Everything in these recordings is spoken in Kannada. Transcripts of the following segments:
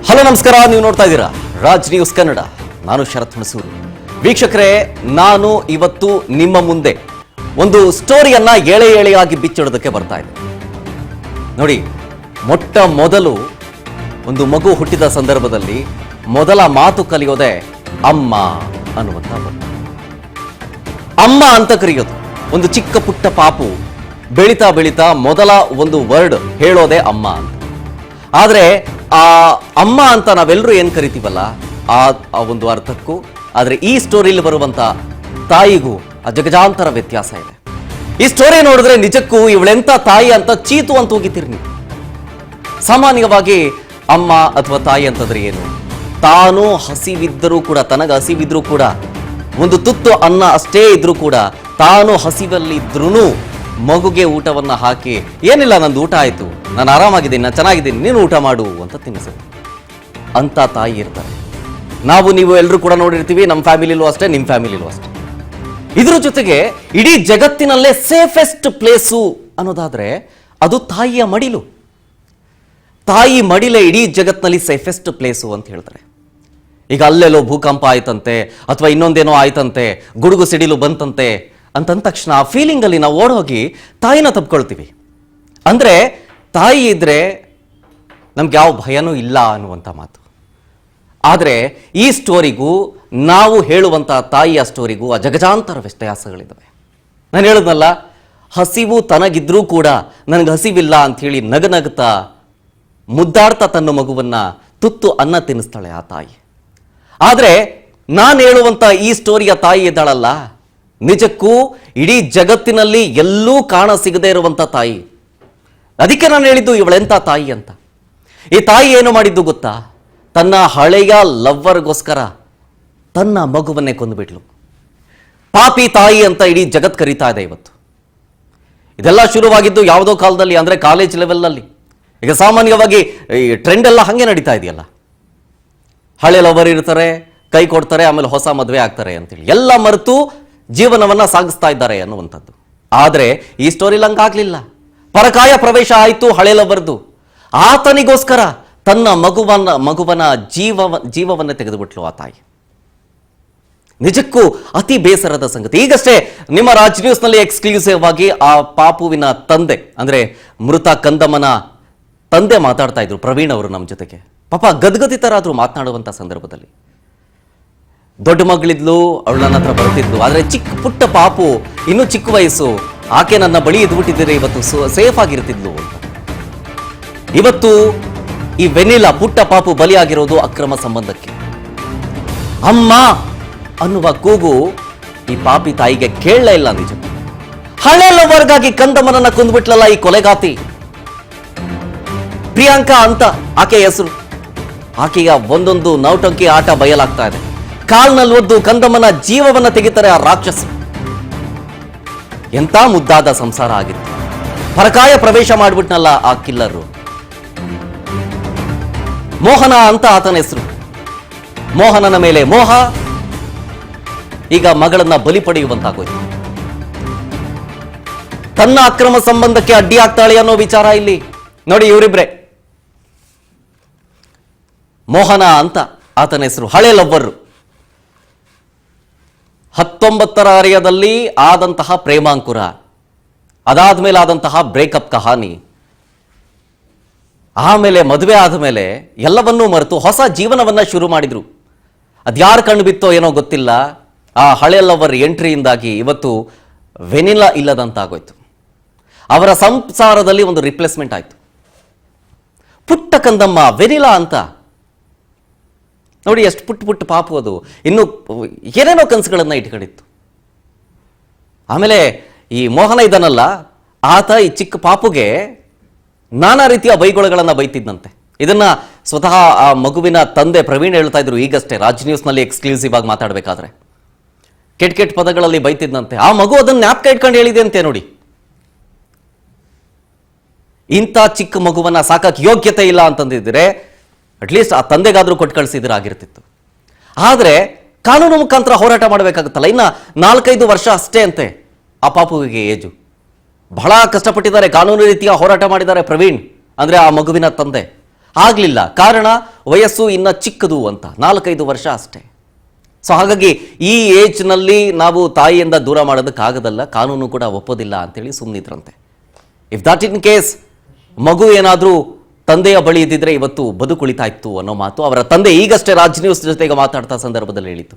ಹಲೋ ನಮಸ್ಕಾರ, ನೀವು ನೋಡ್ತಾ ಇದ್ದೀರಾ ರಾಜ್ ನ್ಯೂಸ್ ಕನ್ನಡ. ನಾನು ಶರತ್ ಹುಣಸೂರು. ವೀಕ್ಷಕರೇ, ನಾನು ಇವತ್ತು ನಿಮ್ಮ ಮುಂದೆ ಒಂದು ಸ್ಟೋರಿಯನ್ನ ಎಳೆ ಎಳೆಯಾಗಿ ಬಿಚ್ಚಿಡೋದಕ್ಕೆ ಬರ್ತಾ ಇದ್ದೆ. ನೋಡಿ, ಮೊಟ್ಟ ಮೊದಲು ಒಂದು ಮಗು ಹುಟ್ಟಿದ ಸಂದರ್ಭದಲ್ಲಿ ಮೊದಲ ಮಾತು ಕಲಿಯೋದೇ ಅಮ್ಮ ಅನ್ನುವಂಥ ಒಂದು ಅಮ್ಮ ಅಂತ ಕರೆಯೋದು. ಒಂದು ಚಿಕ್ಕ ಪುಟ್ಟ ಪಾಪು ಬೆಳೀತಾ ಬೆಳೀತಾ ಮೊದಲ ಒಂದು ವರ್ಡ್ ಹೇಳೋದೇ ಅಮ್ಮ ಅಂತ. ಆದರೆ ಆ ಅಮ್ಮ ಅಂತ ನಾವೆಲ್ಲರೂ ಏನು ಕರಿತೀವಲ್ಲ, ಆ ಒಂದು ಅರ್ಥಕ್ಕೂ ಆದರೆ ಈ ಸ್ಟೋರಿಯಲ್ಲಿ ಬರುವಂತ ತಾಯಿಗೂ ಅಜಗಜಾಂತರ ವ್ಯತ್ಯಾಸ ಇದೆ. ಈ ಸ್ಟೋರಿ ನೋಡಿದ್ರೆ ನಿಜಕ್ಕೂ ಇವಳೆಂತ ತಾಯಿ ಅಂತ ಚೀತು ಅಂತ ಹೋಗಿತೀರಿ ನೀವು. ಸಾಮಾನ್ಯವಾಗಿ ಅಮ್ಮ ಅಥವಾ ತಾಯಿ ಅಂತಂದ್ರೆ ಏನು? ತಾನು ಹಸಿವಿದ್ದರೂ ಕೂಡ, ತನಗೆ ಹಸಿವಿದ್ರೂ ಕೂಡ, ಒಂದು ತುತ್ತು ಅನ್ನ ಅಷ್ಟೇ ಇದ್ರೂ ಕೂಡ ತಾನು ಹಸಿವಲ್ಲಿದ್ರೂ ಮಗುಗೆ ಊಟವನ್ನ ಹಾಕಿ, ಏನಿಲ್ಲ ನಂದು ಊಟ ಆಯ್ತು, ನಾನು ಆರಾಮಾಗಿದ್ದೀನಿ, ನಾನು ಚೆನ್ನಾಗಿದ್ದೀನಿ, ನೀನು ಊಟ ಮಾಡು ಅಂತ ತಿನ್ನಿಸೋದು ಅಂತ ತಾಯಿ ಇರ್ತಾರೆ. ನಾವು ನೀವು ಎಲ್ಲರೂ ಕೂಡ ನೋಡಿರ್ತೀವಿ, ನಮ್ಮ ಫ್ಯಾಮಿಲಿಲೂ ಅಷ್ಟೇ, ನಿಮ್ಮ ಫ್ಯಾಮಿಲಿಲೂ ಅಷ್ಟೇ. ಇದ್ರ ಜೊತೆಗೆ ಇಡೀ ಜಗತ್ತಿನಲ್ಲೇ ಸೇಫೆಸ್ಟ್ ಪ್ಲೇಸು ಅನ್ನೋದಾದ್ರೆ ಅದು ತಾಯಿಯ ಮಡಿಲು. ತಾಯಿ ಮಡಿಲೇ ಇಡೀ ಜಗತ್ತಿನಲ್ಲಿ ಸೇಫೆಸ್ಟ್ ಪ್ಲೇಸು ಅಂತ ಹೇಳ್ತಾರೆ. ಈಗ ಅಲ್ಲೆಲ್ಲೋ ಭೂಕಂಪ ಆಯ್ತಂತೆ ಅಥವಾ ಇನ್ನೊಂದೇನೋ ಆಯ್ತಂತೆ, ಗುಡುಗು ಸಿಡಿಲು ಬಂತಂತೆ ಅಂತಂದ ತಕ್ಷಣ ಆ ಫೀಲಿಂಗಲ್ಲಿ ನಾವು ಓಡೋಗಿ ತಾಯಿನ ತಪ್ಕೊಳ್ತೀವಿ. ಅಂದರೆ ತಾಯಿ ಇದ್ರೆ ನಮ್ಗೆ ಯಾವ ಭಯನೂ ಇಲ್ಲ ಅನ್ನುವಂಥ ಮಾತು. ಆದರೆ ಈ ಸ್ಟೋರಿಗೂ ನಾವು ಹೇಳುವಂಥ ತಾಯಿಯ ಸ್ಟೋರಿಗೂ ಅಜಗಜಾಂತರ ವ್ಯತ್ಯಾಸಗಳಿದ್ದಾವೆ. ನಾನು ಹೇಳಿದ್ನಲ್ಲ, ಹಸಿವು ತನಗಿದ್ರೂ ಕೂಡ ನನಗೆ ಹಸಿವಿಲ್ಲ ಅಂಥೇಳಿ ನಗನಗ್ತಾ ಮುದ್ದಾಡ್ತಾ ತನ್ನ ಮಗುವನ್ನ ತುತ್ತು ಅನ್ನ ತಿನ್ನಿಸ್ತಾಳೆ ಆ ತಾಯಿ. ಆದರೆ ನಾನು ಹೇಳುವಂಥ ಈ ಸ್ಟೋರಿಯ ತಾಯಿ ಇದ್ದಾಳಲ್ಲ, ನಿಜಕ್ಕೂ ಇಡೀ ಜಗತ್ತಿನಲ್ಲಿ ಎಲ್ಲೂ ಕಾಣ ಸಿಗದೇ ಇರುವಂಥ ತಾಯಿ. ಅದಕ್ಕೆ ನಾನು ಹೇಳಿದ್ದು ಇವಳೆಂಥ ತಾಯಿ ಅಂತ. ಈ ತಾಯಿ ಏನು ಮಾಡಿದ್ದು ಗೊತ್ತಾ? ತನ್ನ ಹಳೆಯ ಲವ್ವರ್ಗೋಸ್ಕರ ತನ್ನ ಮಗುವನ್ನೇ ಕೊಂದುಬಿಟ್ಲು. ಪಾಪಿ ತಾಯಿ ಅಂತ ಇಡೀ ಜಗತ್ ಕರೀತಾ ಇದೆ ಇವತ್ತು. ಇದೆಲ್ಲ ಶುರುವಾಗಿದ್ದು ಯಾವುದೋ ಕಾಲದಲ್ಲಿ, ಅಂದರೆ ಕಾಲೇಜ್ ಲೆವೆಲ್ನಲ್ಲಿ. ಈಗ ಸಾಮಾನ್ಯವಾಗಿ ಈ ಟ್ರೆಂಡ್ ಎಲ್ಲ ಹಾಗೆ ನಡೀತಾ ಇದೆಯಲ್ಲ, ಹಳೆ ಲವರ್ ಇರ್ತಾರೆ, ಕೈ ಕೊಡ್ತಾರೆ, ಆಮೇಲೆ ಹೊಸ ಮದುವೆ ಆಗ್ತಾರೆ ಅಂತೇಳಿ ಎಲ್ಲ ಮರೆತು ಜೀವನವನ್ನ ಸಾಗಿಸ್ತಾ ಇದ್ದಾರೆ ಅನ್ನುವಂಥದ್ದು. ಆದರೆ ಈ ಸ್ಟೋರಿಲಿ ಹಂಗಾಗ್ಲಿಲ್ಲ. ಪರಕಾಯ ಪ್ರವೇಶ ಆಯಿತು ಹಳೆ ಲವರ್ದು. ಆತನಿಗೋಸ್ಕರ ತನ್ನ ಮಗುವನ ಜೀವವನ್ನ ತೆಗೆದುಬಿಟ್ಲು ಆ ತಾಯಿ. ನಿಜಕ್ಕೂ ಅತಿ ಬೇಸರದ ಸಂಗತಿ. ಈಗಷ್ಟೇ ನಿಮ್ಮ ರಾಜ್ ನ್ಯೂಸ್ನಲ್ಲಿ ಎಕ್ಸ್ಕ್ಲೂಸಿವ್ ಆಗಿ ಆ ಪಾಪುವಿನ ತಂದೆ, ಅಂದ್ರೆ ಮೃತ ಕಂದಮ್ಮನ ತಂದೆ ಮಾತಾಡ್ತಾ ಇದ್ರು, ಪ್ರವೀಣ್ ಅವರು ನಮ್ಮ ಜೊತೆಗೆ. ಪಾಪ ಗದ್ಗದಿತರಾದ್ರು ಮಾತನಾಡುವಂಥ ಸಂದರ್ಭದಲ್ಲಿ. ದೊಡ್ಡ ಮಗಳಿದ್ಲು, ಅವಳು ನನ್ನ ಹತ್ರ ಬರ್ತಿದ್ಲು, ಆದರೆ ಚಿಕ್ಕ ಪುಟ್ಟ ಪಾಪು, ಇನ್ನೂ ಚಿಕ್ಕ ವಯಸ್ಸು, ಆಕೆ ನನ್ನ ಬಳಿ ಇದ್ಬಿಟ್ಟಿದ್ದೀರಿ, ಇವತ್ತು ಸೇಫ್ ಆಗಿರ್ತಿದ್ಲು ಅಂತ. ಇವತ್ತು ಈ ವೆನಿಲಾ ಪುಟ್ಟ ಪಾಪು ಬಲಿಯಾಗಿರೋದು ಅಕ್ರಮ ಸಂಬಂಧಕ್ಕೆ. ಅಮ್ಮ ಅನ್ನುವ ಕೂಗು ಈ ಪಾಪಿ ತಾಯಿಗೆ ಕೇಳಲೇ ಇಲ್ಲ. ನಿಜ, ಹಳೆ ಲವರ್ಗಾಗಿ ಕಂದಮ್ಮನನ್ನ ಕೊಂದ್ಬಿಟ್ಲಲ್ಲ ಈ ಕೊಲೆಗಾತಿ. ಪ್ರಿಯಾಂಕಾ ಅಂತ ಆಕೆಯ ಹೆಸರು. ಆಕೆಯ ಒಂದೊಂದು ನೌಟಂಕಿ ಆಟ ಬಯಲಾಗ್ತಾ ಇದೆ. ಕಾಲ್ನಲ್ಲಿ ಒದ್ದು ಕಂದಮ್ಮನ ಜೀವವನ್ನ ತೆಗಿತಾರೆ ಆ ರಾಕ್ಷಸ. ಎಂತ ಮುದ್ದಾದ ಸಂಸಾರ ಆಗಿತ್ತು. ಪರಕಾಯ ಪ್ರವೇಶ ಮಾಡಿಬಿಟ್ನಲ್ಲ ಆ ಕಿಲ್ಲರು. ಮೋಹನ ಅಂತ ಆತನ ಹೆಸರು. ಮೋಹನನ ಮೇಲೆ ಮೋಹ, ಈಗ ಮಗಳನ್ನ ಬಲಿ ಪಡೆಯುವಂತಾಗೋಯ್ತು. ತನ್ನ ಅಕ್ರಮ ಸಂಬಂಧಕ್ಕೆ ಅಡ್ಡಿ ಆಗ್ತಾಳೆ ಅನ್ನೋ ವಿಚಾರ ಇಲ್ಲಿ. ನೋಡಿ, ಇವರಿಬ್ರೆ, ಮೋಹನ ಅಂತ ಆತನ ಹೆಸರು, ಹಳೆ ಲವ್ವರು. 19ರ ಹರೆಯದಲ್ಲಿ ಆದಂತಹ ಪ್ರೇಮಾಂಕುರ, ಅದಾದ್ಮೇಲೆ ಆದಂತಹ ಬ್ರೇಕಪ್ ಕಹಾನಿ, ಆಮೇಲೆ ಮದುವೆ ಆದಮೇಲೆ ಎಲ್ಲವನ್ನೂ ಮರೆತು ಹೊಸ ಜೀವನವನ್ನ ಶುರು ಮಾಡಿದ್ರು. ಅದ್ಯಾರು ಕಣ್ಣು ಬಿತ್ತೋ ಏನೋ ಗೊತ್ತಿಲ್ಲ, ಆ ಹಳೆ ಲವರ್ ಎಂಟ್ರಿಯಿಂದಾಗಿ ಇವತ್ತು ವೆನಿಲಾ ಇಲ್ಲದಂತಾಗೋಯ್ತು. ಅವರ ಸಂಸಾರದಲ್ಲಿ ಒಂದು ರಿಪ್ಲೇಸ್ಮೆಂಟ್ ಆಯ್ತು. ಪುಟ್ಟ ಕಂದಮ್ಮ ವೆನಿಲಾ ಅಂತ. ನೋಡಿ, ಎಷ್ಟು ಪುಟ್ಟ ಪುಟ್ಟ ಪಾಪು ಅದು. ಇನ್ನು ಏನೇನೋ ಕನಸುಗಳನ್ನ ಇಟ್ಕೊಂಡಿತ್ತು. ಆಮೇಲೆ ಈ ಮೋಹನ ಇದನ್ನಲ್ಲ, ಆತ ಈ ಚಿಕ್ಕ ಪಾಪುಗೆ ನಾನಾ ರೀತಿಯ ಬೈಗುಳಗಳನ್ನು ಬೈತಿದ್ದಂತೆ. ಇದನ್ನ ಸ್ವತಃ ಆ ಮಗುವಿನ ತಂದೆ ಪ್ರವೀಣ್ ಹೇಳ್ತಾ ಇದ್ರು ಈಗಷ್ಟೇ ರಾಜ್ ನ್ಯೂಸ್ನಲ್ಲಿ ಎಕ್ಸ್ಕ್ಲೂಸಿವ್ ಆಗಿ ಮಾತಾಡಬೇಕಾದ್ರೆ. ಕೆಟ್ಟ ಪದಗಳಲ್ಲಿ ಬೈತಿದ್ದಂತೆ. ಆ ಮಗು ಅದನ್ನ ಜ್ಞಾಪಕ ಇಟ್ಕೊಂಡು ಹೇಳಿದೆ ಅಂತೆ. ನೋಡಿ, ಇಂಥ ಚಿಕ್ಕ ಮಗುವನ್ನ ಸಾಕಕ್ಕೆ ಯೋಗ್ಯತೆ ಇಲ್ಲ ಅಂತಂದಿದ್ರೆ ಅಟ್ಲೀಸ್ಟ್ ಆ ತಂದೆಗಾದ್ರೂ ಕೊಟ್ಟು ಕಳಿಸಿದ್ರೆ ಆಗಿರ್ತಿತ್ತು. ಆದರೆ ಕಾನೂನು ಮುಖಾಂತರ ಹೋರಾಟ ಮಾಡಬೇಕಾಗುತ್ತಲ್ಲ. ಇನ್ನು 4-5 ವರ್ಷ ಅಷ್ಟೇ ಅಂತೆ ಆ ಪಾಪುವಿಗೆ ಏಜು. ಬಹಳ ಕಷ್ಟಪಟ್ಟಿದ್ದಾರೆ, ಕಾನೂನು ರೀತಿಯ ಹೋರಾಟ ಮಾಡಿದ್ದಾರೆ ಪ್ರವೀಣ್, ಅಂದರೆ ಆ ಮಗುವಿನ ತಂದೆ. ಆಗಲಿಲ್ಲ. ಕಾರಣ ವಯಸ್ಸು ಇನ್ನ ಚಿಕ್ಕದು ಅಂತ, 4-5 ವರ್ಷ ಅಷ್ಟೇ. ಸೊ ಹಾಗಾಗಿ ಈ ಏಜ್ನಲ್ಲಿ ನಾವು ತಾಯಿಯಿಂದ ದೂರ ಮಾಡೋದಕ್ಕಾಗದಲ್ಲ, ಕಾನೂನು ಕೂಡ ಒಪ್ಪೋದಿಲ್ಲ ಅಂತೇಳಿ ಸುಮ್ಮನಿದ್ರಂತೆ. ಇಫ್ ದಟ್ ಇನ್ ಕೇಸ್ ಮಗು ಏನಾದರೂ ತಂದೆಯ ಬಳಿ ಇದ್ದಿದ್ರೆ ಇವತ್ತು ಬದುಕುಳಿತಾ ಇತ್ತು ಅನ್ನೋ ಮಾತು ಅವರ ತಂದೆ ಈಗಷ್ಟೇ ರಾಜ್ ನ್ಯೂಸ್ ಜೊತೆಗೆ ಮಾತಾಡ್ತಾ ಸಂದರ್ಭದಲ್ಲಿ ಹೇಳಿತು.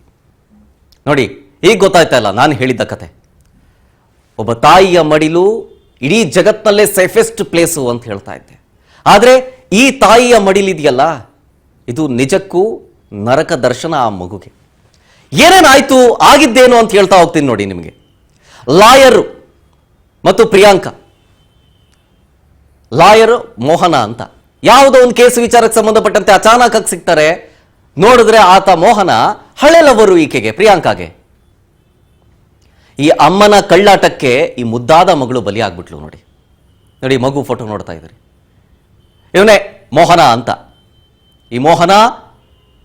ನೋಡಿ, ಈಗ ಗೊತ್ತಾಯ್ತಾ ಇಲ್ಲ ನಾನು ಹೇಳಿದ್ದ ಕತೆ. ಒಬ್ಬ ತಾಯಿಯ ಮಡಿಲು ಇಡೀ ಜಗತ್ತಿನಲ್ಲೇ ಸೇಫೆಸ್ಟ್ ಪ್ಲೇಸು ಅಂತ ಹೇಳ್ತಾ ಇದ್ದೆ. ಆದರೆ ಈ ತಾಯಿಯ ಮಡಿಲಿದೆಯಲ್ಲ, ಇದು ನಿಜಕ್ಕೂ ನರಕ ದರ್ಶನ ಆ ಮಗುಗೆ. ಏನೇನಾಯ್ತು, ಆಗಿದ್ದೇನು ಅಂತ ಹೇಳ್ತಾ ಹೋಗ್ತೀನಿ ನೋಡಿ ನಿಮಗೆ. ಲಾಯರ್ ಮತ್ತು ಪ್ರಿಯಾಂಕಾ, ಲಾಯರ್ ಮೋಹನ ಅಂತ ಯಾವುದೋ ಒಂದು ಕೇಸ್ ವಿಚಾರಕ್ಕೆ ಸಂಬಂಧಪಟ್ಟಂತೆ ಅಚಾನಕ್ ಆಗಿ ಸಿಗ್ತಾರೆ. ನೋಡಿದ್ರೆ ಆತ ಮೋಹನ ಹಳೆ ಲವರು ಈಕೆಗೆ, ಪ್ರಿಯಾಂಕಾಗೆ. ಈ ಅಮ್ಮನ ಕಳ್ಳಾಟಕ್ಕೆ ಈ ಮುದ್ದಾದ ಮಗಳು ಬಲಿಯಾಗ್ಬಿಟ್ಲು. ನೋಡಿ ನೋಡಿ, ಮಗು ಫೋಟೋ ನೋಡ್ತಾ ಇದ್ರಿ, ಇವನೇ ಮೋಹನ ಅಂತ. ಈ ಮೋಹನ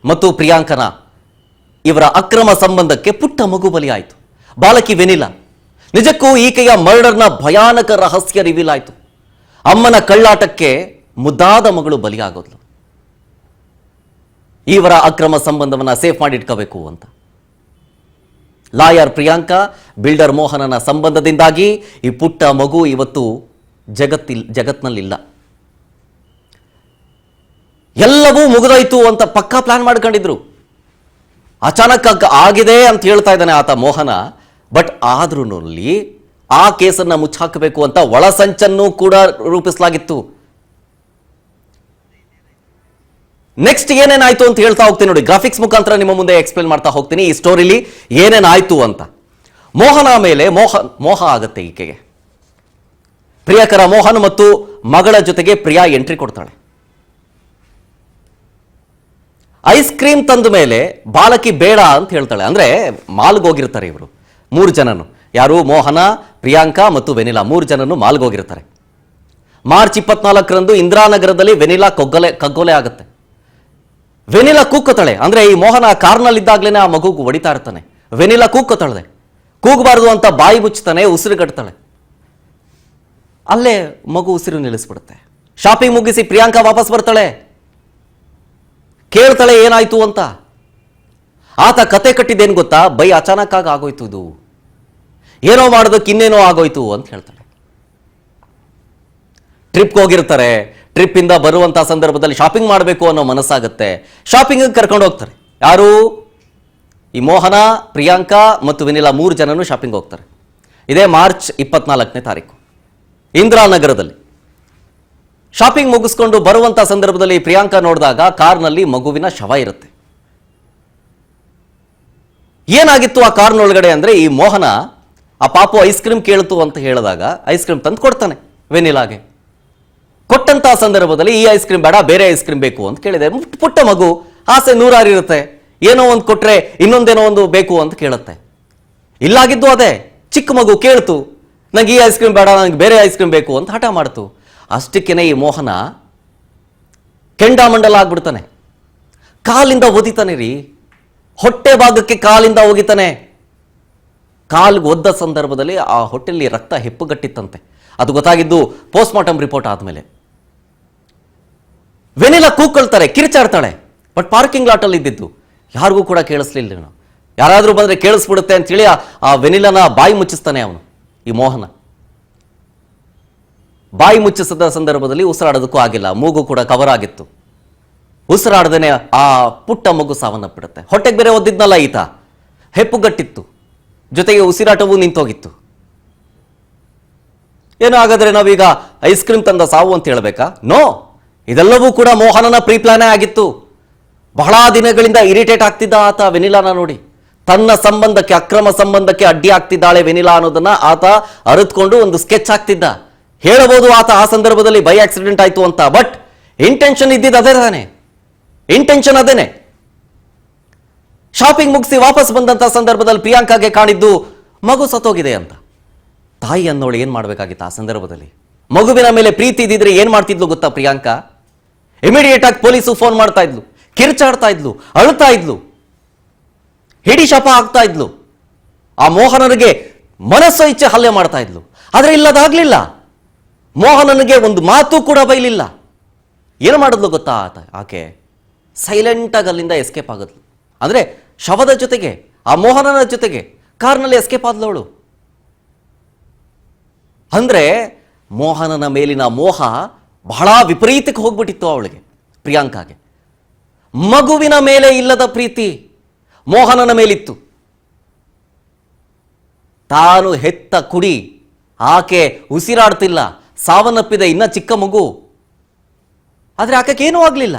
ಮತ್ತು ಪ್ರಿಯಾಂಕನ ಇವರ ಅಕ್ರಮ ಸಂಬಂಧಕ್ಕೆ ಪುಟ್ಟ ಮಗು ಬಲಿಯಾಯಿತು, ಬಾಲಕಿ ವೆನಿಲಾ. ನಿಜಕ್ಕೂ ಈಕೆಯ ಮರ್ಡರ್ನ ಭಯಾನಕ ರಹಸ್ಯ ರಿವೀಲ್ ಆಯಿತು. ಅಮ್ಮನ ಕಳ್ಳಾಟಕ್ಕೆ ಮುದ್ದಾದ ಮಗಳು ಬಲಿಯಾಗೋದ್ಲು. ಇವರ ಅಕ್ರಮ ಸಂಬಂಧವನ್ನ ಸೇಫ್ ಮಾಡಿ ಇಟ್ಕೋಬೇಕು ಅಂತ. ಲಾಯರ್ ಪ್ರಿಯಾಂಕಾ, ಬಿಲ್ಡರ್ ಮೋಹನನ ಸಂಬಂಧದಿಂದಾಗಿ ಈ ಪುಟ್ಟ ಮಗು ಇವತ್ತು ಜಗತ್ನಲ್ಲಿಲ್ಲ. ಎಲ್ಲವೂ ಮುಗಿದೋಯ್ತು ಅಂತ ಪಕ್ಕಾ ಪ್ಲಾನ್ ಮಾಡ್ಕೊಂಡಿದ್ರು. ಅಚಾನಕ್ ಆಗಿದೆ ಅಂತ ಹೇಳ್ತಾ ಇದ್ದಾನೆ ಆತ ಮೋಹನ. ಬಟ್ ಆದ್ರೂ ಆ ಕೇಸನ್ನ ಮುಚ್ಚಾಕಬೇಕು ಅಂತ ಒಳಸಂಚನ್ನು ಕೂಡ ರೂಪಿಸಲಾಗಿತ್ತು. ನೆಕ್ಸ್ಟ್ ಏನೇನಾಯ್ತು ಅಂತ ಹೇಳ್ತಾ ಹೋಗ್ತೀನಿ ನೋಡಿ. ಗ್ರಾಫಿಕ್ಸ್ ಮುಖಾಂತರ ನಿಮ್ಮ ಮುಂದೆ ಎಕ್ಸ್ಪ್ಲೇನ್ ಮಾಡ್ತಾ ಹೋಗ್ತೀನಿ ಈ ಸ್ಟೋರಿಲಿ ಏನೇನಾಯ್ತು ಅಂತ. ಮೋಹನ ಮೇಲೆ ಮೋಹ ಆಗತ್ತೆ ಈಕೆಗೆ. ಪ್ರಿಯಕರ ಮೋಹನ್ ಮತ್ತು ಮಗಳ ಜೊತೆಗೆ ಪ್ರಿಯಾ ಎಂಟ್ರಿ ಕೊಡ್ತಾಳೆ. ಐಸ್ ಕ್ರೀಮ್ ತಂದ ಮೇಲೆ ಬಾಲಕಿ ಬೇಡ ಅಂತ ಹೇಳ್ತಾಳೆ. ಅಂದ್ರೆ ಮಾಲ್ಗೆ ಹೋಗಿರ್ತಾರೆ ಇವರು 3 ಜನನು. ಯಾರು? ಮೋಹನ, ಪ್ರಿಯಾಂಕಾ ಮತ್ತು ವೆನಿಲಾ 3 ಜನನು ಮಾಲ್ಗೆ ಹೋಗಿರ್ತಾರೆ. ಮಾರ್ಚ್ 24ರಂದು ಇಂದಿರಾನಗರದಲ್ಲಿ ವೆನಿಲಾ ಕಗ್ಗೊಲೆ ಆಗುತ್ತೆ. ವೆನಿಲಾ ಕೂಗ್ಕೋತಾಳೆ. ಅಂದ್ರೆ ಈ ಮೋಹನ ಕಾರ್ನಲ್ಲಿದ್ದಾಗ್ಲೇನೆ ಆ ಮಗುಗೂ ಹೊಡಿತಾ ಇರ್ತಾನೆ. ವೆನಿಲಾ ಕೂಗ್ಕೋತಾಳೆ. ಕೂಗಬಾರ್ದು ಅಂತ ಬಾಯಿ ಮುಚ್ಚುತ್ತಾನೆ, ಉಸಿರು ಕಟ್ತಾಳೆ. ಅಲ್ಲೇ ಮಗು ಉಸಿರು ನಿಲ್ಲಿಸ್ಬಿಡುತ್ತೆ. ಶಾಪಿಂಗ್ ಮುಗಿಸಿ ಪ್ರಿಯಾಂಕಾ ವಾಪಸ್ ಬರ್ತಾಳೆ. ಕೇಳ್ತಾಳೆ ಏನಾಯ್ತು ಅಂತ. ಆತ ಕತೆ ಕಟ್ಟಿದ್ದೇನು ಗೊತ್ತಾ? ಬೈ ಅಚಾನಕ್ ಆಗಿ ಆಗೋಯ್ತು, ಇದು ಏನೋ ಮಾಡೋದಕ್ಕೆ ಇನ್ನೇನೋ ಆಗೋಯ್ತು ಅಂತ ಹೇಳ್ತಾಳೆ. ಟ್ರಿಪ್ಗೆ ಹೋಗಿರ್ತಾರೆ. ಟ್ರಿಪ್ ಇಂದ ಬರುವಂತ ಸಂದರ್ಭದಲ್ಲಿ ಶಾಪಿಂಗ್ ಮಾಡಬೇಕು ಅನ್ನೋ ಮನಸ್ಸಾಗುತ್ತೆ. ಶಾಪಿಂಗ್ ಕರ್ಕೊಂಡು ಹೋಗ್ತಾರೆ. ಯಾರು? ಈ ಮೋಹನ, ಪ್ರಿಯಾಂಕಾ ಮತ್ತು ವೆನಿಲಾ 3 ಜನನು ಶಾಪಿಂಗ್ ಹೋಗ್ತಾರೆ. ಇದೇ ಮಾರ್ಚ್ 24ನೇ ತಾರೀಕು ಇಂದಿರಾನಗರದಲ್ಲಿ. ಶಾಪಿಂಗ್ ಮುಗಿಸ್ಕೊಂಡು ಬರುವಂತ ಸಂದರ್ಭದಲ್ಲಿ ಪ್ರಿಯಾಂಕಾ ನೋಡಿದಾಗ ಕಾರ್ನಲ್ಲಿ ಮಗುವಿನ ಶವ ಇರುತ್ತೆ. ಏನಾಗಿತ್ತು ಆ ಕಾರ್ನೊಳಗಡೆ ಅಂದ್ರೆ, ಈ ಮೋಹನ ಆ ಪಾಪು ಐಸ್ ಕ್ರೀಮ್ ಕೇಳ್ತು ಅಂತ ಹೇಳಿದಾಗ ಐಸ್ ಕ್ರೀಮ್ ತಂದು ಕೊಡ್ತಾನೆ ವೆನಿಲಾಗೆ. ಕೊಟ್ಟಂತ ಸಂದರ್ಭದಲ್ಲಿ ಈ ಐಸ್ ಕ್ರೀಮ್ ಬೇಡ, ಬೇರೆ ಐಸ್ ಕ್ರೀಮ್ ಬೇಕು ಅಂತ ಕೇಳಿದೆ. ಪುಟ್ಟ ಮಗು, ಆಸೆ 100 ಇರುತ್ತೆ. ಏನೋ ಒಂದು ಕೊಟ್ರೆ ಇನ್ನೊಂದೇನೋ ಒಂದು ಬೇಕು ಅಂತ ಕೇಳುತ್ತೆ. ಇಲ್ಲಾಗಿದ್ದು ಅದೇ, ಚಿಕ್ಕ ಮಗು ಕೇಳ್ತು, ನಂಗೆ ಈ ಐಸ್ ಕ್ರೀಮ್ ಬೇಡ, ನನಗೆ ಬೇರೆ ಐಸ್ ಕ್ರೀಮ್ ಬೇಕು ಅಂತ ಹಠ ಮಾಡ್ತು. ಅಷ್ಟಕ್ಕೇನೆ ಈ ಮೋಹನ ಕೆಂಡಾಮಂಡಲ ಆಗ್ಬಿಡ್ತಾನೆ. ಕಾಲಿಂದ ಒದಿತಾನೆ ರೀ, ಹೊಟ್ಟೆ ಭಾಗಕ್ಕೆ ಕಾಲಿಂದ ಒಗಿತಾನೆ. ಕಾಲ್ಗೆ ಒದ್ದ ಸಂದರ್ಭದಲ್ಲಿ ಆ ಹೊಟ್ಟೆಯಲ್ಲಿ ರಕ್ತ ಹೆಪ್ಪುಗಟ್ಟಿತ್ತಂತೆ. ಅದು ಗೊತ್ತಾಗಿದ್ದು ಪೋಸ್ಟ್ ಮಾರ್ಟಮ್ ರಿಪೋರ್ಟ್ ಆದ್ಮೇಲೆ. ವೆನಿಲಾ ಕೂಗ್ಕೊಳ್ತಾರೆ, ಕಿರಿಚಾಡ್ತಾಳೆ. ಬಟ್ ಪಾರ್ಕಿಂಗ್ ಲಾಟಲ್ಲಿ ಇದ್ದಿದ್ದು ಯಾರಿಗೂ ಕೂಡ ಕೇಳಿಸ್ಲಿಲ್ಲ. ಯಾರಾದ್ರೂ ಬಂದ್ರೆ ಕೇಳಿಸ್ಬಿಡುತ್ತೆ ಅಂತೇಳಿ ಆ ವೆನಿಲಾನ ಬಾಯಿ ಮುಚ್ಚಿಸ್ತಾನೆ ಅವನು, ಈ ಮೋಹನ. ಬಾಯಿ ಮುಚ್ಚಿಸಿದ ಸಂದರ್ಭದಲ್ಲಿ ಉಸಿರಾಡೋದಕ್ಕೂ ಆಗಿಲ್ಲ, ಮೂಗು ಕೂಡ ಕವರ್ ಆಗಿತ್ತು. ಉಸಿರಾಡದೇನೆ ಆ ಪುಟ್ಟ ಮಗು ಸಾವನ್ನಪ್ಪಿಡುತ್ತೆ. ಹೊಟ್ಟೆಗೆ ಬೇರೆ ಒದ್ದಿದ್ನಲ್ಲ ಈತ, ಹೆಪ್ಪುಗಟ್ಟಿತ್ತು, ಜೊತೆಗೆ ಉಸಿರಾಟವೂ ನಿಂತೋಗಿತ್ತು. ಏನೋ ಹಾಗಾದ್ರೆ ನಾವೀಗ ಐಸ್ ಕ್ರೀಮ್ ತಂದ ಸಾವು ಅಂತ ಹೇಳ್ಬೇಕಾ? ನೋ, ಇದೆಲ್ಲವೂ ಕೂಡ ಮೋಹನನ ಪ್ರೀ ಪ್ಲಾನೇ ಆಗಿತ್ತು. ಬಹಳ ದಿನಗಳಿಂದ ಇರಿಟೇಟ್ ಆಗ್ತಿದ್ದ ಆತ ವೆನಿಲಾನ ನೋಡಿ. ತನ್ನ ಸಂಬಂಧಕ್ಕೆ, ಅಕ್ರಮ ಸಂಬಂಧಕ್ಕೆ ಅಡ್ಡಿ ಆಗ್ತಿದ್ದಾಳೆ ವೆನಿಲಾ ಅನ್ನೋದನ್ನ ಆತ ಅರಿತುಕೊಂಡು ಒಂದು ಸ್ಕೆಚ್ ಹಾಕ್ತಿದ್ದ. ಹೇಳಬಹುದು ಆತ ಆ ಸಂದರ್ಭದಲ್ಲಿ ಬೈ ಆಕ್ಸಿಡೆಂಟ್ ಆಯ್ತು ಅಂತ. ಬಟ್ ಇಂಟೆನ್ಷನ್ ಇದ್ದಿದ್ದು ಅದೇ ತಾನೆ, ಇಂಟೆನ್ಷನ್ ಅದೇನೆ. ಶಾಪಿಂಗ್ ಮುಗಿಸಿ ವಾಪಸ್ ಬಂದಂತ ಸಂದರ್ಭದಲ್ಲಿ ಪ್ರಿಯಾಂಕಾಗೆ ಕಾಣಿದ್ದು ಮಗು ಸತ್ತೋಗಿದೆ ಅಂತ. ತಾಯಿ ಅನ್ನೋಳು ಏನ್ ಮಾಡ್ಬೇಕಾಗಿತ್ತು ಆ ಸಂದರ್ಭದಲ್ಲಿ? ಮಗುವಿನ ಮೇಲೆ ಪ್ರೀತಿ ಇದ್ದಿದ್ರೆ ಏನ್ ಮಾಡ್ತಿದ್ಲು ಗೊತ್ತಾ ಪ್ರಿಯಾಂಕಾ? ಇಮಿಡಿಯೇಟ್ ಆಗಿ ಪೊಲೀಸು ಫೋನ್ ಮಾಡ್ತಾ ಇದ್ಲು, ಕಿರ್ಚಾಡ್ತಾ ಇದ್ಲು, ಅಳ್ತಾ ಇದ್ಲು, ಹಿಡಿ ಶಾಪ ಆಗ್ತಾ ಇದ್ಲು. ಆ ಮೋಹನನಿಗೆ ಮನಸ್ಸು ಇಚ್ಛೆ ಹಲ್ಲೆ ಮಾಡ್ತಾ ಇದ್ಲು. ಆದ್ರೆ ಇಲ್ಲದಾಗ್ಲಿಲ್ಲ. ಮೋಹನನಿಗೆ ಒಂದು ಮಾತು ಕೂಡ ಬೈಲಿಲ್ಲ. ಏನು ಮಾಡಿದ್ಲು ಗೊತ್ತಾ ಆಕೆ? ಸೈಲೆಂಟಾಗಿ ಅಲ್ಲಿಂದ ಎಸ್ಕೇಪ್ ಆಗೋದ್ಲು. ಅಂದರೆ ಶವದ ಜೊತೆಗೆ, ಆ ಮೋಹನನ ಜೊತೆಗೆ ಕಾರ್ನಲ್ಲಿ ಎಸ್ಕೇಪ್ ಆದ್ಲು ಅವಳು. ಅಂದರೆ ಮೋಹನನ ಮೇಲಿನ ಮೋಹ ಬಹಳ ವಿಪರೀತಕ್ಕೆ ಹೋಗ್ಬಿಟ್ಟಿತ್ತು ಅವಳಿಗೆ, ಪ್ರಿಯಾಂಕಾಗೆ. ಮಗುವಿನ ಮೇಲೆ ಇಲ್ಲದ ಪ್ರೀತಿ ಮೋಹನನ ಮೇಲಿತ್ತು. ತಾನು ಹೆತ್ತ ಕುಡಿ, ಆಕೆ ಉಸಿರಾಡ್ತಿಲ್ಲ, ಸಾವನ್ನಪ್ಪಿದೆ, ಇನ್ನ ಚಿಕ್ಕ ಮಗು. ಆದರೆ ಆಕೆಗೇನೂ ಆಗಲಿಲ್ಲ.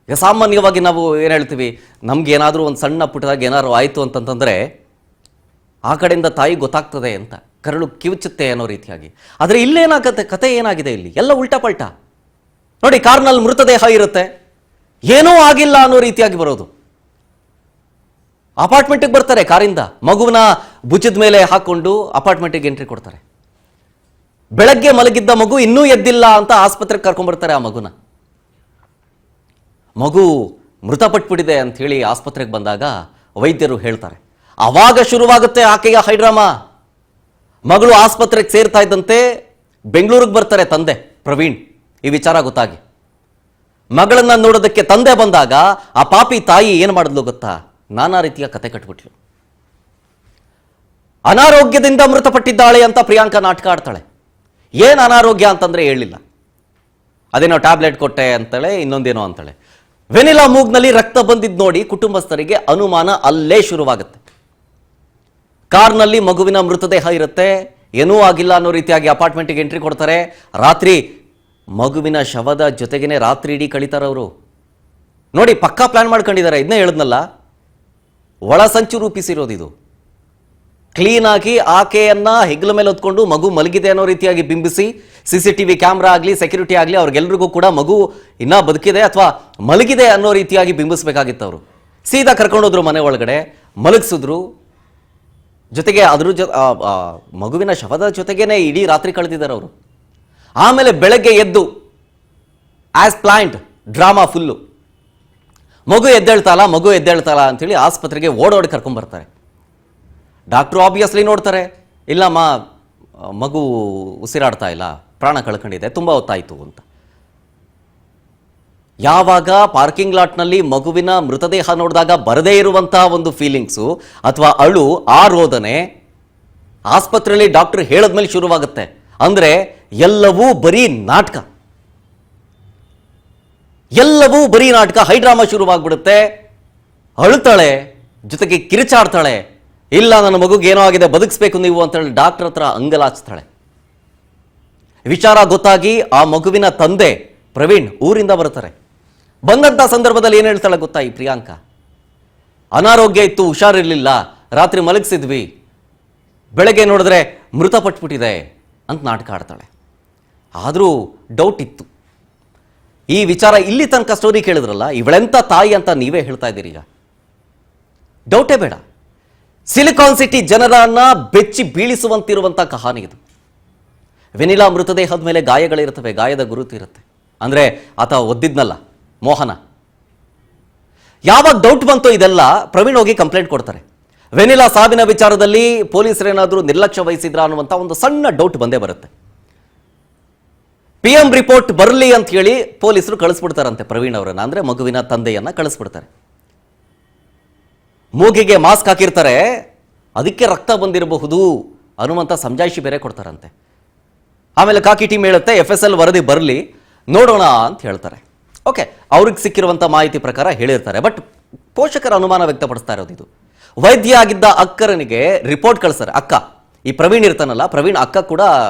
ಈಗ ಸಾಮಾನ್ಯವಾಗಿ ನಾವು ಏನು ಹೇಳ್ತೀವಿ, ನಮ್ಗೇನಾದರೂ ಒಂದು ಸಣ್ಣ ಪುಟ್ಟದಾಗ ಏನಾದ್ರು ಆಯಿತು ಅಂತಂತಂದರೆ ಆ ಕಡೆಯಿಂದ ತಾಯಿ ಗೊತ್ತಾಗ್ತದೆ ಅಂತ, ಕರಳು ಕಿವುಚುತ್ತೆ ಅನ್ನೋ ರೀತಿಯಾಗಿ. ಆದರೆ ಇಲ್ಲೇನಾಗತ್ತೆ, ಕತೆ ಏನಾಗಿದೆ ಇಲ್ಲಿ? ಎಲ್ಲ ಉಲ್ಟಾ ಪಲ್ಟಾ ನೋಡಿ. ಕಾರ್ನಲ್ಲಿ ಮೃತದೇಹ ಇರುತ್ತೆ, ಏನೂ ಆಗಿಲ್ಲ ಅನ್ನೋ ರೀತಿಯಾಗಿ ಬರೋದು. ಅಪಾರ್ಟ್ಮೆಂಟಿಗೆ ಬರ್ತಾರೆ ಕಾರಿಂದ, ಮಗುವಿನ ಭುಜದ ಮೇಲೆ ಹಾಕೊಂಡು ಅಪಾರ್ಟ್ಮೆಂಟಿಗೆ ಎಂಟ್ರಿ ಕೊಡ್ತಾರೆ. ಬೆಳಗ್ಗೆ ಮಲಗಿದ್ದ ಮಗು ಇನ್ನೂ ಎದ್ದಿಲ್ಲ ಅಂತ ಆಸ್ಪತ್ರೆಗೆ ಕರ್ಕೊಂಡ್ಬರ್ತಾರೆ ಆ ಮಗುನ. ಮಗು ಮೃತಪಟ್ಬಿಟ್ಟಿದೆ ಅಂತ ಹೇಳಿ ಆಸ್ಪತ್ರೆಗೆ ಬಂದಾಗ ವೈದ್ಯರು ಹೇಳ್ತಾರೆ. ಆವಾಗ ಶುರುವಾಗುತ್ತೆ ಆಕೆಯ ಹೈಡ್ರಾಮಾ. ಮಗಳು ಆಸ್ಪತ್ರೆಗೆ ಸೇರ್ತಾ ಇದ್ದಂತೆ ಬೆಂಗಳೂರಿಗೆ ಬರ್ತಾರೆ ತಂದೆ ಪ್ರವೀಣ್. ಈ ವಿಚಾರ ಗೊತ್ತಾಗಿ ಮಗಳನ್ನ ನೋಡೋದಕ್ಕೆ ತಂದೆ ಬಂದಾಗ ಆ ಪಾಪಿ ತಾಯಿ ಏನು ಮಾಡಿದ್ಲು ಗೊತ್ತಾ? ನಾನಾ ರೀತಿಯ ಕತೆ ಕಟ್ಬಿಟ್ಲು. ಅನಾರೋಗ್ಯದಿಂದ ಮೃತಪಟ್ಟಿದ್ದಾಳೆ ಅಂತ ಪ್ರಿಯಾಂಕಾ ನಾಟಕ ಆಡ್ತಾಳೆ. ಏನು ಅನಾರೋಗ್ಯ ಅಂತಂದ್ರೆ ಹೇಳಿಲ್ಲ. ಅದೇನೋ ಟ್ಯಾಬ್ಲೆಟ್ ಕೊಟ್ಟೆ ಅಂತಾಳೆ, ಇನ್ನೊಂದೇನೋ ಅಂತಾಳೆ. ವೆನಿಲಾ ಮೂಗ್ನಲ್ಲಿ ರಕ್ತ ಬಂದಿದ್ದು ನೋಡಿ ಕುಟುಂಬಸ್ಥರಿಗೆ ಅನುಮಾನ ಅಲ್ಲೇ ಶುರುವಾಗುತ್ತೆ. ಕಾರ್ನಲ್ಲಿ ಮಗುವಿನ ಮೃತದೇಹ ಇರುತ್ತೆ, ಏನೂ ಆಗಿಲ್ಲ ಅನ್ನೋ ರೀತಿಯಾಗಿ ಅಪಾರ್ಟ್ಮೆಂಟಿಗೆ ಎಂಟ್ರಿ ಕೊಡ್ತಾರೆ. ರಾತ್ರಿ ಮಗುವಿನ ಶವದ ಜೊತೆಗೇನೆ ರಾತ್ರಿ ಇಡೀ ಕಳೀತಾರವರು. ನೋಡಿ, ಪಕ್ಕಾ ಪ್ಲಾನ್ ಮಾಡ್ಕೊಂಡಿದ್ದಾರೆ. ಇದನ್ನೇ ಹೇಳಿದ್ನಲ್ಲ, ಒಳಸಂಚು ರೂಪಿಸಿರೋದಿದು. ಕ್ಲೀನಾಗಿ ಆಕೆಯನ್ನ ಹೆಗ್ಲ ಮೇಲೆ ಹೊತ್ಕೊಂಡು ಮಗು ಮಲಗಿದೆ ಅನ್ನೋ ರೀತಿಯಾಗಿ ಬಿಂಬಿಸಿ, CCTV ಕ್ಯಾಮ್ರಾ ಆಗಲಿ, ಸೆಕ್ಯೂರಿಟಿ ಆಗಲಿ, ಅವ್ರಿಗೆಲ್ರಿಗೂ ಕೂಡ ಮಗು ಇನ್ನೂ ಬದುಕಿದೆ ಅಥವಾ ಮಲಗಿದೆ ಅನ್ನೋ ರೀತಿಯಾಗಿ ಬಿಂಬಿಸ್ಬೇಕಾಗಿತ್ತು. ಅವರು ಸೀದಾ ಕರ್ಕೊಂಡೋದ್ರು ಮನೆ ಒಳಗಡೆ, ಮಲಗಿಸಿದ್ರು. ಜೊತೆಗೆ ಅದ್ರ ಮಗುವಿನ ಶವದ ಜೊತೆಗೇನೆ ಇಡೀ ರಾತ್ರಿ ಕಳೆದಿದ್ದಾರೆ ಅವರು. ಆಮೇಲೆ ಬೆಳಗ್ಗೆ ಎದ್ದು ಆಸ್ ಪ್ಲಾಂಟ್ ಡ್ರಾಮಾ ಫುಲ್ಲು. ಮಗು ಎದ್ದೇಳ್ತಾಲ ಅಂಥೇಳಿ ಆಸ್ಪತ್ರೆಗೆ ಓಡೋಡಿ ಕರ್ಕೊಂಡ್ಬರ್ತಾರೆ. ಡಾಕ್ಟ್ರು ಆಬ್ವಿಯಸ್ಲಿ ನೋಡ್ತಾರೆ, ಇಲ್ಲಮ್ಮ ಮಗು ಉಸಿರಾಡ್ತಾ ಇಲ್ಲ, ಪ್ರಾಣ ಕಳ್ಕೊಂಡಿದೆ, ತುಂಬ ಹೊತ್ತಾಯಿತು ಅಂತ. ಯಾವಾಗ ಪಾರ್ಕಿಂಗ್ ಲಾಟ್ನಲ್ಲಿ ಮಗುವಿನ ಮೃತದೇಹ ನೋಡಿದಾಗ ಬರದೇ ಇರುವಂತಹ ಒಂದು ಫೀಲಿಂಗ್ಸು ಅಥವಾ ಅಳು, ಆ ರೋದನೆ ಆಸ್ಪತ್ರೆಯಲ್ಲಿ ಡಾಕ್ಟರ್ ಹೇಳಿದ್ಮೇಲೆ ಶುರುವಾಗುತ್ತೆ. ಅಂದರೆ ಎಲ್ಲವೂ ಬರೀ ನಾಟಕ, ಎಲ್ಲವೂ ಬರೀ ನಾಟಕ. ಹೈಡ್ರಾಮಾ ಶುರುವಾಗ್ಬಿಡುತ್ತೆ. ಅಳುತ್ತಾಳೆ, ಜೊತೆಗೆ ಕಿರಿಚಾಡ್ತಾಳೆ, ಇಲ್ಲ ನನ್ನ ಮಗುಗೆ ಏನೋ ಆಗಿದೆ, ಬದುಕಿಸ್ಬೇಕು ನೀವು ಅಂತೇಳಿ ಡಾಕ್ಟರ್ ಹತ್ರ ಅಂಗಲಾಚ್ತಾಳೆ. ವಿಚಾರ ಗೊತ್ತಾಗಿ ಆ ಮಗುವಿನ ತಂದೆ ಪ್ರವೀಣ್ ಊರಿಂದ ಬರ್ತಾರೆ. ಬಂದಂಥ ಸಂದರ್ಭದಲ್ಲಿ ಏನು ಹೇಳ್ತಾಳೆ ಗೊತ್ತಾ ಈ ಪ್ರಿಯಾಂಕಾ? ಅನಾರೋಗ್ಯ ಇತ್ತು, ಹುಷಾರಿರಲಿಲ್ಲ, ರಾತ್ರಿ ಮಲಗಿಸಿದ್ವಿ, ಬೆಳಗ್ಗೆ ನೋಡಿದ್ರೆ ಮೃತಪಟ್ಬಿಟ್ಟಿದೆ ಅಂತ ನಾಟಕ ಆಡ್ತಾಳೆ. ಆದರೂ ಡೌಟ್ ಇತ್ತು. ಈ ವಿಚಾರ ಇಲ್ಲಿ ತನಕ ಸ್ಟೋರಿ ಕೇಳಿದ್ರಲ್ಲ, ಇವಳೆಂಥ ತಾಯಿ ಅಂತ ನೀವೇ ಹೇಳ್ತಾ ಇದ್ದೀರಿ. ಈಗ ಡೌಟೇ ಬೇಡ. ಸಿಲಿಕಾನ್ ಸಿಟಿ ಜನರನ್ನ ಬೆಚ್ಚಿ ಬೀಳಿಸುವಂತಿರುವಂಥ ಕಹಾನಿ ಇದು. ವೆನಿಲಾ ಮೃತದೇಹದ ಮೇಲೆ ಗಾಯಗಳಿರುತ್ತವೆ, ಗಾಯದ ಗುರುತು ಇರುತ್ತೆ. ಅಂದರೆ ಆತ ಒದ್ದಿದ್ನಲ್ಲ ಮೋಹನ. ಯಾವಾಗ ಡೌಟ್ ಬಂತೋ ಇದೆಲ್ಲ, ಪ್ರವೀಣ್ ಹೋಗಿ ಕಂಪ್ಲೇಂಟ್ ಕೊಡ್ತಾರೆ. ವೆನಿಲಾ ಸಾವಿನ ವಿಚಾರದಲ್ಲಿ ಪೊಲೀಸರೇನಾದರೂ ನಿರ್ಲಕ್ಷ್ಯ ವಹಿಸಿದ್ರ ಅನ್ನುವಂಥ ಒಂದು ಸಣ್ಣ ಡೌಟ್ ಬಂದೇ ಬರುತ್ತೆ. PM ರಿಪೋರ್ಟ್ ಬರಲಿ ಅಂತ ಹೇಳಿ ಪೊಲೀಸರು ಕಳಿಸ್ಬಿಡ್ತಾರಂತೆ ಪ್ರವೀಣ್ ಅವರನ್ನ, ಅಂದರೆ ಮಗುವಿನ ತಂದೆಯನ್ನ ಕಳಿಸ್ಬಿಡ್ತಾರೆ. ಮೂಗಿಗೆ ಮಾಸ್ಕ್ ಹಾಕಿರ್ತಾರೆ, ಅದಕ್ಕೆ ರಕ್ತ ಬಂದಿರಬಹುದು ಅನ್ನುವಂಥ ಸಮಜಾಯಿಷಿ ಬೇರೆ ಕೊಡ್ತಾರಂತೆ. ಆಮೇಲೆ ಕಾಕಿ ಟೀಮ್ ಹೇಳುತ್ತೆ FSL ವರದಿ ಬರಲಿ ನೋಡೋಣ ಅಂತ ಹೇಳ್ತಾರೆ. ಓಕೆ, ಅವ್ರಿಗೆ ಸಿಕ್ಕಿರುವಂಥ ಮಾಹಿತಿ ಪ್ರಕಾರ ಹೇಳಿರ್ತಾರೆ. ಬಟ್ ಪೋಷಕರ ಅನುಮಾನ ವ್ಯಕ್ತಪಡಿಸ್ತಾ ಇರೋದು ಇದು. ವೈದ್ಯ ಆಗಿದ್ದ ಅಕ್ಕರನಿಗೆ ರಿಪೋರ್ಟ್ ಕಳಿಸ್ತಾರೆ. ಅಕ್ಕ, ಈ ಪ್ರವೀಣ್ ಇರ್ತಾನಲ್ಲ, ಪ್ರವೀಣ್ ಅಕ್ಕ ಕೂಡ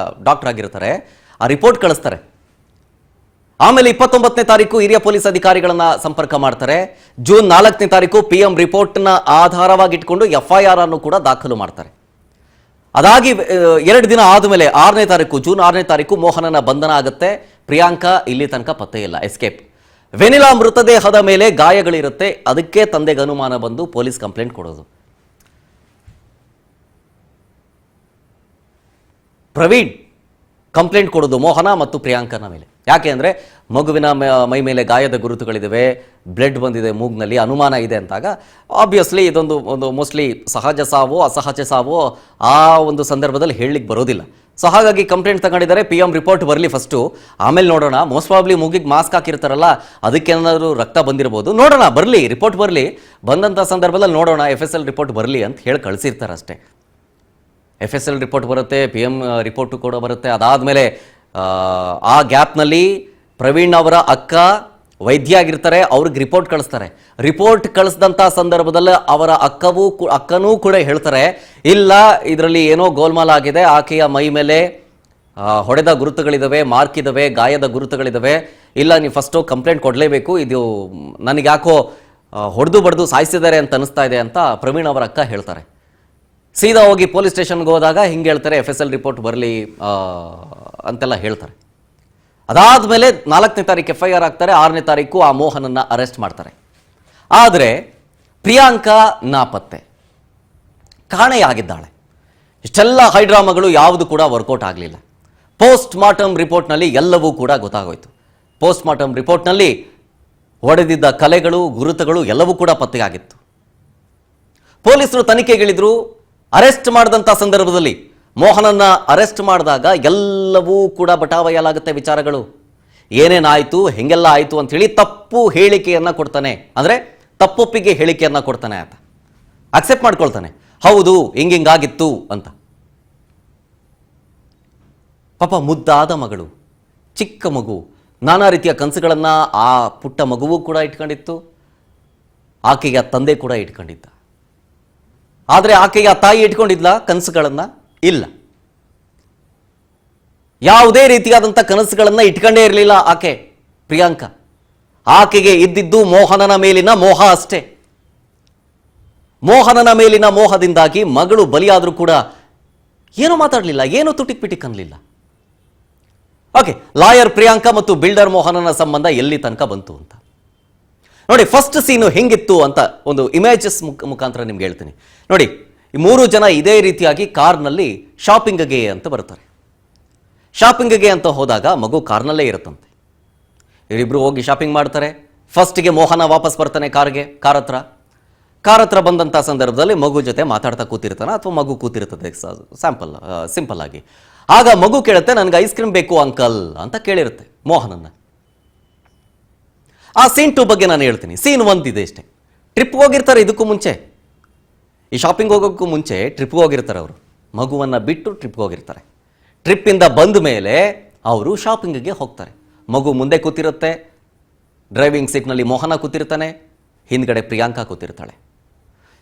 ಡಾಕ್ಟರ್ ಆಗಿರ್ತಾರೆ. ಆ ರಿಪೋರ್ಟ್ ಕಳಿಸ್ತಾರೆ. ಆಮೇಲೆ 29ನೇ ತಾರೀಕು ಹಿರಿಯ ಪೊಲೀಸ್ ಅಧಿಕಾರಿಗಳನ್ನ ಸಂಪರ್ಕ ಮಾಡ್ತಾರೆ. ಜೂನ್ 4ನೇ ತಾರೀಕು PM ರಿಪೋರ್ಟ್ನ ಆಧಾರವಾಗಿಟ್ಕೊಂಡು FIR ಅನ್ನು ಕೂಡ ದಾಖಲು ಮಾಡ್ತಾರೆ. ಅದಾಗಿ 2 ದಿನ ಆದಮೇಲೆ ಜೂನ್ 6ನೇ ತಾರೀಕು ಮೋಹನನ ಬಂಧನ ಆಗುತ್ತೆ. ಪ್ರಿಯಾಂಕಾ ಇಲ್ಲಿ ತನಕ ಪತ್ತೆ ಇಲ್ಲ, ಎಸ್ಕೇಪ್. ವೆನಿಲಾ ಮೃತದೇಹದ ಮೇಲೆ ಗಾಯಗಳಿರುತ್ತೆ, ಅದಕ್ಕೆ ತಂದೆಗೆ ಅನುಮಾನ ಬಂದು ಪೊಲೀಸ್ ಕಂಪ್ಲೇಂಟ್ ಕೊಡೋದು. ಪ್ರವೀಣ್ ಕಂಪ್ಲೇಂಟ್ ಕೊಡೋದು ಮೋಹನ ಮತ್ತು ಪ್ರಿಯಾಂಕನ ಮೇಲೆ. ಯಾಕೆ ಅಂದರೆ ಮಗುವಿನ ಮೈ ಮೇಲೆ ಗಾಯದ ಗುರುತುಗಳಿದ್ದಾವೆ, ಬ್ಲಡ್ ಬಂದಿದೆ ಮೂಗ್ನಲ್ಲಿ, ಅನುಮಾನ ಇದೆ ಅಂತಾಗ ಆಬ್ವಿಯಸ್ಲಿ ಇದೊಂದು ಮೋಸ್ಟ್ಲಿ ಸಹಜ ಸಾವೋ ಅಸಹಜ ಸಾವೋ ಆ ಒಂದು ಸಂದರ್ಭದಲ್ಲಿ ಹೇಳಲಿಕ್ಕೆ ಬರೋದಿಲ್ಲ. ಸೊ ಹಾಗಾಗಿ ಕಂಪ್ಲೇಂಟ್ ತಗೊಂಡಿದ್ದಾರೆ. PM ರಿಪೋರ್ಟ್ ಬರಲಿ ಫಸ್ಟು, ಆಮೇಲೆ ನೋಡೋಣ. ಮೋಸ್ಟ್ ಪ್ರಾಬ್ಲಿ ಮೂಗಿಗೆ ಮಾಸ್ಕ್ ಹಾಕಿರ್ತಾರಲ್ಲ, ಅದಕ್ಕೇನಾದರೂ ರಕ್ತ ಬಂದಿರ್ಬೋದು, ನೋಡೋಣ, ಬರಲಿ, ರಿಪೋರ್ಟ್ ಬರಲಿ. ಬಂದಂಥ ಸಂದರ್ಭದಲ್ಲಿ ನೋಡೋಣ, FSL ರಿಪೋರ್ಟ್ ಬರಲಿ ಅಂತ ಹೇಳಿ ಕಳಿಸಿರ್ತಾರೆ ಅಷ್ಟೇ. FSL ರಿಪೋರ್ಟ್ ಬರುತ್ತೆ, PM ರಿಪೋರ್ಟು ಕೂಡ ಬರುತ್ತೆ. ಅದಾದಮೇಲೆ ಆ ಗ್ಯಾಪ್ನಲ್ಲಿ ಪ್ರವೀಣ್ ಅವರ ಅಕ್ಕ ವೈದ್ಯ ಆಗಿರ್ತಾರೆ, ಅವ್ರಿಗೆ ರಿಪೋರ್ಟ್ ಕಳಿಸ್ತಾರೆ. ರಿಪೋರ್ಟ್ ಕಳಿಸಿದಂಥ ಸಂದರ್ಭದಲ್ಲಿ ಅವರ ಅಕ್ಕನೂ ಕೂಡ ಹೇಳ್ತಾರೆ, ಇಲ್ಲ ಇದರಲ್ಲಿ ಏನೋ ಗೋಲ್ಮಾಲ್ ಆಗಿದೆ, ಆಕೆಯ ಮೈ ಮೇಲೆ ಹೊಡೆದ ಗುರುತುಗಳಿದ್ದಾವೆ, ಮಾರ್ಕ್ ಇದ್ದಾವೆ, ಗಾಯದ ಗುರುತುಗಳಿದ್ದಾವೆ, ಇಲ್ಲ ನೀವು ಫಸ್ಟು ಕಂಪ್ಲೇಂಟ್ ಕೊಡಲೇಬೇಕು, ಇದು ನನಗೆ ಯಾಕೋ ಹೊಡೆದು ಬಡ್ದು ಸಾಯಿಸಿದ್ದಾರೆ ಅಂತ ಅನಿಸ್ತಾ ಇದೆ ಅಂತ ಪ್ರವೀಣ್ ಅವರ ಅಕ್ಕ ಹೇಳ್ತಾರೆ. ಸೀದಾ ಹೋಗಿ ಪೊಲೀಸ್ ಸ್ಟೇಷನ್ಗೆ ಹೋದಾಗ ಹಿಂಗೆ ಹೇಳ್ತಾರೆ, FSL ರಿಪೋರ್ಟ್ ಬರಲಿ ಅಂತೆಲ್ಲ ಹೇಳ್ತಾರೆ. ಅದಾದಮೇಲೆ 4ನೇ ತಾರೀಕು FIR ಆಗ್ತಾರೆ, 6ನೇ ತಾರೀಕು ಆ ಮೋಹನನ್ನು ಅರೆಸ್ಟ್ ಮಾಡ್ತಾರೆ. ಆದರೆ ಪ್ರಿಯಾಂಕಾ ನಾಪತ್ತೆ, ಕಾಣೆಯಾಗಿದ್ದಾಳೆ. ಇಷ್ಟೆಲ್ಲ ಹೈಡ್ರಾಮಾಗಳು ಯಾವುದು ಕೂಡ ವರ್ಕೌಟ್ ಆಗಲಿಲ್ಲ. ಪೋಸ್ಟ್ ಮಾರ್ಟಮ್ ರಿಪೋರ್ಟ್ನಲ್ಲಿ ಎಲ್ಲವೂ ಕೂಡ ಗೊತ್ತಾಗೋಯ್ತು. ಪೋಸ್ಟ್ ಮಾರ್ಟಮ್ ರಿಪೋರ್ಟ್ನಲ್ಲಿ ಹೊಡೆದಿದ್ದ ಕಲೆಗಳು, ಗುರುತುಗಳು ಎಲ್ಲವೂ ಕೂಡ ಪತ್ತೆಯಾಗಿತ್ತು. ಪೊಲೀಸರು ತನಿಖೆಗಿಳಿದ್ರು. ಅರೆಸ್ಟ್ ಮಾಡಿದಂಥ ಸಂದರ್ಭದಲ್ಲಿ, ಮೋಹನನ್ನ ಅರೆಸ್ಟ್ ಮಾಡಿದಾಗ ಎಲ್ಲವೂ ಕೂಡ ಬಟಾಬಯಲಾಗುತ್ತೆ ವಿಚಾರಗಳು. ಏನೇನಾಯಿತು, ಹೆಂಗೆಲ್ಲ ಆಯಿತು ಅಂಥೇಳಿ ತಪ್ಪು ಹೇಳಿಕೆಯನ್ನು ಕೊಡ್ತಾನೆ, ಅಂದರೆ ತಪ್ಪೊಪ್ಪಿಗೆ ಹೇಳಿಕೆಯನ್ನು ಕೊಡ್ತಾನೆ. ಆತ ಅಕ್ಸೆಪ್ಟ್ ಮಾಡ್ಕೊಳ್ತಾನೆ, ಹೌದು ಹಿಂಗಿಂಗಾಗಿತ್ತು ಅಂತ. ಪಾಪ ಮುದ್ದಾದ ಮಗಳು, ಚಿಕ್ಕ ಮಗು, ನಾನಾ ರೀತಿಯ ಕನಸುಗಳನ್ನು ಆ ಪುಟ್ಟ ಮಗುವೂ ಕೂಡ ಇಟ್ಕೊಂಡಿತ್ತು, ಆಕೆಯ ತಂದೆ ಕೂಡ ಇಟ್ಕೊಂಡಿದ್ದ. ಆದರೆ ಆಕೆಯ ತಾಯಿ ಇಟ್ಕೊಂಡಿದ್ಲ ಕನಸುಗಳನ್ನು? ಇಲ್ಲ, ಯಾವುದೇ ರೀತಿಯಾದಂಥ ಕನಸುಗಳನ್ನು ಇಟ್ಕೊಂಡೇ ಇರಲಿಲ್ಲ ಆಕೆ ಪ್ರಿಯಾಂಕಾ. ಆಕೆಗೆ ಇದ್ದಿದ್ದು ಮೋಹನನ ಮೇಲಿನ ಮೋಹ ಅಷ್ಟೇ. ಮೋಹನನ ಮೇಲಿನ ಮೋಹದಿಂದಾಗಿ ಮಗಳು ಬಲಿಯಾದರೂ ಕೂಡ ಏನೂ ಮಾತಾಡಲಿಲ್ಲ, ಏನೂ ತುಟಿಕ್ ಪಿಟಿಕ್ ಅನ್ನಲಿಲ್ಲ. ಓಕೆ, ಲಾಯರ್ ಪ್ರಿಯಾಂಕಾ ಮತ್ತು ಬಿಲ್ಡರ್ ಮೋಹನನ ಸಂಬಂಧ ಎಲ್ಲಿ ತನಕ ಬಂತು ಅಂತ ನೋಡಿ. ಫಸ್ಟ್ ಸೀನು ಹೆಂಗಿತ್ತು ಅಂತ ಒಂದು ಇಮೇಜಸ್ ಮುಖಾಂತರ ನಿಮ್ಗೆ ಹೇಳ್ತೀನಿ ನೋಡಿ. ಈ 3 ಜನ ಇದೇ ರೀತಿಯಾಗಿ ಕಾರ್ನಲ್ಲಿ ಶಾಪಿಂಗ್ಗೆ ಅಂತ ಬರ್ತಾರೆ. ಶಾಪಿಂಗ್ಗೆ ಅಂತ ಹೋದಾಗ ಮಗು ಕಾರ್ನಲ್ಲೇ ಇರುತ್ತಂತೆ. ಇವರಿಬ್ರು ಹೋಗಿ ಶಾಪಿಂಗ್ ಮಾಡ್ತಾರೆ. ಫಸ್ಟಿಗೆ ಮೋಹನ ವಾಪಸ್ ಬರ್ತಾನೆ ಕಾರ್ ಹತ್ರ ಬಂದಂಥ ಸಂದರ್ಭದಲ್ಲಿ ಮಗು ಜೊತೆ ಮಾತಾಡ್ತಾ ಕೂತಿರ್ತಾನೆ, ಅಥವಾ ಮಗು ಕೂತಿರ್ತದೆ ಸಿಂಪಲ್ ಆಗಿ. ಆಗ ಮಗು ಕೇಳುತ್ತೆ, ನನಗೆ ಐಸ್ ಕ್ರೀಮ್ ಬೇಕು ಅಂಕಲ್ ಅಂತ ಕೇಳಿರುತ್ತೆ ಮೋಹನನ್ನ. ಆ ಸೀನ್ 2 ಬಗ್ಗೆ ನಾನು ಹೇಳ್ತೀನಿ. ಸೀನ್ 1 ಇದೆ ಅಷ್ಟೇ. ಟ್ರಿಪ್ಗೆ ಹೋಗಿರ್ತಾರೆ. ಇದಕ್ಕೂ ಮುಂಚೆ, ಈ ಶಾಪಿಂಗ್ ಹೋಗೋಕ್ಕೂ ಮುಂಚೆ ಟ್ರಿಪ್ಗೆ ಹೋಗಿರ್ತಾರೆ. ಅವರು ಮಗುವನ್ನು ಬಿಟ್ಟು ಟ್ರಿಪ್ಗೆ ಹೋಗಿರ್ತಾರೆ. ಟ್ರಿಪ್ಪಿಂದ ಬಂದ ಮೇಲೆ ಅವರು ಶಾಪಿಂಗ್ಗೆ ಹೋಗ್ತಾರೆ. ಮಗು ಮುಂದೆ ಕೂತಿರುತ್ತೆ, ಡ್ರೈವಿಂಗ್ ಸೀಟ್ನಲ್ಲಿ ಮೋಹನ ಕೂತಿರ್ತಾನೆ, ಹಿಂದ್ಗಡೆ ಪ್ರಿಯಾಂಕಾ ಕೂತಿರ್ತಾಳೆ.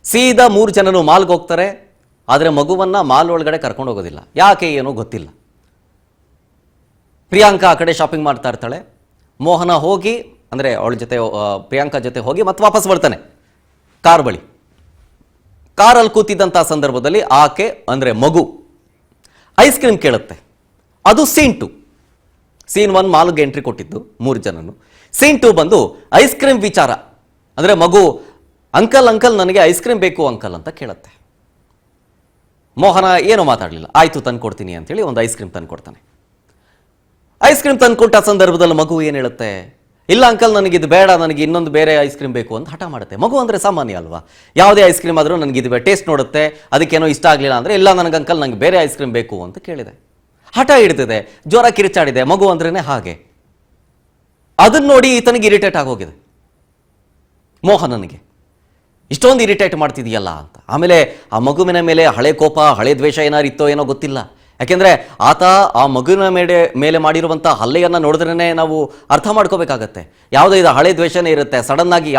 ಸೀದಾ 3 ಜನರು ಮಾಲ್ಗೆ ಹೋಗ್ತಾರೆ. ಆದರೆ ಮಗುವನ್ನು ಮಾಲ್ ಒಳಗಡೆ ಕರ್ಕೊಂಡು ಹೋಗೋದಿಲ್ಲ. ಯಾಕೆ ಏನೋ ಗೊತ್ತಿಲ್ಲ. ಪ್ರಿಯಾಂಕಾ ಆ ಕಡೆ ಶಾಪಿಂಗ್ ಮಾಡ್ತಾ ಇರ್ತಾಳೆ. ಮೋಹನ ಹೋಗಿ, ಅಂದರೆ ಅವಳ ಜೊತೆ, ಪ್ರಿಯಾಂಕಾ ಜೊತೆ ಹೋಗಿ ಮತ್ತೆ ವಾಪಸ್ ಬರ್ತಾನೆ ಕಾರ್ ಬಳಿ. ಕಾರಲ್ಲಿ ಕೂತಿದ್ದಂಥ ಸಂದರ್ಭದಲ್ಲಿ ಆಕೆ, ಅಂದರೆ ಮಗು, ಐಸ್ ಕ್ರೀಮ್ ಕೇಳುತ್ತೆ. ಅದು ಸೀನ್ 2. ಸೀನ್ 1 ಮಾಲ್ಗೆ ಎಂಟ್ರಿ ಕೊಟ್ಟಿದ್ದು 3 ಜನನು. ಸೀನ್ 2 ಬಂದು ಐಸ್ ಕ್ರೀಮ್ ವಿಚಾರ. ಅಂದರೆ ಮಗು, ಅಂಕಲ್ ನನಗೆ ಐಸ್ ಕ್ರೀಮ್ ಬೇಕು ಅಂಕಲ್ ಅಂತ ಕೇಳುತ್ತೆ. ಮೋಹನ ಏನೂ ಮಾತಾಡಲಿಲ್ಲ. ಆಯಿತು ತಂದ್ಕೊಡ್ತೀನಿ ಅಂತೇಳಿ ಒಂದು ಐಸ್ ಕ್ರೀಮ್ ತಂದ್ಕೊಡ್ತಾನೆ. ಐಸ್ ಕ್ರೀಮ್ ತಂದ್ಕೊಟ್ಟ ಸಂದರ್ಭದಲ್ಲಿ ಮಗು ಏನು ಹೇಳುತ್ತೆ, ಇಲ್ಲ ಅಂಕಲ್ ನನಗಿದು ಬೇಡ, ನನಗೆ ಇನ್ನೊಂದು ಬೇರೆ ಐಸ್ ಕ್ರೀಮ್ ಬೇಕು ಅಂತ ಹಠ ಮಾಡುತ್ತೆ. ಮಗು ಅಂದರೆ ಸಾಮಾನ್ಯ ಅಲ್ವಾ, ಯಾವುದೇ ಐಸ್ ಕ್ರೀಮ್ ಆದರೂ ನನಗಿದು ಟೇಸ್ಟ್ ನೋಡುತ್ತೆ, ಅದಕ್ಕೇನೋ ಇಷ್ಟ ಆಗಲಿಲ್ಲ ಅಂದರೆ, ಇಲ್ಲ ನನಗೆ ಅಂಕಲ್ ನನಗೆ ಬೇರೆ ಐಸ್ ಕ್ರೀಮ್ ಬೇಕು ಅಂತ ಕೇಳಿದೆ. ಹಠ ಹಿಡ್ತಿದೆ, ಜೋರ ಕಿರಿಚಾಡಿದೆ. ಮಗು ಅಂದ್ರೇ ಹಾಗೆ. ಅದನ್ನ ನೋಡಿ ಈತನಿಗೆ ಇರಿಟೇಟ್ ಆಗೋಗಿದೆ ಮೋಹನನಿಗೆ. ಇಷ್ಟೊಂದು ಇರಿಟೇಟ್ ಮಾಡ್ತಿದೆಯಲ್ಲ ಅಂತ. ಆಮೇಲೆ ಆ ಮಗುವಿನ ಮೇಲೆ ಹಳೆ ಕೋಪ, ಹಳೆ ದ್ವೇಷ ಏನಾರು ಇತ್ತೋ ಏನೋ ಗೊತ್ತಿಲ್ಲ. ಯಾಕೆಂದರೆ ಆತ ಆ ಮಗುವಿನ ಮೇಲೆ ಮಾಡಿರುವಂಥ ಹಲ್ಲೆಯನ್ನು ನೋಡಿದ್ರೇ ನಾವು ಅರ್ಥ ಮಾಡ್ಕೋಬೇಕಾಗತ್ತೆ. ಯಾವುದೋ ಇದು ಹಳೆ ದ್ವೇಷನೇ ಇರುತ್ತೆ. ಸಡನ್ನಾಗಿ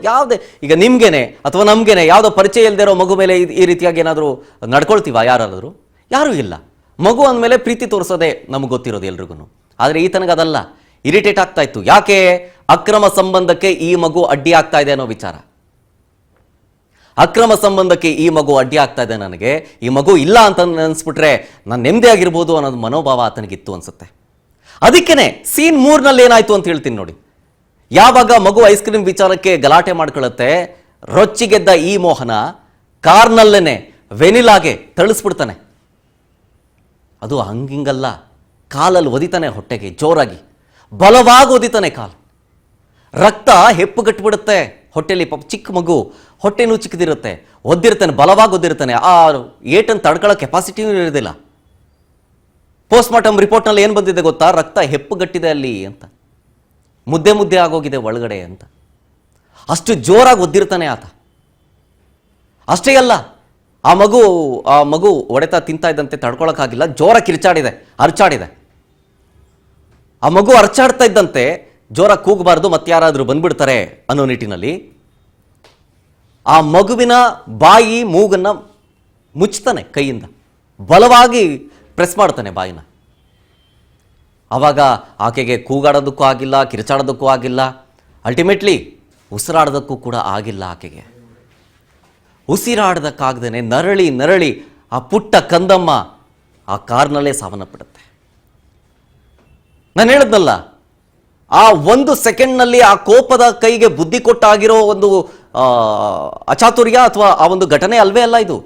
ಯಾವುದೇ ಈಗ ನಿಮ್ಗೇನೆ ಅಥವಾ ನಮಗೇನೆ ಯಾವುದೋ ಪರಿಚಯ ಇಲ್ಲದೆ ಇರೋ ಮಗು ಮೇಲೆ ಈ ರೀತಿಯಾಗಿ ಏನಾದರೂ ನಡ್ಕೊಳ್ತೀವ ಯಾರಾದರೂ? ಯಾರೂ ಇಲ್ಲ. ಮಗು ಅಂದಮೇಲೆ ಪ್ರೀತಿ ತೋರಿಸೋದೇ ನಮಗೆ ಗೊತ್ತಿರೋದು ಎಲ್ರಿಗೂ. ಆದರೆ ಈತನಿಗೆ ಅದಲ್ಲ, ಇರಿಟೇಟ್ ಆಗ್ತಾ ಇತ್ತು. ಯಾಕೆ? ಅಕ್ರಮ ಸಂಬಂಧಕ್ಕೆ ಈ ಮಗು ಅಡ್ಡಿ ಆಗ್ತಾ ಇದೆ ಅನ್ನೋ ವಿಚಾರ. ಅಕ್ರಮ ಸಂಬಂಧಕ್ಕೆ ಈ ಮಗು ಅಡ್ಡಿ ಆಗ್ತಾ ಇದೆ ನನಗೆ, ಈ ಮಗು ಇಲ್ಲ ಅಂತ ಅನಿಸ್ಬಿಟ್ರೆ ನಾನು ನೆಮ್ಮದಿ ಆಗಿರ್ಬೋದು ಅನ್ನೋದು ಮನೋಭಾವ ಆತನಿಗಿತ್ತು ಅನ್ಸುತ್ತೆ. ಅದಕ್ಕೇನೆ ಸೀನ್ 3ನಲ್ಲಿ ಏನಾಯ್ತು ಅಂತ ಹೇಳ್ತೀನಿ ನೋಡಿ. ಯಾವಾಗ ಮಗು ಐಸ್ ಕ್ರೀಮ್ ವಿಚಾರಕ್ಕೆ ಗಲಾಟೆ ಮಾಡ್ಕೊಳ್ಳುತ್ತೆ, ರೊಚ್ಚಿಗೆದ್ದ ಈ ಮೋಹನ ಕಾರ್ನಲ್ಲೇನೆ ವೆನಿಲಾಗೆ ತಳಿಸ್ಬಿಡ್ತಾನೆ. ಅದು ಹಂಗಿಂಗಲ್ಲ, ಕಾಲಲ್ಲಿ ಒದಿತಾನೆ, ಹೊಟ್ಟೆಗೆ ಜೋರಾಗಿ ಬಲವಾಗಿ ಒದಿತಾನೆ ಕಾಲು. ರಕ್ತ ಹೆಪ್ಪುಗಟ್ಟಿಬಿಡುತ್ತೆ ಹೊಟ್ಟೆಲಿ. ಚಿಕ್ಕ ಮಗು, ಹೊಟ್ಟೆನೂ ಚಿಕ್ಕದಿರುತ್ತೆ, ಒದ್ದಿರ್ತಾನೆ, ಬಲವಾಗಿ ಒದ್ದಿರ್ತಾನೆ. ಆ ಏಟನ್ನು ತಡ್ಕೊಳ್ಳೋ ಕೆಪಾಸಿಟಿನೂ ಇರೋದಿಲ್ಲ. ಪೋಸ್ಟ್ ಮಾರ್ಟಮ್ ರಿಪೋರ್ಟ್ನಲ್ಲಿ ಏನು ಬಂದಿದೆ ಗೊತ್ತಾ? ರಕ್ತ ಹೆಪ್ಪುಗಟ್ಟಿದೆ ಅಲ್ಲಿ ಅಂತ, ಮುದ್ದೆ ಮುದ್ದೆ ಆಗೋಗಿದೆ ಒಳಗಡೆ ಅಂತ. ಅಷ್ಟು ಜೋರಾಗಿ ಒದ್ದಿರ್ತಾನೆ ಆತ. ಅಷ್ಟೇ ಅಲ್ಲ, ಆ ಮಗು ಹೊಡೆತ ತಿಂತಾ ಇದ್ದಂತೆ ತಡ್ಕೊಳಕ್ಕಾಗಿಲ್ಲ, ಜೋರ ಕಿರ್ಚಾಡಿದೆ, ಅರ್ಚಾಡಿದೆ. ಆ ಮಗು ಅರ್ಚಾಡ್ತಾ ಇದ್ದಂತೆ ಜೋರ ಕೂಗಬಾರ್ದು, ಮತ್ತೆ ಯಾರಾದರೂ ಬಂದ್ಬಿಡ್ತಾರೆ ಅನ್ನೋ ನಿಟ್ಟಿನಲ್ಲಿ ಆ ಮಗುವಿನ ಬಾಯಿ ಮೂಗನ್ನ ಮುಚ್ತಾನೆ ಕೈಯಿಂದ, ಬಲವಾಗಿ ಪ್ರೆಸ್ ಮಾಡ್ತಾನೆ ಬಾಯಿನ. ಆವಾಗ ಆಕೆಗೆ ಕೂಗಾಡೋದಕ್ಕೂ ಆಗಿಲ್ಲ, ಕಿರ್ಚಾಡೋದಕ್ಕೂ ಆಗಿಲ್ಲ, ಅಲ್ಟಿಮೇಟ್ಲಿ ಉಸಿರಾಡೋದಕ್ಕೂ ಕೂಡ ಆಗಿಲ್ಲ. ಆಕೆಗೆ ಉಸಿರಾಡೋದಕ್ಕಾಗ್ದೇನೆ ನರಳಿ ನರಳಿ ಆ ಪುಟ್ಟ ಕಂದಮ್ಮ ಆ ಕಾರ್ನಲ್ಲೇ ಸಾವನ್ನಪ್ಪಿಡುತ್ತೆ. ನಾನು ಹೇಳಿದ್ನಲ್ಲ, ಆ 1 ಸೆಕೆಂಡ್ನಲ್ಲಿ ಆ ಕೋಪದ ಕೈಗೆ ಬುದ್ಧಿ ಕೊಟ್ಟಾಗಿರೋ ಒಂದು ಅಚಾತುರ್ಯ ಅಥವಾ ಆ ಒಂದು ಘಟನೆ ಅಲ್ವೇ ಅಲ್ಲ ಇದು.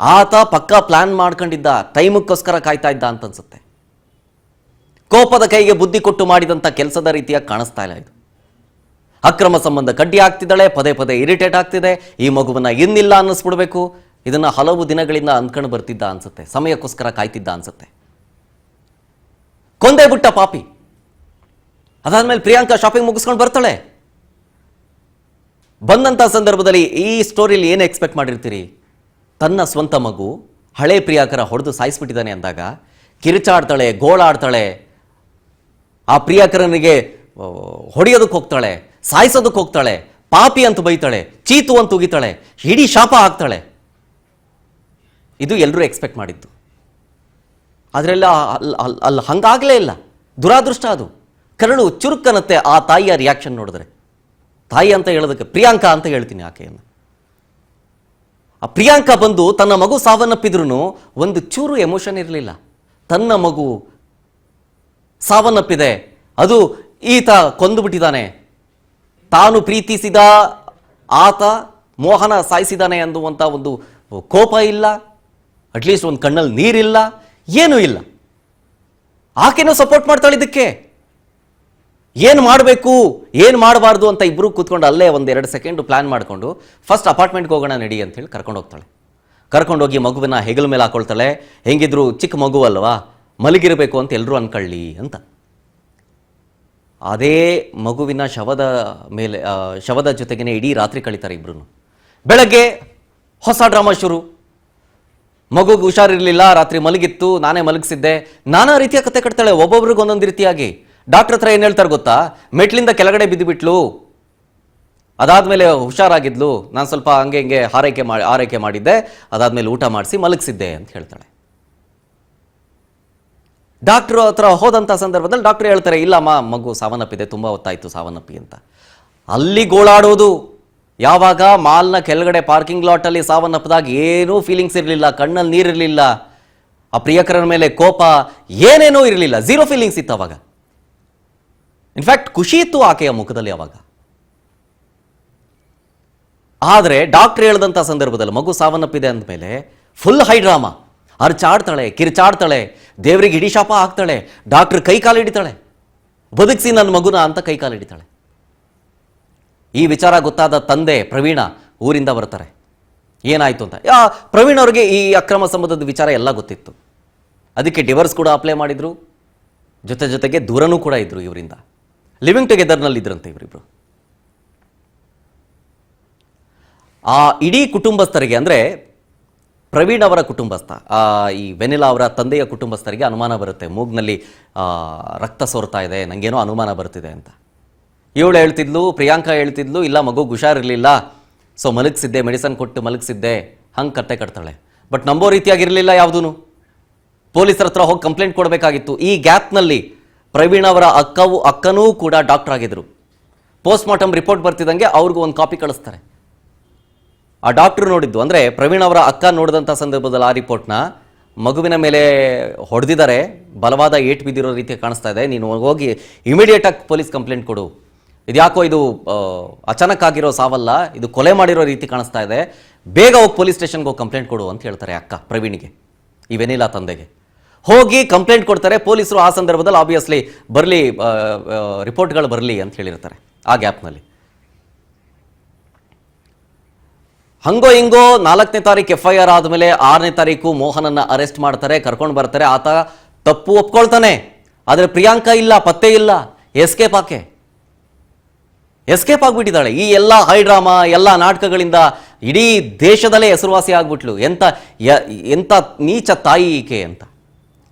ಆತ ಪಕ್ಕಾ ಪ್ಲಾನ್ ಮಾಡ್ಕೊಂಡಿದ್ದ, ಟೈಮಕ್ಕೋಸ್ಕರ ಕಾಯ್ತಾ ಇದ್ದ ಅಂತ ಅನ್ಸುತ್ತೆ. ಕೋಪದ ಕೈಗೆ ಬುದ್ಧಿ ಕೊಟ್ಟು ಮಾಡಿದಂಥ ಕೆಲಸದ ರೀತಿಯಾಗಿ ಕಾಣಿಸ್ತಾ ಇಲ್ಲ ಇದು. ಅಕ್ರಮ ಸಂಬಂಧ ಕಡ್ಡಿ ಆಗ್ತಿದ್ದಾಳೆ, ಪದೇ ಪದೇ ಇರಿಟೇಟ್ ಆಗ್ತಿದೆ. ಈ ಮಗುವನ್ನ ಇನ್ನಿಲ್ಲ ಅನ್ನಿಸ್ಬಿಡ್ಬೇಕು. ಇದನ್ನ ಹಲವು ದಿನಗಳಿಂದ ಅಂದ್ಕೊಂಡು ಬರ್ತಿದ್ದ ಅನ್ಸುತ್ತೆ, ಸಮಯಕ್ಕೋಸ್ಕರ ಕಾಯ್ತಿದ್ದ ಅನ್ಸುತ್ತೆ. ಕೊಂದೇ ಬಿಟ್ಟ ಪಾಪಿ. ಅದಾದ್ಮೇಲೆ ಪ್ರಿಯಾಂಕಾ ಶಾಪಿಂಗ್ ಮುಗಿಸ್ಕೊಂಡು ಬರ್ತಾಳೆ. ಬಂದಂಥ ಸಂದರ್ಭದಲ್ಲಿ ಈ ಸ್ಟೋರಿಲಿ ಏನು ಎಕ್ಸ್ಪೆಕ್ಟ್ ಮಾಡಿರ್ತೀರಿ? ತನ್ನ ಸ್ವಂತ ಮಗು ಹಳೆ ಪ್ರಿಯಾಂಕರ ಹೊಡೆದು ಸಾಯಿಸ್ಬಿಟ್ಟಿದ್ದಾನೆ ಅಂದಾಗ ಕಿರಿಚಾಡ್ತಾಳೆ, ಗೋಳಾಡ್ತಾಳೆ, ಆ ಪ್ರಿಯಾಂಕರನಿಗೆ ಹೊಡೆಯೋದಕ್ಕೆ ಹೋಗ್ತಾಳೆ, ಸಾಯಿಸೋದಕ್ಕೆ ಹೋಗ್ತಾಳೆ, ಪಾಪಿ ಅಂತ ಬೈತಾಳೆ, ಚೀತು ಅಂತ ಉಗಿತಾಳೆ, ಇಡೀ ಶಾಪ ಹಾಕ್ತಾಳೆ. ಇದು ಎಲ್ಲರೂ ಎಕ್ಸ್ಪೆಕ್ಟ್ ಮಾಡಿದ್ದು. ಅದರೆಲ್ಲ ಅಲ್ಲಿ ಹಂಗಾಗಲೇ ಇಲ್ಲ. ದುರಾದೃಷ್ಟ ಅದು. ಕರಳು ಚುರುಕನತ್ತೆ ಆ ತಾಯಿಯ ರಿಯಾಕ್ಷನ್ ನೋಡಿದ್ರೆ. ತಾಯಿ ಅಂತ ಹೇಳೋದಕ್ಕೆ ಪ್ರಿಯಾಂಕಾ ಅಂತ ಹೇಳ್ತೀನಿ ಆಕೆಯನ್ನು. ಆ ಪ್ರಿಯಾಂಕಾ ಬಂದು ತನ್ನ ಮಗು ಸಾವನ್ನಪ್ಪಿದ್ರೂ ಒಂದು ಚೂರು ಎಮೋಷನ್ ಇರಲಿಲ್ಲ. ತನ್ನ ಮಗು ಸಾವನ್ನಪ್ಪಿದೆ, ಅದು ಈತ ಕೊಂದು ಬಿಟ್ಟಿದ್ದಾನೆ, ತಾನು ಪ್ರೀತಿಸಿದ ಆತ ಮೋಹನ ಸಾಯಿಸಿದ್ದಾನೆ ಅನ್ನುವಂಥ ಒಂದು ಕೋಪ ಇಲ್ಲ, ಅಟ್ಲೀಸ್ಟ್ ಒಂದು ಕಣ್ಣಲ್ಲಿ ನೀರಿಲ್ಲ, ಏನೂ ಇಲ್ಲ. ಆಕೆನೂ ಸಪೋರ್ಟ್ ಮಾಡ್ತಾಳೆ ಇದಕ್ಕೆ. ಏನು ಮಾಡಬೇಕು ಏನು ಮಾಡಬಾರ್ದು ಅಂತ ಇಬ್ಬರು ಕೂತ್ಕೊಂಡು ಅಲ್ಲೇ 1-2 ಸೆಕೆಂಡ್ ಪ್ಲಾನ್ ಮಾಡಿಕೊಂಡು ಫಸ್ಟ್ ಅಪಾರ್ಟ್ಮೆಂಟ್ಗೆ ಹೋಗೋಣ ನಡಿ ಅಂತೇಳಿ ಕರ್ಕೊಂಡು ಹೋಗ್ತಾಳೆ. ಕರ್ಕೊಂಡೋಗಿ ಮಗುವಿನ ಹೆಗಲ ಮೇಲೆ ಹಾಕೊಳ್ತಾಳೆ. ಹೆಂಗಿದ್ರು ಚಿಕ್ಕ ಮಗು ಅಲ್ವಾ, ಮಲಗಿರಬೇಕು ಅಂತ ಎಲ್ಲರೂ ಅನ್ಕೊಳ್ಳಿ ಅಂತ. ಅದೇ ಮಗುವಿನ ಶವದ ಜೊತೆಗೇನೆ ಇಡೀ ರಾತ್ರಿ ಕಳೀತಾರೆ ಇಬ್ರು. ಬೆಳಗ್ಗೆ ಹೊಸ ಡ್ರಾಮಾ ಶುರು. ಮಗುಗೆ ಹುಷಾರಿರಲಿಲ್ಲ, ರಾತ್ರಿ ಮಲಗಿತ್ತು, ನಾನೇ ಮಲಗಿಸಿದ್ದೆ, ನಾನಾ ರೀತಿಯ ಕತೆ ಕಟ್ತಾಳೆ, ಒಬ್ಬೊಬ್ರಿಗೆ ಒಂದೊಂದು ರೀತಿಯಾಗಿ. ಡಾಕ್ಟರ್ ಹತ್ರ ಏನು ಹೇಳ್ತಾರೆ ಗೊತ್ತಾ? ಮೆಟ್ಲಿಂದ ಕೆಳಗಡೆ ಬಿದ್ದುಬಿಟ್ಲು, ಅದಾದಮೇಲೆ ಹುಷಾರಾಗಿದ್ಲು, ನಾನು ಸ್ವಲ್ಪ ಹಂಗೆ ಹಿಂಗೆ ಆರೈಕೆ ಮಾಡಿದ್ದೆ, ಅದಾದಮೇಲೆ ಊಟ ಮಾಡಿಸಿ ಮಲಗಿಸಿದ್ದೆ ಅಂತ ಹೇಳ್ತಾಳೆ. ಡಾಕ್ಟ್ರು ಹತ್ರ ಹೋದಂಥ ಸಂದರ್ಭದಲ್ಲಿ ಡಾಕ್ಟ್ರು ಹೇಳ್ತಾರೆ, ಇಲ್ಲಮ್ಮ ಮಗು ಸಾವನ್ನಪ್ಪಿದೆ, ತುಂಬ ಹೊತ್ತಾಯಿತು ಸಾವನ್ನಪ್ಪಿ ಅಂತ. ಅಲ್ಲಿ ಗೋಳಾಡೋದು. ಯಾವಾಗ ಮಾಲ್ನ ಕೆಳಗಡೆ ಪಾರ್ಕಿಂಗ್ ಲಾಟಲ್ಲಿ ಸಾವನ್ನಪ್ಪದಾಗ ಏನೂ ಫೀಲಿಂಗ್ಸ್ ಇರಲಿಲ್ಲ, ಕಣ್ಣಲ್ಲಿ ನೀರಿರಲಿಲ್ಲ, ಆ ಪ್ರಿಯಕರನ ಮೇಲೆ ಕೋಪ ಏನೇನೂ ಇರಲಿಲ್ಲ, ಝೀರೋ ಫೀಲಿಂಗ್ಸ್ ಇತ್ತು ಅವಾಗ. ಇನ್ಫ್ಯಾಕ್ಟ್ ಖುಷಿ ಇತ್ತು ಆಕೆಯ ಮುಖದಲ್ಲಿ ಅವಾಗ. ಆದರೆ ಡಾಕ್ಟರ್ ಹೇಳಿದಂಥ ಸಂದರ್ಭದಲ್ಲಿ ಮಗು ಸಾವನ್ನಪ್ಪಿದೆ ಅಂದಮೇಲೆ ಫುಲ್ ಹೈ ಡ್ರಾಮಾ. ಅರ್ಚಾಡ್ತಾಳೆ, ಕಿರ್ಚಾಡ್ತಾಳೆ, ದೇವರಿಗೆ ಹಿಡಿ ಶಾಪ ಹಾಕ್ತಾಳೆ, ಡಾಕ್ಟರ್ ಕೈ ಕಾಲು ಹಿಡಿತಾಳೆ, ಬದುಕಿಸಿ ನನ್ನ ಮಗುನ ಅಂತ ಕೈ ಕಾಲು ಹಿಡಿತಾಳೆ. ಈ ವಿಚಾರ ಗೊತ್ತಾದ ತಂದೆ ಪ್ರವೀಣ ಊರಿಂದ ಬರ್ತಾರೆ. ಏನಾಯಿತು ಅಂತ. ಪ್ರವೀಣ್ ಅವ್ರಿಗೆ ಈ ಅಕ್ರಮ ಸಂಬಂಧದ ವಿಚಾರ ಎಲ್ಲ ಗೊತ್ತಿತ್ತು. ಅದಕ್ಕೆ ಡಿವೋರ್ಸ್ ಕೂಡ ಅಪ್ಲೈ ಮಾಡಿದ್ರು, ಜೊತೆಗೆ ದೂರನೂ ಕೂಡ ಇದ್ರು ಇವರಿಂದ. ಲಿವಿಂಗ್ ಟುಗೆದರ್ನಲ್ಲಿ ಇದ್ರಂತೆ ಇವರಿಬ್ರು. ಆ ಇಡೀ ಕುಟುಂಬಸ್ಥರಿಗೆ, ಅಂದರೆ ಪ್ರವೀಣ್ ಅವರ ಕುಟುಂಬಸ್ಥ, ಈ ವೆನಿಲಾ ಅವರ ತಂದೆಯ ಕುಟುಂಬಸ್ಥರಿಗೆ ಅನುಮಾನ ಬರುತ್ತೆ. ಮೂಗ್ನಲ್ಲಿ ರಕ್ತ ಸೋರ್ತಾ ಇದೆ, ನನಗೇನೋ ಅನುಮಾನ ಬರ್ತಿದೆ ಅಂತ. ಇವಳು ಹೇಳ್ತಿದ್ಲು, ಪ್ರಿಯಾಂಕಾ ಹೇಳ್ತಿದ್ಲು, ಇಲ್ಲ ಮಗು ಹುಷಾರಿರಲಿಲ್ಲ, ಸೊ ಮಲಗಿಸಿದ್ದೆ, ಮೆಡಿಸನ್ ಕೊಟ್ಟು ಮಲಗಿಸಿದ್ದೆ, ಹಂಗೆ ಕತೆ ಕಟ್ತಾಳೆ. ಬಟ್ ನಂಬೋ ರೀತಿಯಾಗಿರಲಿಲ್ಲ ಯಾವುದೂ. ಪೊಲೀಸರ ಹತ್ರ ಹೋಗಿ ಕಂಪ್ಲೇಂಟ್ ಕೊಡಬೇಕಾಗಿತ್ತು. ಈ ಗ್ಯಾಪ್ನಲ್ಲಿ ಪ್ರವೀಣ್ ಅವರ ಅಕ್ಕನೂ ಕೂಡ ಡಾಕ್ಟರ್ ಆಗಿದ್ರು. ಪೋಸ್ಟ್ ಮಾರ್ಟಮ್ ರಿಪೋರ್ಟ್ ಬರ್ತಿದ್ದಂಗೆ ಅವ್ರಿಗೂ ಒಂದು ಕಾಪಿ ಕಳಿಸ್ತಾರೆ. ಆ ಡಾಕ್ಟ್ರು ನೋಡಿದ್ದು, ಅಂದರೆ ಪ್ರವೀಣ್ ಅವರ ಅಕ್ಕ ನೋಡಿದಂಥ ಸಂದರ್ಭದಲ್ಲಿ ಆ ರಿಪೋರ್ಟ್ನ, ಮಗುವಿನ ಮೇಲೆ ಹೊಡೆದಿದ್ದಾರೆ, ಬಲವಾದ ಏಟು ಬಿದ್ದಿರೋ ರೀತಿ ಕಾಣಿಸ್ತಾ ಇದೆ, ನೀನು ಹೋಗಿ ಇಮಿಡಿಯೇಟಾಗಿ ಪೊಲೀಸ್ ಕಂಪ್ಲೇಂಟ್ ಕೊಡು, ಇದ್ಯಾಕೋ ಇದು ಅಚಾನಕ್ ಆಗಿರೋ ಸಾವಲ್ಲ, ಇದು ಕೊಲೆ ಮಾಡಿರೋ ರೀತಿ ಕಾಣಿಸ್ತಾ ಇದೆ, ಬೇಗ ಹೋಗಿ ಪೊಲೀಸ್ ಸ್ಟೇಷನ್ಗೆ ಹೋಗಿ ಕಂಪ್ಲೇಂಟ್ ಕೊಡು ಅಂತ ಹೇಳ್ತಾರೆ ಅಕ್ಕ ಪ್ರವೀಣ್ಗೆ, ಈ ವೆನಿಲಾ ತಂದೆಗೆ. ಹೋಗಿ ಕಂಪ್ಲೇಂಟ್ ಕೊಡ್ತಾರೆ. ಪೊಲೀಸರು ಆ ಸಂದರ್ಭದಲ್ಲಿ ಆಬ್ವಿಯಸ್ಲಿ ಬರಲಿ, ರಿಪೋರ್ಟ್ಗಳು ಬರಲಿ ಅಂತ ಹೇಳಿರ್ತಾರೆ ಆ ಗ್ಯಾಪ್ನಲ್ಲಿ. ಹಂಗೋ ಹಿಂಗೋ 4ನೇ ತಾರೀಕು FIR ಆದಮೇಲೆ 6ನೇ ತಾರೀಕು ಮೋಹನನ್ನ ಅರೆಸ್ಟ್ ಮಾಡ್ತಾರೆ, ಕರ್ಕೊಂಡು ಬರ್ತಾರೆ. ಆತ ತಪ್ಪು ಒಪ್ಕೊಳ್ತಾನೆ. ಆದರೆ ಪ್ರಿಯಾಂಕಾ ಇಲ್ಲ, ಪತ್ತೆ ಇಲ್ಲ, ಎಸ್ಕೇಪ್ ಆಗ್ಬಿಟ್ಟಿದ್ದಾಳೆ. ಈ ಎಲ್ಲ ಹೈ ಡ್ರಾಮಾ, ಎಲ್ಲ ನಾಟಕಗಳಿಂದ ಇಡೀ ದೇಶದಲ್ಲೇ ಹೆಸರುವಾಸಿ ಆಗ್ಬಿಟ್ಲು. ಎಂತ ನೀಚ ತಾಯಿ ಈಕೆ ಅಂತ.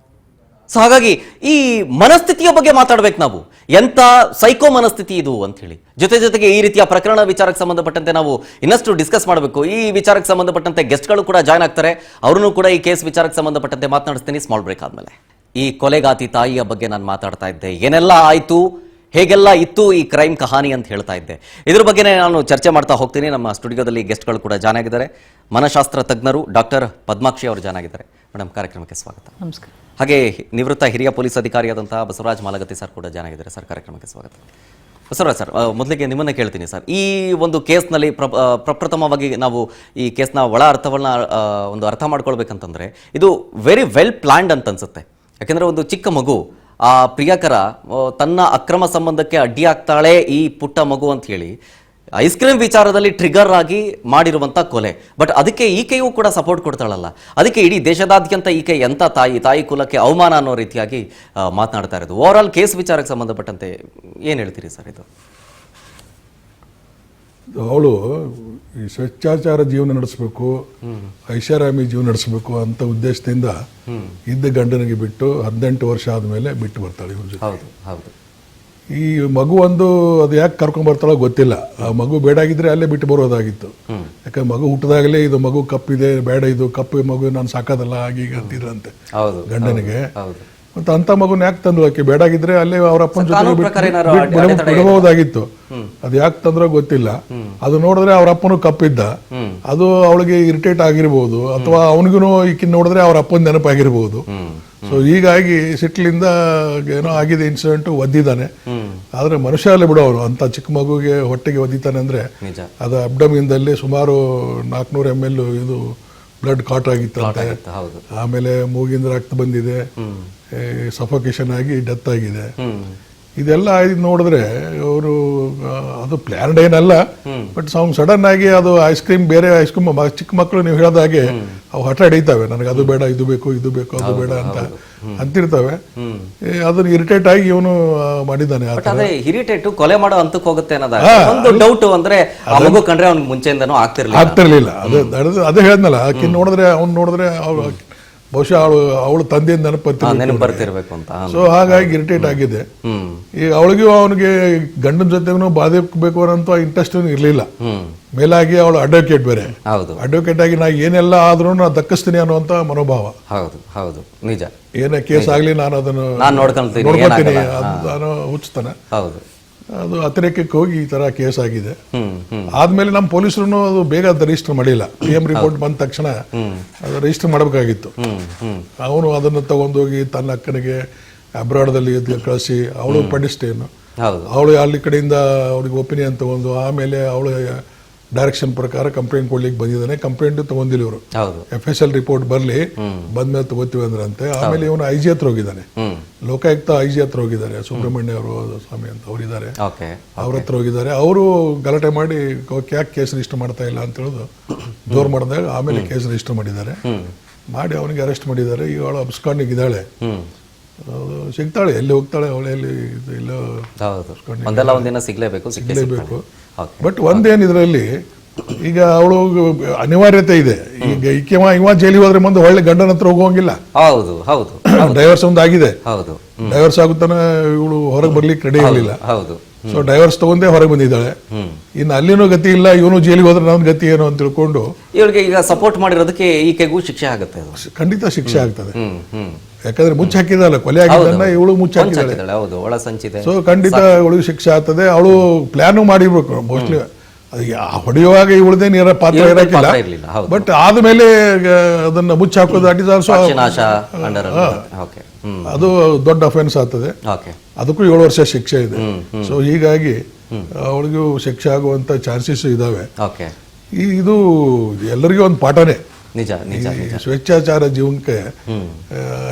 ಸೊ ಹಾಗಾಗಿ ಈ ಮನಸ್ಥಿತಿಯ ಬಗ್ಗೆ ಮಾತಾಡ್ಬೇಕು ನಾವು. ಎಂತ ಸೈಕೋ ಮನಸ್ಥಿತಿ ಇದು ಅಂತ ಹೇಳಿ. ಜೊತೆಗೆ ಈ ರೀತಿಯ ಪ್ರಕರಣ ವಿಚಾರಕ್ಕೆ ಸಂಬಂಧಪಟ್ಟಂತೆ ನಾವು ಇನ್ನಷ್ಟು ಡಿಸ್ಕಸ್ ಮಾಡಬೇಕು. ಈ ವಿಚಾರಕ್ಕೆ ಸಂಬಂಧಪಟ್ಟಂತೆ ಗೆಸ್ಟ್ಗಳು ಕೂಡ ಜಾಯ್ನ್ ಆಗ್ತಾರೆ. ಅವ್ರನ್ನೂ ಕೂಡ ಈ ಕೇಸ್ ವಿಚಾರಕ್ಕೆ ಸಂಬಂಧಪಟ್ಟಂತೆ ಮಾತನಾಡಿಸ್ತೀನಿ ಸ್ಮಾಲ್ ಬ್ರೇಕ್ ಆದ್ಮೇಲೆ. ಈ ಕೊಲೆಗಾತಿ ತಾಯಿಯ ಬಗ್ಗೆ ನಾನು ಮಾತಾಡ್ತಾ ಇದ್ದೆ. ಏನೆಲ್ಲ ಆಯ್ತು, ಹೇಗೆಲ್ಲ ಇತ್ತು ಈ ಕ್ರೈಮ್ ಕಹಾನಿ ಅಂತ ಹೇಳ್ತಾ ಇದ್ದೆ. ಇದ್ರ ಬಗ್ಗೆ ನಾನು ಚರ್ಚೆ ಮಾಡ್ತಾ ಹೋಗ್ತೀನಿ. ನಮ್ಮ ಸ್ಟುಡಿಯೋದಲ್ಲಿ ಗೆಸ್ಟ್ಗಳು ಕೂಡ ಜಾಯ್ನ್ ಆಗಿದ್ದಾರೆ. ಮನಃಶಾಸ್ತ್ರ ತಜ್ಞರು ಡಾಕ್ಟರ್ ಪದ್ಮಾಕ್ಷಿ ಅವರು ಜಾಯ್ನ್ ಆಗಿದ್ದಾರೆ. ಮೇಡಮ್, ಕಾರ್ಯಕ್ರಮಕ್ಕೆ ಸ್ವಾಗತ. ನಮಸ್ಕಾರ. ಹಾಗೆ ನಿವೃತ್ತ ಹಿರಿಯ ಪೊಲೀಸ್ ಅಧಿಕಾರಿಯಾದಂತಹ ಬಸವರಾಜ್ ಮಾಲಗತ್ತಿ ಸರ್ ಕೂಡ ಜಾಯ್ನ್ ಆಗಿದ್ದಾರೆ. ಸರ್, ಕಾರ್ಯಕ್ರಮಕ್ಕೆ ಸ್ವಾಗತ. ಬಸವರಾಜ್ ಸರ್, ಮೊದಲಿಗೆ ನಿಮ್ಮನ್ನೇ ಕೇಳ್ತೀನಿ ಸರ್. ಈ ಒಂದು ಕೇಸ್ನಲ್ಲಿ ಪ್ರಪ್ರಥಮವಾಗಿ ನಾವು ಈ ಕೇಸ್ನ ಒಳ ಅರ್ಥವನ್ನ ಒಂದು ಅರ್ಥ ಮಾಡ್ಕೊಳ್ಬೇಕಂತಂದ್ರೆ ಇದು ವೆರಿ ವೆಲ್ ಪ್ಲಾನ್ಡ್ ಅಂತ ಅನ್ಸುತ್ತೆ. ಯಾಕೆಂದ್ರೆ ಒಂದು ಚಿಕ್ಕ ಮಗು, ಆ ಪ್ರಿಯಕರ ತನ್ನ ಅಕ್ರಮ ಸಂಬಂಧಕ್ಕೆ ಅಡ್ಡಿಯಾಗ್ತಾಳೆ ಈ ಪುಟ್ಟ ಮಗು ಅಂತ ಹೇಳಿ ಐಸ್ ಕ್ರೀಮ್ ವಿಚಾರದಲ್ಲಿ ಟ್ರಿಗರ್ ಆಗಿ ಮಾಡಿರುವಂಥ ಕೊಲೆ. ಬಟ್ ಅದಕ್ಕೆ ಈಕೆಯೂ ಕೂಡ ಸಪೋರ್ಟ್ ಕೊಡ್ತಾಳಲ್ಲ. ಅದಕ್ಕೆ ಇಡೀ ದೇಶದಾದ್ಯಂತ ಈಕೆ ಎಂಥ ತಾಯಿ ಕುಲಕ್ಕೆ ಅವಮಾನ ಅನ್ನೋ ರೀತಿಯಾಗಿ ಮಾತನಾಡ್ತಾ ಇರೋದು. ಓವರ್ ಆಲ್ ಕೇಸ್ ವಿಚಾರಕ್ಕೆ ಸಂಬಂಧಪಟ್ಟಂತೆ ಏನು ಹೇಳ್ತೀರಿ ಸರ್? ಇದು ಅವಳು ಈ ಸ್ವೇಚ್ಛಾಚಾರ ಜೀವನ ನಡೆಸಬೇಕು, ಐಷಾರಾಮಿ ಜೀವನ ನಡೆಸಬೇಕು ಅಂತ ಉದ್ದೇಶದಿಂದ ಇದ್ದ ಗಂಡನಿಗೆ ಬಿಟ್ಟು 18 ವರ್ಷ ಆದಮೇಲೆ ಬಿಟ್ಟು ಬರ್ತಾಳೆ ಇವ್ರ ಜೊತೆ. ಹೌದು ಹೌದು. ಈ ಮಗು ಒಂದು ಅದು ಯಾಕೆ ಕರ್ಕೊಂಡ್ ಬರ್ತಾಳೋ ಗೊತ್ತಿಲ್ಲ. ಆ ಮಗು ಬೇಡಾಗಿದ್ರೆ ಅಲ್ಲೇ ಬಿಟ್ಟು ಬರೋದಾಗಿತ್ತು. ಯಾಕಂದ್ರೆ ಮಗು ಹುಟ್ಟದಾಗಲೇ ಇದು ಮಗು ಕಪ್ಪಿದೆ, ಬೇಡ ಇದು ಕಪ್ಪು ಮಗು ನಾನು ಸಾಕೋದಲ್ಲ ಹಾಗೀಗ ಅಂತಿದ್ರಂತೆ ಗಂಡನಿಗೆ. ಮತ್ತೆ ಅಂತ ಮಗುನ ಯಾಕೆ ತಂದು ಆಕೆ ಬೇಡಾಗಿದ್ರೆ ಅಲ್ಲೇ ಅವ್ರ ಅಪ್ಪನ ಜೊತೆ ಬಿಡಬಹುದಾಗಿತ್ತು. ಅದು ಯಾಕೆ ತಂದ್ರೋ ಗೊತ್ತಿಲ್ಲ. ಅದು ನೋಡಿದ್ರೆ ಅವ್ರ ಅಪ್ಪನು ಕಪ್ಪಿದ್ದ, ಅದು ಅವಳಿಗೆ ಇರಿಟೇಟ್ ಆಗಿರ್ಬೋದು, ಅಥವಾ ಅವನಿಗೂ ಈಕಿನ ನೋಡಿದ್ರೆ ಅವ್ರ ಅಪ್ಪನ ನೆನಪಾಗಿರ್ಬೋದು. ಸೊ ಹೀಗಾಗಿ ಸಿಟ್ಲಿಂದ ಏನೋ ಆಗಿದೆ ಇನ್ಸಿಡೆಂಟ್, ಒದ್ದಿದ್ದಾನೆ. ಆದ್ರೆ ಮನುಷ್ಯ ಅಲ್ಲೇ ಬಿಡೋರು ಅಂತ ಚಿಕ್ಕ ಮಗುಗೆ ಹೊಟ್ಟೆಗೆ ಒದ್ದಿತಾನೆ ಅಂದ್ರೆ ಅದು ಅಬ್ಡಮಿನ್ದಲ್ಲಿ ಸುಮಾರು 400 ml ಇದು ಬ್ಲಡ್ ಕಾಟ್ ಆಗಿತ್ತಂತೆ. ಆಮೇಲೆ ಮೂಗಿಂದ ರಕ್ತ ಬಂದಿದೆ, ಸಫೋಕೇಶನ್ ಆಗಿ ಡೆತ್ ಆಗಿದೆ. ಇದೆಲ್ಲ ನೋಡಿದ್ರೆ ಅವರು ಅದು ಪ್ಲಾನ್ಡ್ ಏನಲ್ಲ, ಬಟ್ ಸಡನ್ ಆಗಿ ಅದು ಐಸ್ ಕ್ರೀಮ್, ಬೇರೆ ಐಸ್ ಕ್ರೀಮ್ ಚಿಕ್ಕ ಮಕ್ಕಳು ನೀವು ಹೇಳೋದಾಗೆ ಅವು ಹಠ ಹಿಡಿತಾವೆ, ನನಗೆ ಅದು ಬೇಡ ಇದು ಬೇಕು ಇದು ಬೇಕು ಅದು ಬೇಡ ಅಂತ ಅಂತಿರ್ತವೆ. ಅದನ್ನ ಇರಿಟೇಟ್ ಆಗಿ ಇವನು ಮಾಡಿದ್ದಾನೆ. ಇರಿಟೇಟ್ ಕೊಲೆ ಮಾಡೋ ಹಂತಕ್ಕೆ ಹೋಗುತ್ತೆ ಅನ್ನೋದು ಡೌಟ್. ಅಂದ್ರೆ ಮಗು ಕಂಡ್ರೆ ಅವ್ನಿಗೆ ಮುಂಚೆಯಿಂದನೂ ಆಗ್ತಿರ್ಲಿಲ್ಲ. ಅದೇ ಹೇಳಿದ್ನಲ್ಲ, ಆಕೆ ನೋಡಿದ್ರೆ ಅವ್ನು ನೋಡಿದ್ರೆ ಬಹುಶಃ ಅವಳು ತಂದೆಯಿಂದ ನೆನಪರ್ತಿರ್ಬೇಕು ಅಂತ. ಸೊ ಹಾಗಾಗಿ ಇರಿಟೇಟ್ ಆಗಿದೆ. ಈಗ ಅವಳಿಗೂ ಅವನಿಗೆ ಗಂಡನ ಜೊತೆಗೂ ಬಾಧಬೇಕು ಅನ್ನೋ ಇಂಟ್ರೆಸ್ಟ್ ಇರ್ಲಿಲ್ಲ. ಮೇಲಾಗಿ ಅವಳು ಅಡ್ವೊಕೇಟ್ ಬೇರೆ. ಅಡ್ವೊಕೇಟ್ ಆಗಿ ನಾ ಏನೆಲ್ಲ ಆದ್ರೂ ನಾ ದಕ್ಕಿಸ್ತೀನಿ ಅನ್ನುವಂತ ಮನೋಭಾವ. ಹೌದು ಹೌದು, ನಿಜ. ಏನೇ ಕೇಸ್ ಆಗ್ಲಿ ನಾನು ಅದನ್ನು ನೋಡ್ಕೊತೀನಿ ಅನ್ನೋ ಹುಚ್ಚುತ್ತಾನೆ. ಅದು ಅತಿರೇಕಕ್ಕೆ ಹೋಗಿ ಈ ತರ ಕೇಸ್ ಆಗಿದೆ. ಆದ್ಮೇಲೆ ನಮ್ಮ ಪೊಲೀಸರು ಅದು ಬೇಗ ರಿಜಿಸ್ಟರ್ ಮಾಡಿಲ್ಲ. PM ರಿಪೋರ್ಟ್ ಬಂದ ತಕ್ಷಣ ಅದು ರಿಜಿಸ್ಟರ್ ಮಾಡಬೇಕಾಗಿತ್ತು. ಅವನು ಅದನ್ನು ತಗೊಂಡೋಗಿ ತನ್ನ ಅಕ್ಕನಿಗೆ ಅಬ್ರಾಡ್ದಲ್ಲಿ ಕಳಿಸಿ, ಅವಳು ಪಡಿಸ್ಟೇನು, ಅವಳು ಅಲ್ಲಿ ಕಡೆಯಿಂದ ಅವ್ರಿಗೆ ಒಪಿನಿಯನ್ ತಗೊಂಡು ಆಮೇಲೆ ಅವಳು ಡೈರೆಕ್ಷನ್ ಪ್ರಕಾರ ಕಂಪ್ಲೇಂಟ್ ಕೊಡ್ಲಿಕ್ಕೆ ಬಂದಿದ್ದಾನೆ. ಕಂಪ್ಲೇಂಟ್ ತಗೊಂಡಿಲ್ಲ ಇವರು. FSL ರಿಪೋರ್ಟ್ ಬರ್ಲಿ, ಬಂದ್ಮೇಲೆ ತಗೋತೀವಿ ಅಂದ್ರಂತೆ. ಆಮೇಲೆ ಇವನು IG ಹತ್ರ ಹೋಗಿದ್ದಾನೆ, ಲೋಕಾಯುಕ್ತ IG ಹತ್ರ ಹೋಗಿದ್ದಾರೆ. ಸುಬ್ರಹ್ಮಣ್ಯ ಅವರು ಸ್ವಾಮಿ ಅಂತ ಅವರಿದ್ದಾರೆ, ಅವ್ರ ಹತ್ರ ಹೋಗಿದ್ದಾರೆ. ಅವರು ಗಲಾಟೆ ಮಾಡಿ ಯಾಕೆ ಕೇಸ್ ರಿಜಿಸ್ಟರ್ ಮಾಡ್ತಾ ಇಲ್ಲ ಅಂತ ಹೇಳೋದು ಜೋರ್ ಮಾಡಿದಾಗ ಆಮೇಲೆ ಕೇಸ್ ರಿಜಿಸ್ಟರ್ ಮಾಡಿದ್ದಾರೆ. ಮಾಡಿ ಅವನಿಗೆ ಅರೆಸ್ಟ್ ಮಾಡಿದ್ದಾರೆ. ಈಗ ಅವಳು ಅಬ್ಸ್ಕಾಂಡಿಗೆ ಇದ್ದಾಳೆ, ಸಿಗ್ತಾಳೆ, ಎಲ್ಲಿ ಹೋಗ್ತಾಳೆ ಅವಳೆಲ್ಲಿ ಎಲ್ಲೋ ಸಿಗ್ಲೇಬೇಕು. ಬಟ್ ಒಂದೇನು ಇದರಲ್ಲಿ ಈಗ ಅವಳು ಅನಿವಾರ್ಯತೆ ಇದೆ. ಈಗ ಇವ ಜೈಲಿಗೆ ಹೋದ್ರೆ ಮುಂದೆ ಒಳ್ಳೆ ಗಂಡನ ಹತ್ರ ಹೋಗುವಂಗಿಲ್ಲ. ಡೈವರ್ಸ್ ಒಂದು ಆಗಿದೆ, ಡೈವರ್ಸ್ ಆಗುತ್ತಾನೆ, ಇವಳು ಹೊರಗೆ ಬರ್ಲಿಕ್ಕೆ ರೆಡಿ ಆಗಲಿಲ್ಲ. ಸೊ ಡೈವರ್ಸ್ ತಗೊಂಡೇ ಹೊರಗೆ ಬಂದಿದ್ದಾಳೆ. ಇನ್ನು ಅಲ್ಲಿನೂ ಗತಿ ಇಲ್ಲ, ಇವನು ಜೈಲಿಗೆ ಹೋದ್ರೆ ನನ್ನ ಗತಿ ಏನು ಅಂತ ತಿಳ್ಕೊಂಡು ಇವಳಿಗೆ ಈಗ ಸಪೋರ್ಟ್ ಮಾಡಿರೋದಕ್ಕೆ ಈಕೆಗೂ ಶಿಕ್ಷೆ ಆಗುತ್ತೆ. ಖಂಡಿತ ಶಿಕ್ಷೆ ಆಗ್ತದೆ. ಯಾಕಂದ್ರೆ ಮುಚ್ಚ ಹಾಕಿದಲ್ಲ, ಕೊಲೆ ಆಗಿದ್ದನ್ನ ಇವಳು ಮುಚ್ಚ ಹಾಕಿದ್ದಾಳೆ. ಸೊ ಖಂಡಿತ ಇವಳಿಗೆ ಶಿಕ್ಷೆ ಆಗ್ತದೆ. ಅವಳು ಪ್ಲಾನು ಮಾಡಿರ್ಬೇಕು ಮೋಸ್ಟ್ಲಿ. ಹೊಡೆಯುವಾಗ ಇವಳದೇ ನೇರ ಪಾತ್ರ ಇರಕ್ಕಿಲ್ಲ, ಬಟ್ ಆದ್ಮೇಲೆ ಅದನ್ನ ಮುಚ್ಚ ಹಾಕೋದು ಅದು ದೊಡ್ಡ ಅಫೆನ್ಸ್ ಆಗ್ತದೆ. ಅದಕ್ಕೂ 7 ವರ್ಷ ಶಿಕ್ಷೆ ಇದೆ. ಸೊ ಹೀಗಾಗಿ ಅವಳಿಗೂ ಶಿಕ್ಷೆ ಆಗುವಂತ ಚಾನ್ಸಸ್ ಇದಾವೆ. ಇದು ಎಲ್ಲರಿಗೂ ಒಂದು ಪಾಠನೇ. ಸ್ವೇಚ್ಛಾಚಾರ ಜೀವನಕ್ಕೆ,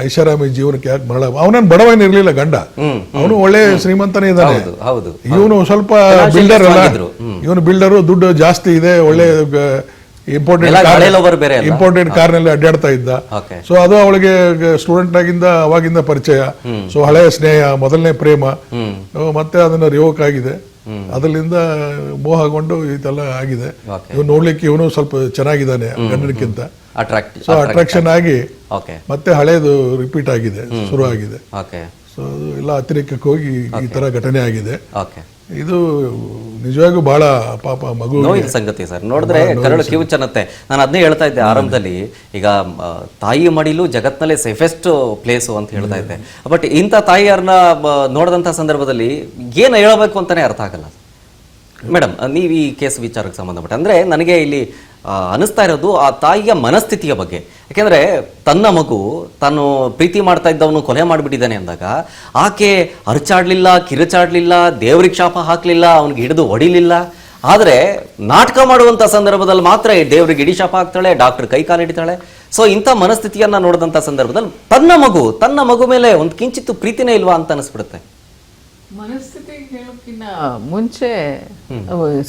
ಐಷಾರಾಮಿ ಜೀವನಕ್ಕೆ ಯಾಕೆ ಮರಳ. ಅವನೇನು ಬಡವನ್ ಇರ್ಲಿಲ್ಲ ಗಂಡ, ಅವನು ಒಳ್ಳೆ ಶ್ರೀಮಂತನೇ ಇದ್ದಾನೆ. ಇವನು ಸ್ವಲ್ಪ ಬಿಲ್ಡರ್ ಅಲ್ಲ, ಇವನು ಬಿಲ್ಡರು, ದುಡ್ಡು ಜಾಸ್ತಿ ಇದೆ, ಒಳ್ಳೆ ಹಳೆಯಲ್ಲೊಬ್ಬರು ಬೇರೆ ಅಲ್ಲ. ಇಂಪೋರ್ಟೆಡ್ ಕಾರ್ನಲ್ಲಿ ಅಡ್ಡಾಡ್ತಾ ಇದ್ದ. ಓಕೆ. ಸೊ ಅದು ಅವಳಿಗೆ ಸ್ಟೂಡೆಂಟ್ ಆಗಿಂದ ಅವಾಗಿಂದ ಪರಿಚಯ. ಸೊ ಹಳೆಯ ಸ್ನೇಹ, ಮೊದಲನೇ ಪ್ರೇಮ, ಮತ್ತೆ ಅದನ್ನ ರಿವೋಕ್ ಆಗಿದೆ. ಅದರಿಂದ ಮೋಹಗೊಂಡು ಇದೆಲ್ಲ ಆಗಿದೆ. ಇವ್ ನೋಡ್ಲಿಕ್ಕೆ ಇವನು ಸ್ವಲ್ಪ ಚೆನ್ನಾಗಿದ್ದಾನೆ ಗಂಡನಕ್ಕಿಂತ. ಸೊ ಅಟ್ರಾಕ್ಷನ್ ಆಗಿ ಮತ್ತೆ ಹಳೇದು ರಿಪೀಟ್ ಆಗಿದೆ, ಶುರು ಆಗಿದೆ. ಸೊ ಅದು ಎಲ್ಲ ಅತಿರೇಕಕ್ಕೆ ಹೋಗಿ ಈ ತರ ಘಟನೆ ಆಗಿದೆ. ಇದು ನಿಜವಾಗೂ ಬಹಳ ಪಾಪ ಮಗು ನೋವಿನ ಸಂಗತಿ ಸರ್. ನೋಡಿದ್ರೆ ಕರಳು ಕಿವು ಚೆನ್ನತ್ತೆ. ನಾನು ಅದನ್ನೇ ಹೇಳ್ತಾ ಇದ್ದೆ ಆರಂಭದಲ್ಲಿ. ಈಗ ತಾಯಿ ಮಡಿಲು ಜಗತ್ನಲ್ಲೇ ಸೇಫೆಸ್ಟ್ ಪ್ಲೇಸು ಅಂತ ಹೇಳ್ತಾ ಇದ್ದೆ. ಬಟ್ ಇಂಥ ತಾಯಿಯರನ್ನ ನೋಡಿದಂಥ ಸಂದರ್ಭದಲ್ಲಿ ಏನು ಹೇಳಬೇಕು ಅಂತಾನೆ ಅರ್ಥ ಆಗಲ್ಲ. ಮೇಡಮ್, ನೀವು ಈ ಕೇಸ್ ವಿಚಾರಕ್ಕೆ ಸಂಬಂಧಪಟ್ಟ ಅಂದ್ರೆ ನನಗೆ ಇಲ್ಲಿ ಅನಿಸ್ತಾ ಇರೋದು ಆ ತಾಯಿಯ ಮನಸ್ಥಿತಿಯ ಬಗ್ಗೆ. ಯಾಕೆಂದ್ರೆ ತನ್ನ ಮಗು ತಾನು ಪ್ರೀತಿ ಮಾಡ್ತಾ ಇದ್ದವನು ಕೊಲೆ ಮಾಡಿಬಿಟ್ಟಿದ್ದಾನೆ ಅಂದಾಗ ಆಕೆ ಅರಚಾಡ್ಲಿಲ್ಲ, ಕಿರುಚಾಡ್ಲಿಲ್ಲ, ದೇವ್ರಿಗೆ ಶಾಪ ಹಾಕ್ಲಿಲ್ಲ, ಅವನಿಗೆ ಹಿಡಿದು ಹೊಡಿಲಿಲ್ಲ. ಆದರೆ ನಾಟಕ ಮಾಡುವಂಥ ಸಂದರ್ಭದಲ್ಲಿ ಮಾತ್ರ ದೇವ್ರಿಗೆ ಇಡೀ ಶಾಪ ಹಾಕ್ತಾಳೆ, ಡಾಕ್ಟರ್ ಕೈ ಕಾಲು ಹಿಡಿತಾಳೆ. ಸೊ ಇಂಥ ಮನಸ್ಥಿತಿಯನ್ನ ನೋಡಿದಂಥ ಸಂದರ್ಭದಲ್ಲಿ ತನ್ನ ಮಗು ಮೇಲೆ ಒಂದು ಕಿಂಚಿತ್ತು ಪ್ರೀತಿನೇ ಇಲ್ವಾ ಅಂತ ಅನಿಸ್ಬಿಡುತ್ತೆ. ಮನಸ್ಥಿತಿ ಹೇಳೋಕ್ಕಿಂತ ಮುಂಚೆ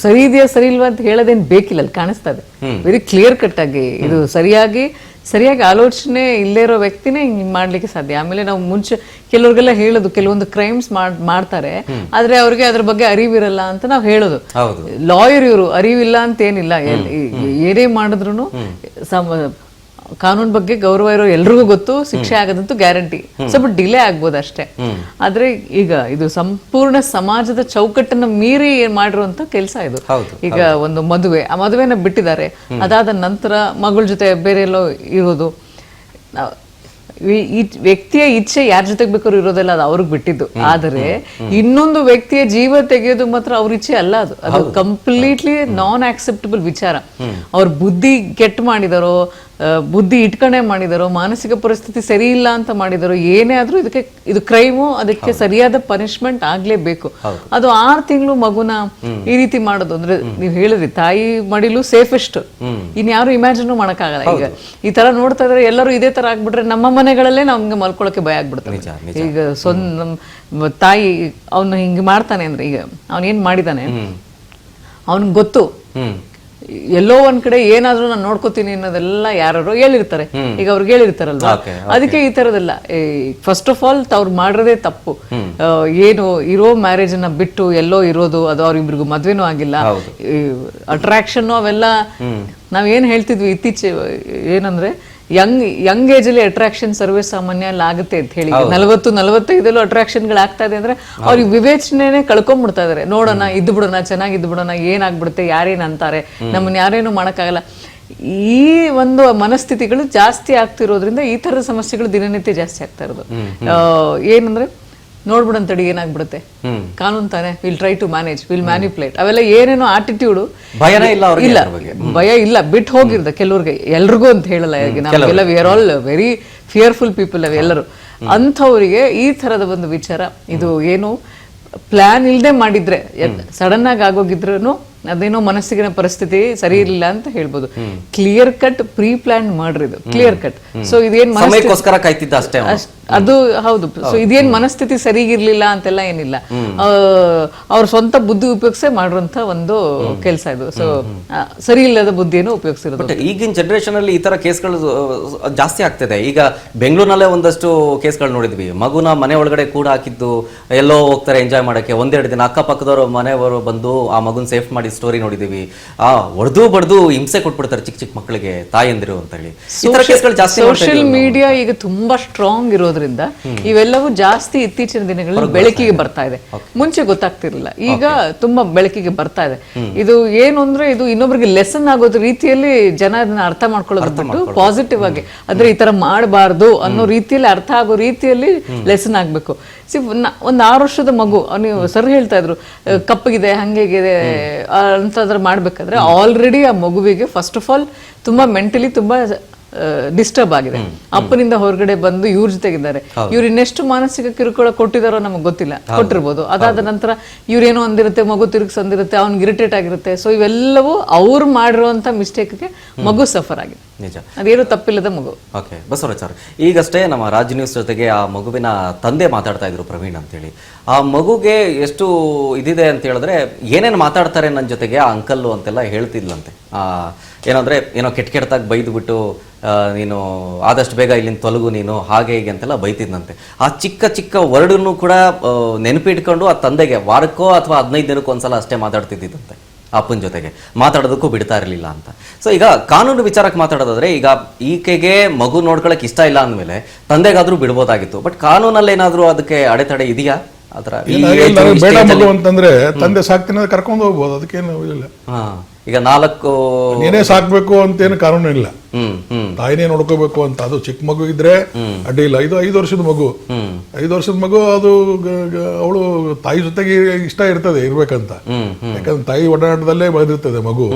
ಸರಿ ಇದೆಯಾ ಸರಿ ಇಲ್ವಾ ಅಂತ ಹೇಳೋದೇನು ಬೇಕಿಲ್ಲ, ಅಲ್ಲಿ ಕಾಣಿಸ್ತಾ ಇದೆ ವೆರಿ ಕ್ಲಿಯರ್ ಕಟ್ ಆಗಿ. ಇದು ಸರಿಯಾಗಿ ಆಲೋಚನೆ ಇಲ್ಲೇ ಇರೋ ವ್ಯಕ್ತಿನೇ ಹಿಂಗ್ ಮಾಡ್ಲಿಕ್ಕೆ ಸಾಧ್ಯ. ಆಮೇಲೆ ನಾವು ಮುಂಚೆ ಕೆಲವ್ರಿಗೆಲ್ಲ ಹೇಳೋದು, ಕೆಲವೊಂದು ಕ್ರೈಮ್ಸ್ ಮಾಡ್ತಾರೆ ಆದ್ರೆ ಅವ್ರಿಗೆ ಅದ್ರ ಬಗ್ಗೆ ಅರಿವಿರಲ್ಲ ಅಂತ ನಾವು ಹೇಳೋದು. ಲಾಯರ್ ಇವರು ಅರಿವಿಲ್ಲ ಅಂತ ಏನಿಲ್ಲ, ಏನೇ ಮಾಡಿದ್ರು ಕಾನೂನು ಬಗ್ಗೆ ಗೌರವ ಇರೋ ಎಲ್ರಿಗೂ ಗೊತ್ತು, ಶಿಕ್ಷೆ ಆಗೋದಂತೂ ಗ್ಯಾರಂಟಿ. ಸ್ವಲ್ಪ ಡಿಲೇ ಆಗ್ಬೋದು ಅಷ್ಟೇ. ಆದ್ರೆ ಈಗ ಇದು ಸಂಪೂರ್ಣ ಸಮಾಜದ ಚೌಕಟ್ಟನ್ನ ಮೀರಿ ಮಾಡಿರುವಂತ ಕೆಲಸ ಇದು. ಈಗ ಒಂದು ಮದುವೆ, ಆ ಮದುವೆನ ಬಿಟ್ಟಿದ್ದಾರೆ, ಅದಾದ ನಂತರ ಮಗಳ ಜೊತೆ ಬೇರೆ ಎಲ್ಲೋ ಇರೋದು. ಈ ವ್ಯಕ್ತಿಯ ಇಚ್ಛೆ ಯಾರ ಜೊತೆಗೆ ಬೇಕಾದ್ರೂ ಇರೋದಲ್ಲ, ಅದು ಅವ್ರಿಗೆ ಬಿಟ್ಟಿದ್ದು. ಆದರೆ ಇನ್ನೊಂದು ವ್ಯಕ್ತಿಯ ಜೀವ ತೆಗೆಯೋದು ಮಾತ್ರ ಅವ್ರ ಇಚ್ಛೆ ಅಲ್ಲ. ಅದು ಕಂಪ್ಲೀಟ್ಲಿ ನಾನ್ ಆಕ್ಸೆಪ್ಟಬಲ್ ವಿಚಾರ. ಅವ್ರ ಬುದ್ಧಿ ಕೆಟ್ಟು ಮಾಡಿದಾರೋ, ಬುದ್ಧಿ ಇಟ್ಕೊಂಡೇ ಮಾಡಿದಾರೋ, ಮಾನಸಿಕ ಪರಿಸ್ಥಿತಿ ಸರಿ ಇಲ್ಲ ಅಂತ ಮಾಡಿದಾರೋ, ಏನೇ ಆದ್ರೂ ಇದು ಕ್ರೈಮು, ಅದಕ್ಕೆ ಸರಿಯಾದ ಪನಿಷ್ಮೆಂಟ್ ಆಗ್ಲೇಬೇಕು. ಅದು 6 ತಿಂಗಳು ಮಗುನ ಈ ರೀತಿ ಮಾಡೋದು ಅಂದ್ರೆ, ನೀವ್ ಹೇಳಿದ್ರಿ ತಾಯಿ ಮಡಿಲು ಸೇಫೆಸ್ಟ್, ಇನ್ಯಾರು ಇಮ್ಯಾಜಿನ್ ಮಾಡಕ್ಕಾಗಲ್ಲ. ಈಗ ಈ ತರ ನೋಡ್ತಾ ಇದ್ರೆ ಎಲ್ಲರೂ ಇದೇ ತರ ಆಗ್ಬಿಟ್ರೆ ನಮ್ಮ ಮನೆಗಳಲ್ಲೇ ನಮ್ಗೆ ಮಲ್ಕೊಳಕ್ಕೆ ಭಯ ಆಗ್ಬಿಡ್ತಾರೆ. ಈಗ ತಾಯಿ ಅವನು ಹಿಂಗ್ ಮಾಡ್ತಾನೆ ಅಂದ್ರೆ, ಈಗ ಅವನೇನ್ ಮಾಡಿದಾನೆ ಅವನ್ಗೆ ಗೊತ್ತು, ಎಲ್ಲೋ ಒಂದ್ ಕಡೆ ಏನಾದ್ರೂ ನಾನು ನೋಡ್ಕೋತೀನಿ ಅನ್ನೋದೆಲ್ಲ ಯಾರು ಹೇಳಿರ್ತಾರೆ. ಈಗ ಅವ್ರಿಗೆ ಹೇಳಿರ್ತಾರಲ್ವಾ, ಅದಕ್ಕೆ ಈ ತರದೆಲ್ಲ ಫಸ್ಟ್ ಆಫ್ ಆಲ್ ಅವ್ರು ಮಾಡಿರೋದೇ ತಪ್ಪು. ಏನು ಇರೋ ಮ್ಯಾರೇಜ್ ಅನ್ನ ಬಿಟ್ಟು ಎಲ್ಲೋ ಇರೋದು, ಅದು ಅವ್ರಿಬ್ರಿಗೂ ಮದ್ವೆನೂ ಆಗಿಲ್ಲ, ಅಟ್ರಾಕ್ಷನ್ ಅವೆಲ್ಲ ನಾವೇನ್ ಹೇಳ್ತಿದ್ವಿ ಇತ್ತೀಚೆ ಏನಂದ್ರೆ ಯಂಗ್ ಏಜ್ ಅಲ್ಲಿ ಅಟ್ರಾಕ್ಷನ್ ಸರ್ವೇ ಸಾಮಾನ್ಯ ಅಲ್ಲಿ ಆಗುತ್ತೆ ಅಂತ ಹೇಳಿ. 40-45 ಅಟ್ರಾಕ್ಷನ್ ಗಳು ಆಗ್ತಾ ಇದೆ ಅಂದ್ರೆ ಅವ್ರಿಗೆ ವಿವೇಚನೆ ಕಳ್ಕೊಂಡ್ಬಿಡ್ತಾ ಇದಾರೆ. ನೋಡೋಣ, ಇದ್ದು ಬಿಡೋಣ, ಚೆನ್ನಾಗಿದ್ದು ಬಿಡೋಣ, ಏನಾಗ್ಬಿಡುತ್ತೆ, ಯಾರೇನ್ ಅಂತಾರೆ, ನಮ್ಮನ್ನ ಯಾರೇನು ಮಾಡಕ್ಕಾಗಲ್ಲ. ಈ ಒಂದು ಮನಸ್ಥಿತಿಗಳು ಜಾಸ್ತಿ ಆಗ್ತಿರೋದ್ರಿಂದ ಈ ತರದ ಸಮಸ್ಯೆಗಳು ದಿನನಿತ್ಯ ಜಾಸ್ತಿ ಆಗ್ತಾ ಇರೋದು. ಏನಂದ್ರೆ ನೋಡ್ಬಿಡಂತಡಿ ಏನಾಗ್ಬಿಡುತ್ತೆ, ಕಾನೂನು ತಾನೆ, will try to manage, will manipulate, ಅವೆಲ್ಲ ಏನೇನೋ ಆಟಿಟ್ಯೂಡು. ಇಲ್ಲ, ಭಯ ಇಲ್ಲ, ಬಿಟ್ಟು ಹೋಗಿರ್ದ ಕೆಲವ್ರಿಗೆ, ಎಲ್ರಿಗೂ ಅಂತ ಹೇಳಲ್ಲ. ನಮಗೆಲ್ಲ we are all very fearful people ಎಲ್ಲರೂ. ಅಂಥವ್ರಿಗೆ ಈ ತರದ ಒಂದು ವಿಚಾರ, ಇದು ಏನು ಪ್ಲಾನ್ ಇಲ್ಲದೆ ಮಾಡಿದ್ರೆ, ಸಡನ್ ಆಗಿ ಆಗೋಗಿದ್ರು ಅದೇನೋ ಮನಸ್ಸಿನ ಪರಿಸ್ಥಿತಿ ಸರಿ ಇರಲಿಲ್ಲ ಅಂತ ಹೇಳ್ಬೋದು. Clear cut pre plan murder ಇದು, ಕ್ಲಿಯರ್ ಕಟ್. ಸೊ ಇದೇನ್ ಅದು ಹೌದು. ಸೊ ಇದೇನ್ ಮನಸ್ಥಿತಿ ಸರಿಗಿರ್ಲಿಲ್ಲ ಅಂತೆಲ್ಲ ಏನಿಲ್ಲ, ಅವ್ರ ಸ್ವಂತ ಬುದ್ಧಿ ಉಪಯೋಗಿಸೇ ಮಾಡಿರುವಂತ ಒಂದು ಕೆಲಸ ಇದು. ಸೊ ಸರಿ ಇಲ್ಲದ ಬುದ್ಧಿಯನ್ನು ಉಪಯೋಗಿಸಿರೋದು. ಈಗಿನ ಜನರೇಷನ್ ಅಲ್ಲಿ ಈ ತರ ಕೇಸ್ಗಳು ಜಾಸ್ತಿ ಆಗ್ತಿದೆ. ಈಗ ಬೆಂಗಳೂರಿನಲ್ಲೇ ಒಂದಷ್ಟು ಕೇಸ್ಗಳು ನೋಡಿದ್ವಿ. ಮಗುನ ಮನೆ ಒಳಗಡೆ ಕೂಡ ಹಾಕಿದ್ದು, ಎಲ್ಲೋ ಹೋಗ್ತಾರೆ ಎಂಜಾಯ್ ಮಾಡಕ್ಕೆ, 1-2 ದಿನ ಅಕ್ಕಪಕ್ಕದವರು ಮನೆಯವರು ಬಂದು ಆ ಮಗುನ್ ಸೇಫ್ ಮಾಡಿ ಸ್ಟೋರಿ ನೋಡಿದೀವಿ. ಹೊಡೆದು ಬಡ್ದು ಹಿಂಸೆ ಕೊಟ್ಬಿಡ್ತಾರೆ ಚಿಕ್ಕ ಚಿಕ್ಕ ಮಕ್ಕಳಿಗೆ ತಾಯಂದಿರು ಅಂತ ಹೇಳಿ. ಸೋಷಿಯಲ್ ಮೀಡಿಯಾ ಈಗ ತುಂಬಾ ಸ್ಟ್ರಾಂಗ್ ಇರೋದ್ರಿಂದ ಇವೆಲ್ಲವೂ ಜಾಸ್ತಿ ಇತ್ತೀಚಿನ ದಿನಗಳಲ್ಲಿ ಬೆಳಕಿಗೆ ಬರ್ತಾ ಇದೆ. ಮುಂಚೆ ಗೊತ್ತಾಗ್ತಿರ್ಲಿಲ್ಲ, ಈಗ ತುಂಬಾ ಬೆಳಕಿಗೆ ಬರ್ತಾ ಇದೆ. ಇದು ಏನು ಅಂದ್ರೆ, ಇದು ಇನ್ನೊಬ್ರಿಗೆ ಲೆಸನ್ ಆಗೋದ್ ರೀತಿಯಲ್ಲಿ ಜನ ಅದನ್ನ ಅರ್ಥ ಮಾಡ್ಕೊಳ್ಳೋದು ಬಿಟ್ಟು ಪಾಸಿಟಿವ್ ಆಗಿ, ಅಂದ್ರೆ ಈ ತರ ಮಾಡಬಾರ್ದು ಅನ್ನೋ ರೀತಿಯಲ್ಲಿ, ಅರ್ಥ ಆಗೋ ರೀತಿಯಲ್ಲಿ ಲೆಸನ್ ಆಗ್ಬೇಕು. ಒಂದ್ 6 ವರ್ಷದ ಮಗು, ನೀವು ಸರ್ ಹೇಳ್ತಾ ಇದ್ರು ಕಪ್ಪಗಿದೆ ಹಂಗೆಗಿದೆ ಅಂತಂದ್ರೆ ಮಾಡ್ಬೇಕಾದ್ರೆ ಆಲ್ರೆಡಿ ಆ ಮಗುವಿಗೆ ಫಸ್ಟ್ ಆಫ್ ಆಲ್ ತುಂಬಾ ಮೆಂಟಲಿ ತುಂಬಾ ಡಿಸ್ಟರ್ಬ್ ಆಗಿದೆ. ಅಪ್ಪನಿಂದ ಹೊರಗಡೆ ಬಂದು ಇವ್ರ ಜೊತೆಗಿದ್ದಾರೆ, ಇವ್ರು ಇನ್ನೆಷ್ಟು ಮಾನಸಿಕ ಕಿರುಕುಳ ಕೊಟ್ಟಿದಾರೋ ನಮಗೆ ಗೊತ್ತಿಲ್ಲ, ಕೊಟ್ಟಿರ್ಬೋದು. ಅದಾದ ನಂತರ ಇವ್ರೇನೋ ಅಂದಿರುತ್ತೆ, ಮಗು ತಿರುಗಿಸಂದಿರುತ್ತೆ, ಅವ್ನಿಗೆ ಇರಿಟೇಟ್ ಆಗಿರುತ್ತೆ. ಸೊ ಇವೆಲ್ಲವೂ ಅವ್ರು ಮಾಡಿರುವಂತ ಮಿಸ್ಟೇಕ್ಗೆ ಮಗು ಸಫರ್ ಆಗಿದೆ. ನಿಜ. ಅದೇನು ತಪ್ಪಿಲ್ಲದ ಮಗು. ಓಕೆ, ಬಸವರಾಜ್ ಈಗಷ್ಟೇ ನಮ್ಮ ರಾಜ್ ನ್ಯೂಸ್ ಜೊತೆಗೆ ಆ ಮಗುವಿನ ತಂದೆ ಮಾತಾಡ್ತಾ ಇದ್ರು ಪ್ರವೀಣ್ ಅಂತೇಳಿ. ಆ ಮಗುಗೆ ಎಷ್ಟು ಇದಿದೆ ಅಂತ ಹೇಳಿದ್ರೆ ಏನೇನು ಮಾತಾಡ್ತಾರೆ ನನ್ನ ಜೊತೆಗೆ ಆ ಅಂಕಲ್ಲು ಅಂತೆಲ್ಲ ಹೇಳ್ತಿದ್ಲಂತೆ. ಏನಂದ್ರೆ ಏನೋ ಕೆಟ್ಟದಾಗಿ ಬೈದ್ಬಿಟ್ಟು ನೀನು ಆದಷ್ಟು ಬೇಗ ಇಲ್ಲಿಂದ ತೊಲಗು ನೀನು, ಹಾಗೆ ಹೀಗೆ ಅಂತೆಲ್ಲ ಬೈತಿದ್ನಂತೆ. ಆ ಚಿಕ್ಕ ಚಿಕ್ಕ ವರ್ಡನ್ನು ಕೂಡ ನೆನಪಿಟ್ಕೊಂಡು ಆ ತಂದೆಗೆ ವಾರಕ್ಕೋ ಅಥವಾ 15 ದಿನಕ್ಕೋ ಒಂದ್ಸಲ ಅಷ್ಟೇ ಮಾತಾಡ್ತಿದ್ದಂತೆ ಅಪ್ಪನ ಜೊತೆಗೆ, ಮಾತಾಡೋದಕ್ಕೂ ಬಿಡ್ತಾ ಇರಲಿಲ್ಲ ಅಂತ. ಸೊ ಈಗ ಕಾನೂನು ವಿಚಾರಕ್ಕೆ ಮಾತಾಡೋದಾದ್ರೆ, ಈಗ ಈಕೆಗೆ ಮಗು ನೋಡ್ಕೊಳಕ್ ಇಷ್ಟ ಇಲ್ಲ ಅಂದಮೇಲೆ ತಂದೆಗಾದ್ರೂ ಬಿಡ್ಬೋದಾಗಿತ್ತು. ಬಟ್ ಕಾನೂನಲ್ಲಿ ಏನಾದ್ರೂ ಅದಕ್ಕೆ ಅಡೆತಡೆ ಇದೆಯಾ? ಆತರ ಬೇಡ ಮಗು ಅಂತಂದ್ರೆ ತಂದೆ ಸಾಕ್ತೀನಿ ಕರ್ಕೊಂಡು ಹೋಗ್ಬೋದು, ಅದಕ್ಕೇನು ಇಲ್ಲ. ಈಗ 4 ನೀನೇ ಸಾಕ್ಬೇಕು ಅಂತೇನು ಕಾನೂನು ಇಲ್ಲ, ತಾಯಿನೇ ನೋಡ್ಕೋಬೇಕು ಅಂತ. ಅದು ಚಿಕ್ಕ ಮಗು ಇದ್ರೆ ಅಡ್ಡಿ ಇಲ್ಲ. ಇದು 5 ವರ್ಷದ ಮಗು, 5 ವರ್ಷದ ಮಗು, ಅದು ಅವಳು ತಾಯಿ ಜೊತೆಗೆ ಇಷ್ಟ ಇರ್ತದೆ ಇರ್ಬೇಕಂತ, ಯಾಕಂದ್ರೆ ತಾಯಿ ಒಡನಾಟದಲ್ಲೇ ಬೆಳೆದಿರ್ತದೆ ಮಗು.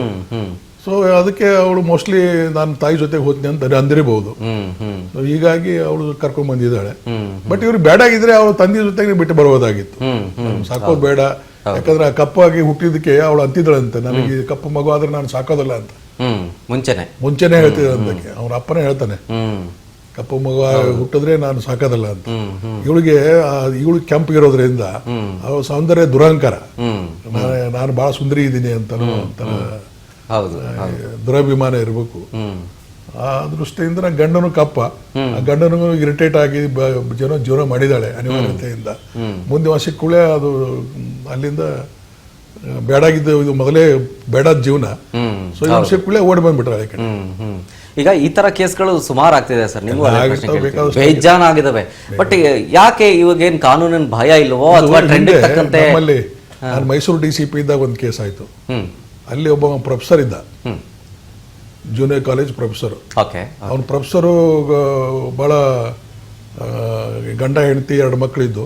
ಸೊ ಅದಕ್ಕೆ ಅವಳು ಮೋಸ್ಟ್ಲಿ ನಾನು ತಾಯಿ ಜೊತೆಗೆ ಹೋಗ್ತೀನಿ ಅಂತ ಅಂದಿರಬಹುದು. ಹೀಗಾಗಿ ಅವಳು ಕರ್ಕೊಂಡ್ ಬಂದಿದ್ದಾಳೆ. ಬಟ್ ಇವ್ರು ಬೇಡ ಆಗಿದ್ರೆ ಅವಳು ತಂದೆ ಜೊತೆಗೆ ಬಿಟ್ಟು ಬರೋದಾಗಿತ್ತು, ಸಾಕೋದು ಬೇಡ. ಯಾಕಂದ್ರೆ ಆ ಕಪ್ಪಾಗಿ ಹುಟ್ಟಿದಕ್ಕೆ ಅವಳು ಅಂತಿದ್ದಳಂತೆ, ನನಗೆ ಕಪ್ಪು ಮಗು ಆದ್ರೆ ನಾನು ಸಾಕೋದಿಲ್ಲ ಅಂತ ಮುಂಚೆನೆ ಹೇಳ್ತಿದ್ದ ಅಂತಕ್ಕೆ. ಅವ್ರ ಅಪ್ಪನೇ ಹೇಳ್ತಾನೆ, ಕಪ್ಪು ಮಗು ಹುಟ್ಟಿದ್ರೆ ನಾನು ಸಾಕೋದಿಲ್ಲ ಅಂತ. ಇವಳಿಗೆ ಇವಳು ಕೆಂಪಿಗಿರೋದ್ರಿಂದ ಅವಳ ಸೌಂದರ್ಯ ದುರಹಂಕಾರ, ನಾನು ಬಹಳ ಸುಂದರಿ ಇದ್ದೀನಿ ಅಂತ ದುರಭಿಮಾನ ಇರಬೇಕು. ಆ ದೃಷ್ಟಿಯಿಂದ ಗಂಡನು ಕಪ್ಪ, ಆ ಗಂಡನಿಗೂ ಇರಿಟೇಟ್ ಆಗಿ ಜೀವನ ಮಾಡಿದಾಳೆ ಅನಿವಾರ್ಯತೆಯಿಂದ. ಮುಂದೆ ವರ್ಷಕ್ಕೂಳೆ ಅದು ಅಲ್ಲಿಂದ ಬೇಡಾಗಿದ್ದು, ಇದು ಮೊದಲೇ ಬೇಡಾದ ಜೀವನ. ಸೊ ಈ ವರ್ಷಕ್ಕೂಳೆ ಓಡಿ ಬಂದ್ಬಿಟ್ರೆ. ಈಗ ಈ ತರ ಕೇಸ್ಗಳು ಸುಮಾರು ಆಗ್ತಿದೆ ಸರ್, ನೀವು ಬೇಜಾನ್ ಆಗಿದಾವೆ. ಬಟ್ ಯಾಕೆ ಇವಾಗೇನ್ ಕಾನೂನಿನ ಭಯ ಇಲ್ವೋ ಅಥವಾ ಟ್ರೆಂಡ್ ತಕ್ಕಂತೆ? ನಮ್ಮಲ್ಲಿ ನಾನು ಮೈಸೂರು DCP ಇದ್ದಾಗ ಒಂದು ಕೇಸ್ ಆಯ್ತು. ಅಲ್ಲಿ ಒಬ್ಬ ಪ್ರೊಫೆಸರ್ ಇದ್ದ, ಜೂನಿಯರ್ ಕಾಲೇಜ್ ಪ್ರೊಫೆಸರ್. ಅವನ ಪ್ರೊಫೆಸರು ಬಹಳ ಗಂಡ ಹೆಂಡತಿ 2 ಮಕ್ಕಳಿದ್ದು.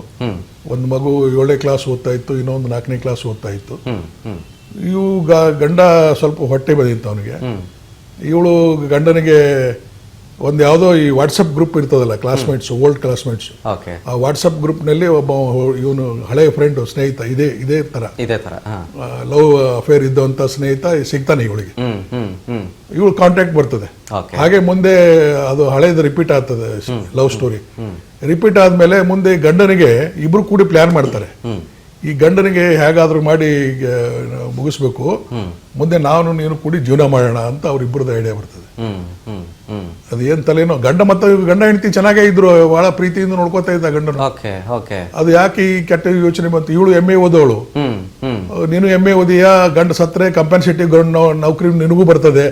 ಒಂದು ಮಗು 7ನೇ ಕ್ಲಾಸ್ ಓದ್ತಾ ಇತ್ತು, ಇನ್ನೊಂದು 4ನೇ ಕ್ಲಾಸ್ ಓದ್ತಾ ಇತ್ತು. ಇವು ಗಂಡ ಸ್ವಲ್ಪ ಹೊಟ್ಟೆ ಬಂದಿತ್ತು ಅವನಿಗೆ. ಇವಳು ಗಂಡನಿಗೆ ಒಂದು ಯಾವುದೋ ಈ ವಾಟ್ಸಪ್ ಗ್ರೂಪ್ ಇರ್ತದಲ್ಲ, ಕ್ಲಾಸ್ಮೇಟ್ಸ್, ಓಲ್ಡ್ ಕ್ಲಾಸ್ಮೇಟ್ಸ್, ಆ ವಾಟ್ಸಪ್ ಗ್ರೂಪ್ ನಲ್ಲಿ ಒಬ್ಬ ಇವನು ಹಳೆಯ ಫ್ರೆಂಡ್, ಸ್ನೇಹಿತ, ಇದೇ ತರ ಲವ್ ಅಫೇರ್ ಇದ್ದಂತ ಸ್ನೇಹಿತ ಸಿಗ್ತಾನೆ ಇವಳಿಗೆ. ಇವಳು ಕಾಂಟ್ಯಾಕ್ಟ್ ಬರ್ತದೆ. ಹಾಗೆ ಮುಂದೆ ಅದು ಹಳೇದು ರಿಪೀಟ್ ಆಗ್ತದೆ, ಲವ್ ಸ್ಟೋರಿ ರಿಪೀಟ್ ಆದ್ಮೇಲೆ ಮುಂದೆ ಗಂಡನಿಗೆ ಇಬ್ರು ಕೂಡಿ ಪ್ಲಾನ್ ಮಾಡ್ತಾರೆ. ಈ ಗಂಡನಿಗೆ ಹೇಗಾದ್ರೂ ಮಾಡಿ ಮುಗಿಸ್ಬೇಕು, ಮುಂದೆ ನಾನು ನೀನು ಕೂಡಿ ಜೀವನ ಮಾಡೋಣ ಅಂತ ಅವ್ರಿಬ್ಬರದ್ದು ಐಡಿಯಾ ಬರ್ತದೆ. ಅದು ಏನ್ ತಲೆನೋ, ಗಂಡ ಹೆಂಡತಿ ಚೆನ್ನಾಗೇ ಇದ್ರು, ಬಹಳ ಪ್ರೀತಿಯಿಂದ ನೋಡ್ಕೋತಾ ಇದ್ದ ಗಂಡನ. ಅದು ಯಾಕೆ ಈ ಕೆಟ್ಟ ಯೋಚನೆ ಬಂತು? ಇವಳು MA ಓದೋಳು, ನೀನು MA ಓದಿಯಾ, ಗಂಡ ಸತ್ರೆ ಕಂಪನ್ಸೇಟಿವ್ ನೌಕರಿ ನಿನಗೂ ಬರ್ತದೆ,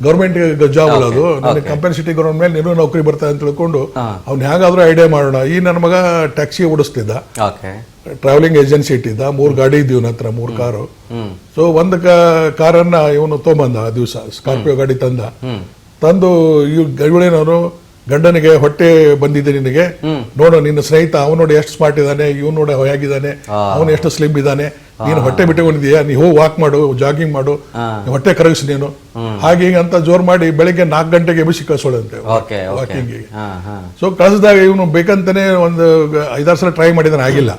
ಗೌರ್ಮೆಂಟ್ ಜಾಬ್ ಅಲ್ಲ ಅದು, ನನಗೆ ಕಂಪನ್ಸೇಟಿವ್ ಗೌರ್ಮೆಂಟ್ ಮೇಲೆ ನೀನು ನೌಕರಿ ಬರ್ತದೆ ಅಂತ ತಿಳ್ಕೊಂಡು ಅವ್ನು ಹೇಗಾದ್ರೂ ಐಡಿಯಾ ಮಾಡೋಣ. ಈ ನನ್ನ ಮಗ ಟ್ಯಾಕ್ಸಿ ಓಡಿಸ್ತಿದ್ದ, ಟ್ರಾವೆಲಿಂಗ್ ಏಜೆನ್ಸಿ ಇಟ್ಟಿದ್ದ, 3 ಗಾಡಿ ಇದ್ದು ಇವನ ಹತ್ರ, 3 ಕಾರು. ಸೊ ಒಂದು ಕಾರನ್ನ ಇವನು ತೊಗೊಂಬಂದ ಆ ದಿವಸ, ಸ್ಕಾರ್ಪಿಯೋ ಗಾಡಿ ತಂದು ಇವಳೇನವನು ಗಂಡನಿಗೆ ಹೊಟ್ಟೆ ಬಂದಿದೆ ನಿನಗೆ, ನೋಡು ನಿನ್ನ ಸ್ನೇಹಿತ ಅವನು ನೋಡಿ ಎಷ್ಟು ಸ್ಮಾರ್ಟ್ ಇದ್ದಾನೆ, ಇವನು ನೋಡಿ ಹೇಗಿದ್ದಾನೆ, ಅವನು ಎಷ್ಟು ಸ್ಲಿಮ್ ಇದ್ದಾನೆ, ನೀನು ಹೊಟ್ಟೆ ಬಿಟ್ಟುಕೊಂಡಿದೀಯಾ, ನೀ ಹೋಗಿ ವಾಕ್ ಮಾಡು, ಜಾಗಿಂಗ್ ಮಾಡು, ಹೊಟ್ಟೆ ಕರಗಿಸ್ ನೀನು, ಹಾಗೆ ಅಂತ ಜೋರ್ ಮಾಡಿ ಬೆಳಿಗ್ಗೆ 4 ಗಂಟೆಗೆ ಎಬ್ಬಿಸಿ ಕಳ್ಸೋಳಂತೆ ವಾಕಿಂಗ್. ಸೊ ಕಳಿಸಿದಾಗ ಇವನು ಬೇಕಂತಾನೆ ಒಂದು 5-6 ಸಲ ಟ್ರೈ ಮಾಡಿದಾನೆ, ಆಗಿಲ್ಲ.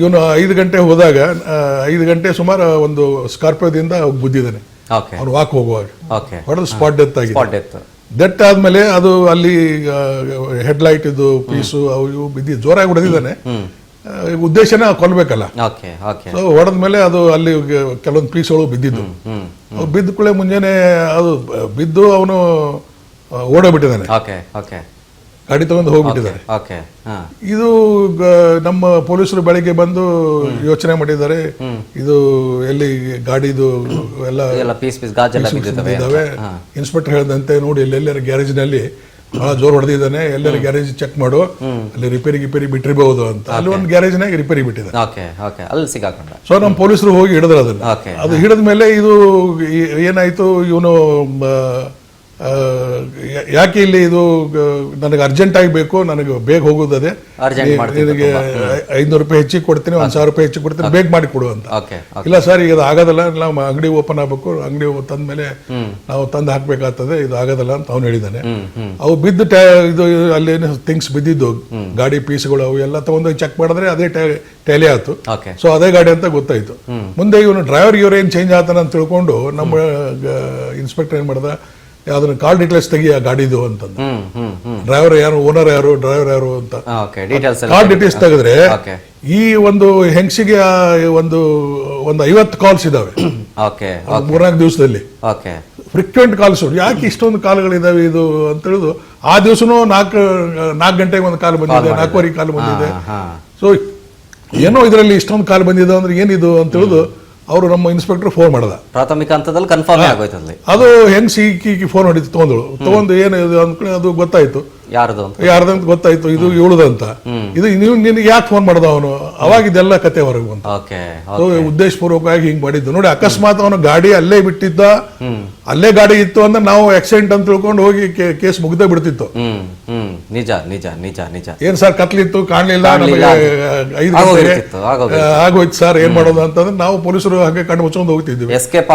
ಇವನು 5 ಗಂಟೆ ಹೋದಾಗ 5 ಗಂಟೆ ಸುಮಾರು ಒಂದು ಸ್ಕಾರ್ಪಿಯೋದಿಂದ ಗುದ್ದಿದ್ದಾನೆ ಅವನು ವಾಕ್ ಹೋಗುವಾಗ, ಹೊಡೆದು ಸ್ಪಾಟ್ ಡೆತ್ ಆಗಿದೆ. ಡೆತ್ ಆದ್ಮೇಲೆ ಅದು ಅಲ್ಲಿ ಹೆಡ್ಲೈಟ್ ಇದು ಪೀಸು ಅವು ಇವು ಬಿದ್ದಿ ಜೋರಾಗಿ ಹೊಡೆದಿದ್ದಾನೆ. ಉದ್ದೇಶನ ಕೊಲ್ಬೇಕಲ್ಲ. ಸೊ ಹೊಡೆದ್ಮೇಲೆ ಅದು ಅಲ್ಲಿ ಕೆಲವೊಂದು ಪೀಸ್ಗಳು ಬಿದ್ದಿದ್ದು, ಬಿದ್ದ ಕೂಡಲೇ ಮುಂಜಾನೆ ಅದು ಬಿದ್ದು ಅವನು ಓಡೋಗ್ಬಿಟ್ಟಿದ್ದಾನೆ, ಗಾಡಿ ತಗೊಂಡು ಹೋಗ್ಬಿಟ್ಟಿದ್ದಾರೆ. ಇದು ನಮ್ಮ ಪೊಲೀಸರು ಬೆಳಿಗ್ಗೆ ಬಂದು ಯೋಚನೆ ಮಾಡಿದ್ದಾರೆ, ಇದು ಎಲ್ಲಿ ಗಾಡಿದು ಎಲ್ಲ ಇದಾವೆ. ಇನ್ಸ್ಪೆಕ್ಟರ್ ಹೇಳಿದಂತೆ ನೋಡಿ ಎಲ್ಲೆಲ್ಲರ ಗ್ಯಾರೇಜ್ ನಲ್ಲಿ ಬಹಳ ಜೋರ್ ಹೊಡೆದಿದ್ದಾನೆ, ಎಲ್ಲರ ಗ್ಯಾರೇಜ್ ಚೆಕ್ ಮಾಡು, ಅಲ್ಲಿ ರಿಪೇರಿ ಬಿಟ್ಟಿರಬಹುದು ಅಂತ. ಅಲ್ಲಿ ಒಂದು ಗ್ಯಾರೇಜ್ ನಾಗ ರಿಪೇರಿ ಬಿಟ್ಟಿದ್ದಾರೆ. ಸೊ ನಮ್ಮ ಪೊಲೀಸರು ಹೋಗಿ ಹಿಡಿದ್ರು ಅದನ್ನ. ಅದು ಹಿಡಿದ ಮೇಲೆ ಇದು ಏನಾಯ್ತು, ಇವನು ಯಾಕೆ ಇಲ್ಲಿ ಇದು ನನಗೆ ಅರ್ಜೆಂಟ್ ಆಗಿ ಬೇಕು, ನನಗೆ ಬೇಗ ಹೋಗೋದದೆ, ನಿನಗೆ 500 ರೂಪಾಯಿ ಹೆಚ್ಚಿಗೆ ಕೊಡ್ತೀನಿ, 1000 ರೂಪಾಯಿ ಹೆಚ್ಚಿಗೆ ಕೊಡ್ತೀನಿ, ಬೇಗ ಮಾಡಿ ಕೊಡು ಅಂತ. ಇಲ್ಲ ಸರ್ ಈಗ ಅದು ಆಗೋದಲ್ಲ, ನಾವು ಅಂಗಡಿ ಓಪನ್ ಆಗ್ಬೇಕು, ಅಂಗಡಿ ತಂದ್ಮೇಲೆ ನಾವು ತಂದು ಹಾಕ್ಬೇಕಾಗ್ತದೆ, ಇದು ಆಗೋದಲ್ಲ ಅಂತ ಅವ್ನು ಹೇಳಿದಾನೆ. ಅವು ಬಿದ್ದು ಇದು ಅಲ್ಲಿ ಥಿಂಗ್ಸ್ ಬಿದ್ದಿದ್ದು, ಗಾಡಿ ಪೀಸ್ಗಳು ಅವು ಎಲ್ಲ ತಗೊಂಡು ಚೆಕ್ ಮಾಡಿದ್ರೆ ಅದೇ ಟ್ಯಾಲಿ ಆಯ್ತು. ಸೊ ಅದೇ ಗಾಡಿ ಅಂತ ಗೊತ್ತಾಯ್ತು. ಮುಂದೆ ಇವನು ಡ್ರೈವರ್ ಏನ್ ಚೇಂಜ್ ಆತಾನ ಅಂತ ತಿಳ್ಕೊಂಡು ನಮ್ಮ ಇನ್ಸ್ಪೆಕ್ಟರ್ ಏನ್ ಮಾಡ್ದ, ಅದನ್ನ ಕಾಲ್ ಡೀಟೇಲ್ಸ್ ತೆಗಿ ಆ ಗಾಡಿದು ಅಂತಂದು, ಡ್ರೈವರ್ ಯಾರು, ಓನರ್ ಯಾರು, ಡ್ರೈವರ್ ಯಾರು ಅಂತ ಕಾಲ್ ಡೀಟೇಲ್ಸ್ ತೆಗೆದ್ರೆ ಈ ಒಂದು ಹೆಂಗಸಿಗೆ ಒಂದು 50 ಕಾಲ್ಸ್ ಇದಾವೆ 3-4 ದಿವಸದಲ್ಲಿ. Frequent calls. ಯಾಕೆ ಇಷ್ಟೊಂದು ಕಾಲ್ಗಳಿದಾವೆ ಇದು ಅಂತ ಹೇಳುದು. ಆ ದಿವಸನೂ 4 ಗಂಟೆಗೆ ಒಂದು ಕಾಲ್ ಬಂದಿದೆ, 4:15 ಕಾಲ್ ಬಂದಿದೆ. ಸೊ ಏನೋ ಇದರಲ್ಲಿ ಇಷ್ಟೊಂದು ಕಾಲ್ ಬಂದಿದೆ ಅಂದ್ರೆ ಏನಿದು ಅಂತ ಹೇಳುದು ಅವರು ನಮ್ಮ ಇನ್ಸ್ಪೆಕ್ಟರ್ ಫೋನ್ ಮಾಡದ. ಪ್ರಾಥಮಿಕ ಹಂತದಲ್ಲಿ ಕನ್ಫರ್ಮ್ ಆಗೋಯ್ತು. ಅದು ಹೆಂಗ್ ಸಿಕ್ಕಿ ಫೋನ್ ಹೊಡಿತು, ತಗೊಂಡು ಏನು ಅಂದ್ಕೊಂಡು ಅದು ಗೊತ್ತಾಯ್ತು ಯಾರ್ದಂತ ಗೊತ್ತಾಯ್ತು, ಇದು ಇವಳದಂತ. ಇದು ನೀವು ನಿನ್ಗೆ ಯಾಕೆ ಫೋನ್ ಮಾಡ್ದ ಅವನು, ಅವಾಗ ಇದೆಲ್ಲ ಕತೆ ಹೊರಗೆ ಬಂತು. ಉದ್ದೇಶಪೂರ್ವಕವಾಗಿ ಹಿಂಗ್ ಮಾಡಿದ್ದು ನೋಡಿ. ಅಕಸ್ಮಾತ್ ಅವನು ಗಾಡಿ ಅಲ್ಲೇ ಬಿಟ್ಟಿದ್ದ, ಅಲ್ಲೇ ಗಾಡಿ ಇತ್ತು ಅಂದ್ರೆ ನಾವು ಆಕ್ಸಿಡೆಂಟ್ ಅಂತ ತಿಳ್ಕೊಂಡು ಹೋಗಿ ಕೇಸ್ ಮುಗ್ದೇ ಬಿಡ್ತಿತ್ತು. ನಿಜ ನಿಜ ನಿಜ ನಿಜ. ಏನ್ ಸರ್ ಕತ್ಲಿತ್ತು, ಕಾಣ್ಲಿಲ್ಲ, ನಮಗೆ 5 ಗಂಟೆ ಆಗೋಯ್ತು ಸರ್, ಏನ್ ಮಾಡೋದು ಅಂತಂದ್ರೆ ನಾವು ಪೊಲೀಸರು ಹಾಗೆ ಕಣ್ಣು ಮುಚ್ಕೊಂಡು ಹೋಗ್ತಿದ್ವಿ. ಎಸ್ಕೇಪ್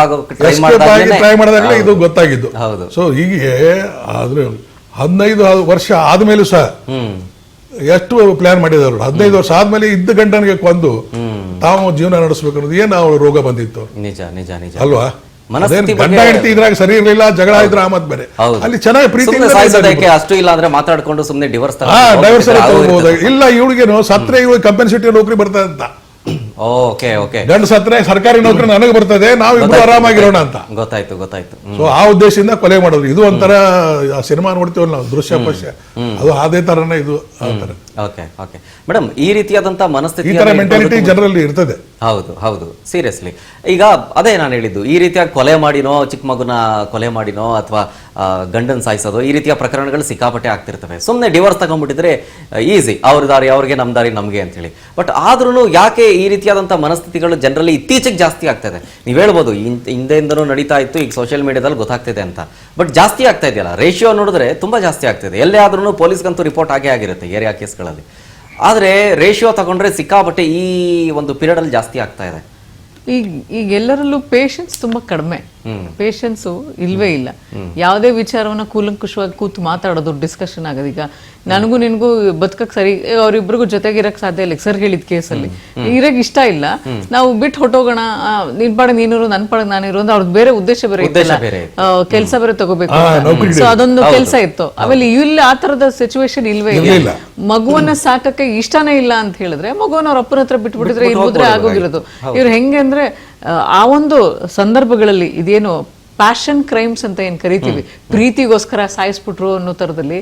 ಟ್ರೈ ಮಾಡಿದಾಗಲೇ ಇದು ಗೊತ್ತಾಗಿದ್ದು. ಸೊ ಹೀಗೆ ಆದ್ರೆ 15 ವರ್ಷ ಆದ್ಮೇಲೂ ಸಹ ಎಷ್ಟು ಪ್ಲಾನ್ ಮಾಡಿದವರು. 15 ವರ್ಷ ಆದ್ಮೇಲೆ ಇದ್ದ ಗಂಡನಿಗೆ ಕೊಂದು ತಾವು ಜೀವನ ನಡೆಸಬೇಕು ಅನ್ನೋದು ಏನು ಅವ್ರ ರೋಗ ಬಂದಿತ್ತು. ನಿಜ ನಿಜ ನಿಜ ಅಲ್ವಾ. ಗಂಡ ಹೆಂಡತಿ ಇದ್ರಾಗ ಸರಿ ಇರ್ಲಿಲ್ಲ, ಜಗಳ ಇದ್ರ ಮತ್ ಬೇರೆ. ಅಲ್ಲಿ ಚೆನ್ನಾಗಿ ಪ್ರೀತಿ ಅಷ್ಟು ಇಲ್ಲ ಅಂದ್ರೆ ಮಾತಾಡ್ಕೊಂಡು ಸುಮ್ಮನೆ ಡಿವೋರ್ಸ್ ತಗೋಬಹುದು. ಇಲ್ಲ ಇವಳಿಗೇನು ಸತ್ರೆ ಇವಳು ಕಂಪೆನ್ಸೇಟಿವ್ ನೌಕರಿ ಬರ್ತದೆ ಅಂತ. ಗಂಡ ಸತ್ರೆ ಸರ್ಕಾರಿ ನೌಕರಿ ನನಗೆ ಬರ್ತದೆ, ನಾವಿಬ್ರು ಆರಾಮಾಗಿರೋಣ ಅಂತ ಗೊತ್ತಾಯ್ತು. ಸೊ ಆ ಉದ್ದೇಶದಿಂದ ಕೊಲೆ ಮಾಡಿದ್ರು. ಇದು ಒಂಥರ ಸಿನಿಮಾ ನೋಡ್ತೀವಲ್ಲ ನಾವು, ದೃಶ್ಯ ಪಶ್ಯ, ಅದು ಅದೇ ತರನೇ ಇದು. ಮೇಡಮ್, ಈ ರೀತಿಯಾದಂತ ಮನಸ್ಥಿತಿ, ಈ ತರ ಮೆಂಟಾಲಿಟಿ ಜನರಲ್ಲಿ ಇರ್ತದೆ. ಹೌದು ಸೀರಿಯಸ್ಲಿ. ಈಗ ಅದೇ ನಾನು ಹೇಳಿದ್ದು, ಈ ರೀತಿಯಾಗಿ ಕೊಲೆ ಮಾಡಿನೋ, ಚಿಕ್ಕ ಮಗುನ ಕೊಲೆ ಮಾಡಿನೋ, ಅಥವಾ ಗಂಡನ್ ಸಾಯಿಸೋದು, ಈ ರೀತಿಯ ಪ್ರಕರಣಗಳು ಸಿಕ್ಕಾಪಟ್ಟೆ ಆಗ್ತಿರ್ತವೆ. ಸುಮ್ಮನೆ ಡಿವೋರ್ಸ್ ತಗೊಂಡ್ಬಿಟ್ಟಿದ್ರೆ ಈಸಿ, ಅವ್ರ ದಾರಿ ಅವ್ರಿಗೆ, ನಮ್ಮ ದಾರಿ ನಮಗೆ ಅಂತ ಹೇಳಿ. ಬಟ್ ಆದ್ರೂ ಯಾಕೆ ಈ ರೀತಿಯಾದಂಥ ಮನಸ್ಥಿತಿಗಳು ಜನರಲ್ಲಿ ಇತ್ತೀಚೆಗೆ ಜಾಸ್ತಿ ಆಗ್ತದೆ? ನೀವು ಹೇಳ್ಬೋದು ಹಿಂದೆಯಿಂದನೂ ನಡೀತಾ ಇತ್ತು, ಈಗ ಸೋಷಿಯಲ್ ಮೀಡಿಯಾದಲ್ಲಿ ಗೊತ್ತಾಗ್ತಿದೆ ಅಂತ. ಬಟ್ ಜಾಸ್ತಿ ಆಗ್ತಾ ಇದೆಯಲ್ಲ, ರೇಷಿಯೋ ನೋಡಿದ್ರೆ ತುಂಬಾ ಜಾಸ್ತಿ ಆಗ್ತಿದೆ. ಎಲ್ಲೇ ಆದ್ರೂ ಪೊಲೀಸ್ಗಂತೂ ರಿಪೋರ್ಟ್ ಆಗೇ ಆಗಿರುತ್ತೆ ಏರಿಯಾ ಕೇಸ್ಗಳಲ್ಲಿ. ಆದರೆ ರೇಷಿಯೋ ತಗೊಂಡ್ರೆ ಸಿಕ್ಕಾಪಟ್ಟೆ ಈ ಒಂದು ಪೀರಿಯಡ್ ಅಲ್ಲಿ ಜಾಸ್ತಿ ಆಗ್ತಾ ಇದೆ. ಈಗ ಎಲ್ಲರಲ್ಲೂ ಪೇಷನ್ಸ್ ತುಂಬಾ ಕಡಿಮೆ. ಪೇಷನ್ಸು ಇಲ್ವೇ ಇಲ್ಲ. ಯಾವುದೇ ವಿಚಾರವನ್ನ ಕೂಲಂಕುಷವಾಗಿ ಕೂತು ಮಾತಾಡೋದು, ಡಿಸ್ಕಷನ್ ಆಗೋದು. ಈಗ ನನಗೂ ನಿನ್ಗೂ ಬದುಕಕ್ ಸರಿ, ಅವ್ರಿಬ್ರಿಗೂ ಜೊತೆಗಿರಕ್ ಸಾಧ್ಯ ಇಲ್ಲ. ಸರ್ ಹೇಳಿದ ಕೇಸಲ್ಲಿ ಇರಕ್ ಇಷ್ಟ ಇಲ್ಲ, ನಾವು ಬಿಟ್ಟು ಹೊಟ್ಟೋಗೋಣ, ನಿನ್ ಪಾಡ ನೀನಿರು, ನನ್ ಪಾಡ ನಾನಿರು ಅಂದ್ರೆ ಅವ್ರದ್ದು ಬೇರೆ ಉದ್ದೇಶ ಬೇರೆ ಇತ್ತಲ್ಲ, ಕೆಲಸ ಬೇರೆ ತಗೋಬೇಕು. ಸೊ ಅದೊಂದು ಕೆಲಸ ಇತ್ತು. ಆಮೇಲೆ ಇಲ್ಲಿ ಆ ತರದ ಸಿಚುವೇಶನ್ ಇಲ್ವೇ ಇಲ್ಲ. ಮಗುವನ್ನ ಸಾಕಕ್ಕೆ ಇಷ್ಟನೇ ಇಲ್ಲ ಅಂತ ಹೇಳಿದ್ರೆ ಮಗುವನ್ನ ಅವ್ರ ಅಪ್ಪನ ಹತ್ರ ಬಿಟ್ಬಿಟ್ಟಿದ್ರೆ ಇರ್ಬೋದ್ರೆ ಆಗೋಗಿರೋದು. ಇವ್ರು ಹೆಂಗೆ ಅಂದ್ರೆ ಆ ಒಂದು ಸಂದರ್ಭಗಳಲ್ಲಿ ಇದೇನು ಪ್ಯಾಷನ್ ಕ್ರೈಮ್ಸ್ ಅಂತ ಏನ್ ಕರಿತೀವಿ, ಪ್ರೀತಿಗೋಸ್ಕರ ಸಾಯಿಸ್ಬಿಟ್ರು ಅನ್ನೋ ತರದಲ್ಲಿ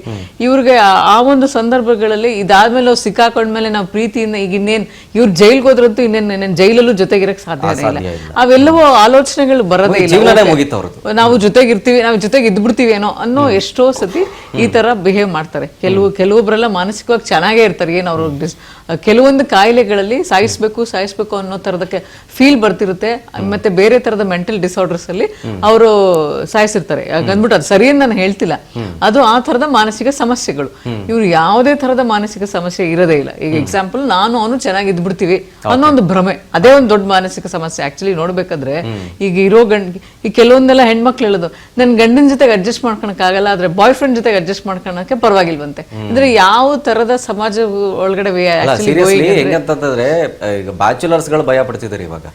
ಇವ್ರಿಗೆ ಆ ಒಂದು ಸಂದರ್ಭಗಳಲ್ಲಿ ಇದಾದ್ಮೇಲೆ ಅವ್ರು ಸಿಕ್ಕಾಕೊಂಡ್ಮೇಲೆ ನಾವು ಪ್ರೀತಿಯಿಂದ ಈಗ ಇನ್ನೇನ್ ಇವ್ರು ಜೈಲ್ಗೆ ಹೋದ್ರಂತೂ ಇನ್ನೇನ್ ಜೈಲಲ್ಲೂ ಜೊತೆಗಿರಕ್ ಸಾಧ್ಯನೇ ಇಲ್ಲ. ಅವೆಲ್ಲವೂ ಆಲೋಚನೆಗಳು ಬರೋದೇ ಇಲ್ಲ. ನಾವು ಜೊತೆಗಿರ್ತೀವಿ, ನಾವು ಜೊತೆಗೆ ಇದ್ಬಿಡ್ತೀವಿ ಏನೋ ಅನ್ನೋ ಎಷ್ಟೋ ಸತಿ ಈ ತರ ಬಿಹೇವ್ ಮಾಡ್ತಾರೆ. ಕೆಲವೊಬ್ರೆಲ್ಲ ಮಾನಸಿಕವಾಗಿ ಚೆನ್ನಾಗೇ ಇರ್ತಾರೆ. ಏನ್ ಅವರು ಕೆಲವೊಂದು ಕಾಯಿಲೆಗಳಲ್ಲಿ ಸಾಯಿಸ್ಬೇಕು ಅನ್ನೋ ತರದಕ್ಕೆ ಫೀಲ್ ಬರ್ತಿರುತ್ತೆ. ಮತ್ತೆ ಬೇರೆ ತರದ ಮೆಂಟಲ್ ಡಿಸಾರ್ಡರ್ಸ್ ಅಲ್ಲಿ ಅವರು ಸಾಯಿಸಿರ್ತಾರೆ. ಅಂದ್ಬಿಟ್ಟು ಅದು ಸರಿ ಅಂತ ನಾನು ಹೇಳ್ತಿಲ್ಲ, ಅದು ಆ ತರದ ಮಾನಸಿಕ ಸಮಸ್ಯೆಗಳು. ಇವ್ರು ಯಾವುದೇ ತರದ ಮಾನಸಿಕ ಸಮಸ್ಯೆ ಇರೋದೇ ಇಲ್ಲ. ಈಗ ಎಕ್ಸಾಂಪಲ್, ಅವನು ಚೆನ್ನಾಗಿ ಇದ್ಬಿಡ್ತೀವಿ ಅನ್ನೋ ಒಂದು ಭ್ರಮೆ, ಅದೇ ಒಂದು ದೊಡ್ಡ ಮಾನಸಿಕ ಸಮಸ್ಯೆ. ಆಕ್ಚುಲಿ ನೋಡ್ಬೇಕಾದ್ರೆ ಈಗ ಇರೋ ಈ ಕೆಲವೊಂದೆಲ್ಲ ಹೆಣ್ಮಕ್ಳು ಹೇಳೋದು, ನನ್ ಗಂಡನ ಜೊತೆಗೆ ಅಡ್ಜಸ್ಟ್ ಮಾಡ್ಕೊಳಕ್ ಆಗಲ್ಲ, ಆದ್ರೆ ಬಾಯ್ ಫ್ರೆಂಡ್ ಜೊತೆಗೆ ಅಡ್ಜಸ್ಟ್ ಮಾಡ್ಕೊಳಕ್ಕೆ ಪರವಾಗಿಲ್ವಂತೆ. ಅಂದ್ರೆ ಯಾವ ತರದ ಸಮಾಜ ಒಳಗಡೆ ಹೆಂಗಂತಂದ್ರೆ ಈಗ ಬ್ಯಾಚುಲರ್ಸ್ ಗಳು ಭಯ ಪಡ್ತಿದ್ದಾರೆ ಇವಾಗ.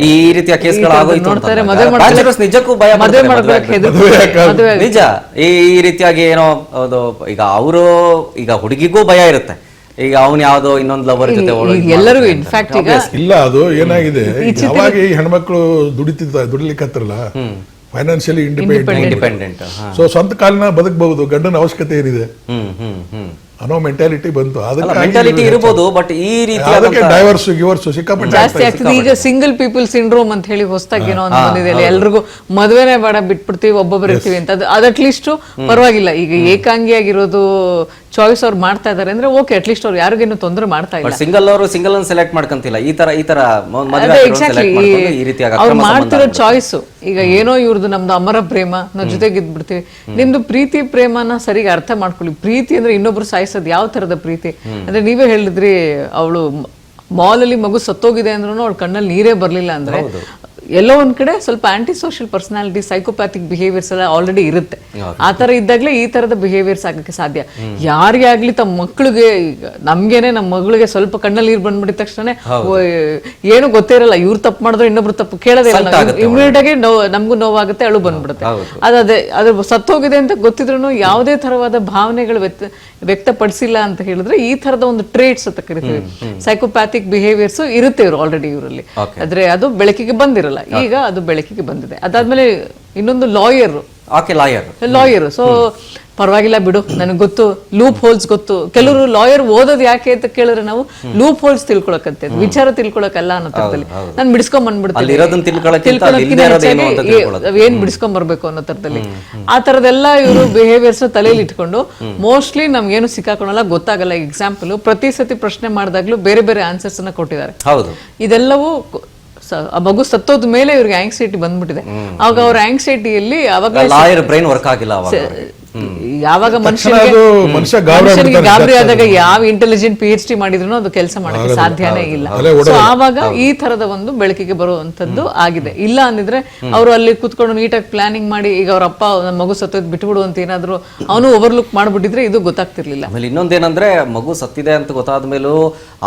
ಈ ರೀತಿಯ ಕೇಸ್ಗಳು ನಿಜಕ್ಕೂ ಭಯ ನಿಜ. ಈ ರೀತಿಯಾಗಿ ಏನೋ ಈಗ ಅವರು ಈಗ ಹುಡುಗಿಗೂ ಭಯ ಇರುತ್ತೆ. ಈಗ ಅವನು ಯಾವ್ದೋ ಇನ್ನೊಂದು ಲವರ್ ಜೊತೆ ಎಲ್ಲರಿಗೂ ಇನ್ಫ್ಯಾಕ್ಟ್ ಈಗ ಇಲ್ಲ. ಅದು ಏನಾಗಿದೆ, ಯಾವಾಗ ಈ ಹೆಣ್ಮಕ್ಳು ದುಡಿಲಿಕ್ಕತ್ತರಲ್ಲ, ಫೈನಾನ್ಷಿಯಲಿ ಇಂಡಿಪೆಂಡೆಂಟ್, ಸೊ ಸ್ವಂತ ಕಾಲಿನ ಬದುಕಬಹುದು, ಗಂಡನ ಅವಶ್ಯಕತೆ ಏನಿದೆ ಅನ್ನೋ ಮೆಂಟಾಲಿಟಿ ಬಂತು. ಮೆಂಟಾಲಿಟಿ ಇರಬಹುದು, ಬಟ್ ಈ ರೀತಿ ಡೈವರ್ಸ್ ಗಿವರ್ಸ್ ಸಿಕ್ಕಾಪಟ್ಟೆ ಜಾಸ್ತಿ ಆಗ್ತದೆ. ಈಗ ಸಿಂಗಲ್ ಪೀಪಲ್ ಸಿಂಡ್ರೋಮ್ ಅಂತ ಹೇಳಿ ಹೊಸದಾಗಿ ಏನೋ ಒಂದು ಬಂದಿದೆ. ಎಲ್ರಿಗೂ ಮದುವೆನೇ ಬೇಡ, ಬಿಟ್ಬಿಡ್ತೀವಿ, ಒಬ್ಬೊಬ್ಬರು ಇರ್ತೀವಿ ಅಂತ. ಅದು ಅಟ್ಲೀಸ್ಟ್ ಪರವಾಗಿಲ್ಲ. ಈಗ ಏಕಾಂಗಿಯಾಗಿರೋದು ಚಾಯ್ಸ್ ಅವ್ರು ಮಾಡ್ತಾ ಇದಾರೆ ಅಂದ್ರೆ ಓಕೆ, ಅಟ್ಲೀಸ್ಟ್ ಅವ್ರು ಯಾರಿಗೇನು ತೊಂದರೆ ಮಾಡ್ತಾ ಇಲ್ಲ. ಸಿಂಗಲ್ ಅವರು ಸಿಂಗಲ್ ಅನ್ನು ಸೆಲೆಕ್ಟ್ ಮಾಡ್ಕೊಂತಿಲ್ಲ. ಈ ತರ ಅವ್ರು ಮಾಡ್ತಿರೋ ಚಾಯ್ಸ್. ಈಗ ಏನೋ ಇವ್ರದ್ದು ನಮ್ದು ಅಮರ ಪ್ರೇಮ, ನಾವು ಜೊತೆಗೆ ಇದ್ಬಿಡ್ತೀವಿ. ನಿಮ್ದು ಪ್ರೀತಿ ಪ್ರೇಮನ ಸರಿಗ ಅರ್ಥ ಮಾಡ್ಕೊಳ್ಳಿ. ಪ್ರೀತಿ ಅಂದ್ರೆ ಇನ್ನೊಬ್ರು ಸಾಯಿಸೋದು ಯಾವ ತರದ ಪ್ರೀತಿ ಅಂದ್ರೆ, ನೀವೇ ಹೇಳಿದ್ರಿ, ಅವಳು ಮಾಲ್ ಅಲ್ಲಿ ಮಗು ಸತ್ತೋಗಿದೆ ಅಂದ್ರೂ ಅವಳ ಕಣ್ಣಲ್ಲಿ ನೀರೇ ಬರ್ಲಿಲ್ಲ ಅಂದ್ರೆ ಎಲ್ಲೋ ಒಂದ್ ಕಡೆ ಸ್ವಲ್ಪ ಆಂಟಿ ಸೋಷಿಯಲ್ ಪರ್ಸನಾಲಿಟಿ, ಸೈಕೋಪ್ಯಾಥಿಕ್ ಬಿಹೇವಿಯರ್ಸ್ ಎಲ್ಲ ಆಲ್ರೆಡಿ ಇರುತ್ತೆ. ಆ ತರ ಇದ್ದಾಗಲೇ ಈ ತರದ ಬಿಹೇವಿಯರ್ಸ್ ಆಗಕ್ಕೆ ಸಾಧ್ಯ. ಯಾರೇ ಆಗ್ಲಿ ತಮ್ಮ ಮಕ್ಕಳಿಗೆ, ನಮ್ಗೇನೆ ನಮ್ಮ ಮಗಳಿಗೆ ಸ್ವಲ್ಪ ಕಣ್ಣಲ್ಲಿ ನೀರು ಬಂದ್ಬಿಟ್ಟಿದ ತಕ್ಷಣ ಏನು ಗೊತ್ತೇ ಇರಲ್ಲ, ಇವ್ರು ತಪ್ಪು ಮಾಡಿದ್ರೆ ಇನ್ನೊಬ್ರು ತಪ್ಪು ಕೇಳೋದೇ ಇಲ್ಲ, ಇಮಿಡಿಯೇಟ್ ಆಗಿ ನಮಗೂ ನೋವಾಗುತ್ತೆ, ಅಳು ಬಂದ್ಬಿಡುತ್ತೆ. ಅದ್ರ ಸತ್ತೋಗಿದೆ ಅಂತ ಗೊತ್ತಿದ್ರು ಯಾವುದೇ ತರವಾದ ಭಾವನೆಗಳು ವ್ಯಕ್ತಪಡಿಸಿಲ್ಲ ಅಂತ ಹೇಳಿದ್ರೆ ಈ ತರದ ಒಂದು ಟ್ರೇಟ್ಸ್ ಅಂತ ಕರಿತೀವಿ, ಸೈಕೋಪ್ಯಾಥಿಕ್ ಬಿಹೇವಿಯರ್ಸ್ ಇರುತ್ತೆ ಇವರು ಆಲ್ರೆಡಿ ಇವರಲ್ಲಿ. ಆದ್ರೆ ಅದು ಬೆಳಕಿಗೆ ಬಂದಿರಲ್ಲ, ಈಗ ಅದು ಬೆಳಕಿಗೆ ಬಂದಿದೆ. ಅದಾದ್ಮೇಲೆ ಇನ್ನೊಂದು ಲಾಯರ್. ಸೊ ಪರವಾಗಿಲ್ಲ ಬಿಡು, ನನಗೆ ಗೊತ್ತು, ಲೂಪ್ ಹೋಲ್ಸ್ ಗೊತ್ತು. ಕೆಲವರು ಲಾಯರ್ ಓದೋದು ಯಾಕೆ ಅಂತ ಕೇಳಿದ್ರೆ ನಾವು ಲೂಪ್ ಹೋಲ್ಸ್ ತಿಳ್ಕೊಳಕಂತೆ, ವಿಚಾರ ತಿಳ್ಕೊಳಕಲ್ಲ ಅನ್ನೋ ತರದಲ್ಲಿ ನಾನು ಬಿಡಿಸ್ಕೊಂಡ್ ಬಂದ್ಬಿಡ್ತೀನಿ, ಏನ್ ಬಿಡಿಸ್ಕೊಂಡ್ ಬರ್ಬೇಕು ಅನ್ನೋ ತರದಲ್ಲಿ. ಆ ತರದೆಲ್ಲ ಇವರು ಬಿಹೇವಿಯರ್ಸ್ ತಲೆಯಲ್ಲಿ ಇಟ್ಕೊಂಡು ಮೋಸ್ಟ್ಲಿ ನಮ್ಗೇನು ಸಿಕ್ಕಾಕೊಳಲ್ಲ, ಗೊತ್ತಾಗಲ್ಲ. ಎಕ್ಸಾಂಪಲ್, ಪ್ರತಿ ಸತಿ ಪ್ರಶ್ನೆ ಮಾಡಿದಾಗ್ಲೂ ಬೇರೆ ಬೇರೆ ಆನ್ಸರ್ಸ್ ಅನ್ನ ಕೊಟ್ಟಿದ್ದಾರೆ. ಇದೆಲ್ಲವೂ ಆ ಮಗು ಸತ್ತೋದ ಮೇಲೆ ಇವ್ರಿಗೆ ಆಂಗ್ಸೈಟಿ ಬಂದ್ಬಿಟ್ಟಿದೆ. ಆಗ ಅವ್ರ ಆಂಗ್ಸೈಟಿಯಲ್ಲಿ ಯಾವಾಗ ಮನುಷ್ಯನಿಗೆ ಗಾಬರಿ ಆದಾಗ ಯಾವ ಇಂಟೆಲಿಜೆಂಟ್ PhD ಮಾಡಿದ್ರು ಅದು ಕೆಲಸ ಮಾಡಕ್ಕೆ ಸಾಧ್ಯನೇ ಇಲ್ಲ. ಸೊ ಆವಾಗ ಈ ತರದ ಒಂದು ಬೆಳಕಿಗೆ ಬರುವಂತದ್ದು ಆಗಿದೆ. ಇಲ್ಲ ಅಂದಿದ್ರೆ ಅವರು ಅಲ್ಲಿ ಕುತ್ಕೊಂಡು ನೀಟಾಗಿ ಪ್ಲಾನಿಂಗ್ ಮಾಡಿ, ಈಗ ಅವ್ರ ಅಪ್ಪ ಮಗು ಸತ್ತೋದ್ ಬಿಟ್ಬಿಡು ಅಂತ ಏನಾದ್ರು ಅವನು ಓವರ್ಲುಕ್ ಮಾಡ್ಬಿಟ್ಟಿದ್ರೆ ಇದು ಗೊತ್ತಾಗ್ತಿರ್ಲಿಲ್ಲ. ಆಮೇಲೆ ಇನ್ನೊಂದೇನಂದ್ರೆ, ಮಗು ಸತ್ತಿದೆ ಅಂತ ಗೊತ್ತಾದ ಮೇಲೂ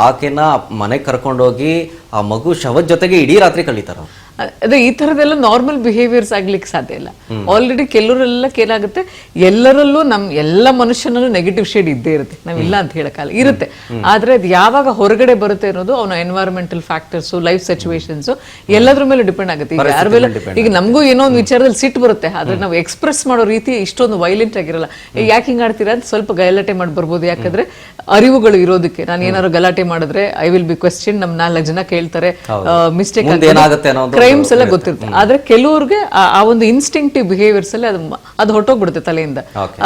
ಆಕೆನ ಮನೆಗೆ ಕರ್ಕೊಂಡೋಗಿ ಆ ಮಗು ಶವದ ಜೊತೆಗೆ ಇಡೀ ರಾತ್ರಿ ಕಳೀತಾರ. ಅದೇ ಈ ತರದೆಲ್ಲ ನಾರ್ಮಲ್ ಬಿಹೇವಿಯರ್ಸ್ ಆಗ್ಲಿಕ್ಕೆ ಸಾಧ್ಯ ಇಲ್ಲ. ಆಲ್ರೆಡಿ ಕೆಲವರೆಲ್ಲ ಏನಾಗುತ್ತೆ, ಎಲ್ಲರಲ್ಲೂ ಎಲ್ಲ ಮನುಷ್ಯನಲ್ಲೂ ನೆಗೆಟಿವ್ ಶೇಡ್ ಇದ್ದೇ ಇರುತ್ತೆ, ನಾವಿಲ್ಲ ಅಂತ ಹೇಳಕ್ಕಾಗಲ್ಲ, ಇರುತ್ತೆ. ಆದ್ರೆ ಅದು ಯಾವಾಗ ಹೊರಗಡೆ ಬರುತ್ತೆ ಅನ್ನೋದು ಅವನ ಎನ್ವೈರನ್ಮೆಂಟಲ್ ಫ್ಯಾಕ್ಟರ್ಸ್, ಲೈಫ್ ಸಿಚುವೇಶನ್ಸ್ ಎಲ್ಲದ್ರ ಮೇಲೆ ಡಿಪೆಂಡ್ ಆಗುತ್ತೆ. ಈಗ ಯಾರ ಮೇಲೆ, ಈಗ ನಮಗೂ ಏನೋ ಒಂದು ವಿಚಾರದಲ್ಲಿ ಸಿಟ್ಟು ಬರುತ್ತೆ, ಆದ್ರೆ ನಾವು ಎಕ್ಸ್ಪ್ರೆಸ್ ಮಾಡೋ ರೀತಿ ಇಷ್ಟೊಂದು ವೈಲೆಂಟ್ ಆಗಿರಲ್ಲ. ಯಾಕೆ ಹಿಂಗ್ ಆಡ್ತೀರಾ ಅಂತ ಸ್ವಲ್ಪ ಗಲಾಟೆ ಮಾಡಿ ಬರ್ಬೋದು. ಯಾಕಂದ್ರೆ ಅರಿವುಗಳು ಇರೋದಕ್ಕೆ, ನಾನು ಏನಾದ್ರು ಗಲಾಟೆ ಮಾಡಿದ್ರೆ ಐ ವಿಲ್ ಬಿ ಕ್ವೆಶ್ಚನ್, 4 ಜನ ಕೇಳ್ತಾರೆ, ಮಿಸ್ಟೇಕ್ ಕ್ರೈಮ್ಸ್ ಎಲ್ಲ ಗೊತ್ತಿರುತ್ತೆ. ಆದ್ರೆ ಕೆಲವ್ರಿಗೆ ಆ ಒಂದು ಇನ್ಸ್ಟಿಂಕ್ಟಿವ್ ಬಿಹೇವಿಯರ್ಸ್ ಅಲ್ಲಿ ಅದು ಹೊಟ್ಟೋಗ್ಬಿಡುತ್ತೆ ತಲೆಯಿಂದ.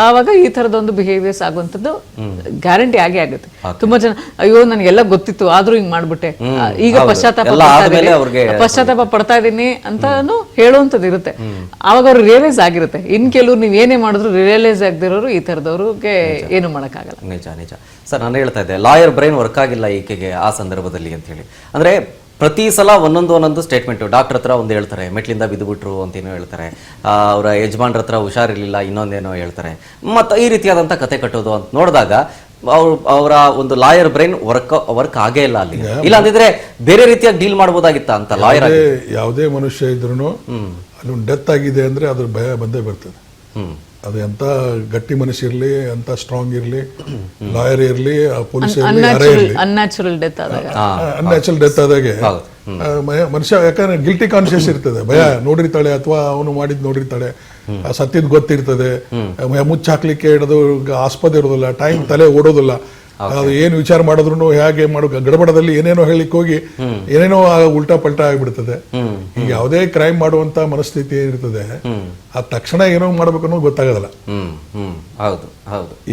ಆವಾಗ ಈ ತರದ ಒಂದು ಬಿಹೇವಿಯರ್ಸ್ ಆಗುವಂತದ್ದು ಗ್ಯಾರಂಟಿ ಆಗೇ ಆಗುತ್ತೆ. ತುಂಬಾ ಜನ ಅಯ್ಯೋ ನನಗೆಲ್ಲ ಗೊತ್ತಿತ್ತು ಆದ್ರೂ ಹಿಂಗ್ ಮಾಡ್ಬಿಟ್ಟೆ, ಈಗ ಪಶ್ಚಾತ್ತಾಪ ಪಡ್ತಾ ಇದೀನಿ ಅಂತಾನು ಹೇಳುವಂತದ್ದು ಇರುತ್ತೆ. ಆವಾಗ ಅವ್ರು ರಿಯಲೈಸ್ ಆಗಿರುತ್ತೆ. ಇನ್ ಕೆಲವ್ರು ನೀವ್ ಏನೇ ಮಾಡಿದ್ರು ರಿಯಲೈಸ್ ಆಗದಿರೋರು ಈ ತರದವ್ರಿಗೆ ಏನು ಮಾಡಕ್ಕಾಗಲ್ಲ. ನಿಜ ನಿಜ ಸರ್, ನಾನು ಹೇಳ್ತಾ ಇದ್ದೆ ಲಾಯರ್ ಬ್ರೈನ್ ವರ್ಕ್ ಆಗಿಲ್ಲ ಈಕೆಗೆ ಆ ಸಂದರ್ಭದಲ್ಲಿ ಅಂತ ಹೇಳಿ. ಅಂದ್ರೆ ಪ್ರತಿ ಸಲ ಒಂದೊಂದು ಸ್ಟೇಟ್ಮೆಂಟ್, ಡಾಕ್ಟರ್ ಹತ್ರ ಒಂದು ಹೇಳ್ತಾರೆ, ಮೆಟ್ಲಿಂದ ಬಿದ್ದುಬಿಟ್ರು ಅಂತೇನೋ ಹೇಳ್ತಾರೆ, ಅವರ ಯಜಮಾನ್ರ ಹತ್ರ ಹುಷಾರಿರ್ಲಿಲ್ಲ ಇನ್ನೊಂದೇನೋ ಹೇಳ್ತಾರೆ, ಮತ್ತು ಈ ರೀತಿಯಾದಂಥ ಕತೆ ಕಟ್ಟೋದು ಅಂತ ನೋಡಿದಾಗ ಅವರ ಒಂದು ಲಾಯರ್ ಬ್ರೈನ್ ವರ್ಕ್ ಆಗೇ ಇಲ್ಲ ಅಲ್ಲಿ. ಇಲ್ಲ ಅಂದಿದ್ರೆ ಬೇರೆ ರೀತಿಯಾಗಿ ಡೀಲ್ ಮಾಡ್ಬೋದಾಗಿತ್ತ ಅಂತ. ಲಾಯರ್ ಯಾವುದೇ ಮನುಷ್ಯ ಇದ್ರೂ ಅಲ್ಲಿ ಡೆತ್ ಆಗಿದೆ ಅಂದ್ರೆ ಅದ್ರ ಭಯ ಬಂದೇ ಬರ್ತದೆ. ಅದು ಎಂತ ಗಟ್ಟಿ ಮನುಷ್ಯ ಇರ್ಲಿ, ಎಂತ ಸ್ಟ್ರಾಂಗ್ ಇರ್ಲಿ, ಲಾಯರ್ ಇರ್ಲಿ, ಪೊಲೀಸ್ ಅನ್ಯಾಚುರಲ್ ಡೆತ್ ಆದಾಗೆ ಮನುಷ್ಯ, ಯಾಕಂದ್ರೆ ಗಿಲ್ಟಿ ಕಾನ್ಶಿಯಸ್ ಇರ್ತದೆ, ಭಯ ನೋಡಿರ್ತಾಳೆ ಅಥವಾ ಅವನು ಮಾಡಿದ್ ನೋಡಿರ್ತಾಳೆ, ಸತ್ತಿದ್ ಗೊತ್ತಿರ್ತದೆ, ಮುಚ್ಚ ಹಾಕ್ಲಿಕ್ಕೆ ಇಡೋದು ಆಸ್ಪದ ಇರೋದಿಲ್ಲ, ಟೈಮ್ ತಲೆ ಓಡೋದಿಲ್ಲ, ಅದು ಏನು ವಿಚಾರ ಮಾಡಿದ್ರು ಹೇಗೆ ಮಾಡೋ ಗಡಬಡದಲ್ಲಿ ಏನೇನೋ ಹೇಳಿಕ್ ಹೋಗಿ ಏನೇನೋ ಉಲ್ಟಾ ಪಲ್ಟಾ ಆಗಿಬಿಡ್ತದೆ. ಈಗ ಯಾವುದೇ ಕ್ರೈಮ್ ಮಾಡುವಂತ ಮನಸ್ಥಿತಿ ಇರ್ತದೆ, ಆ ತಕ್ಷಣ ಏನೋ ಮಾಡ್ಬೇಕು ಅನ್ನೋದು ಗೊತ್ತಾಗೋದಿಲ್ಲ.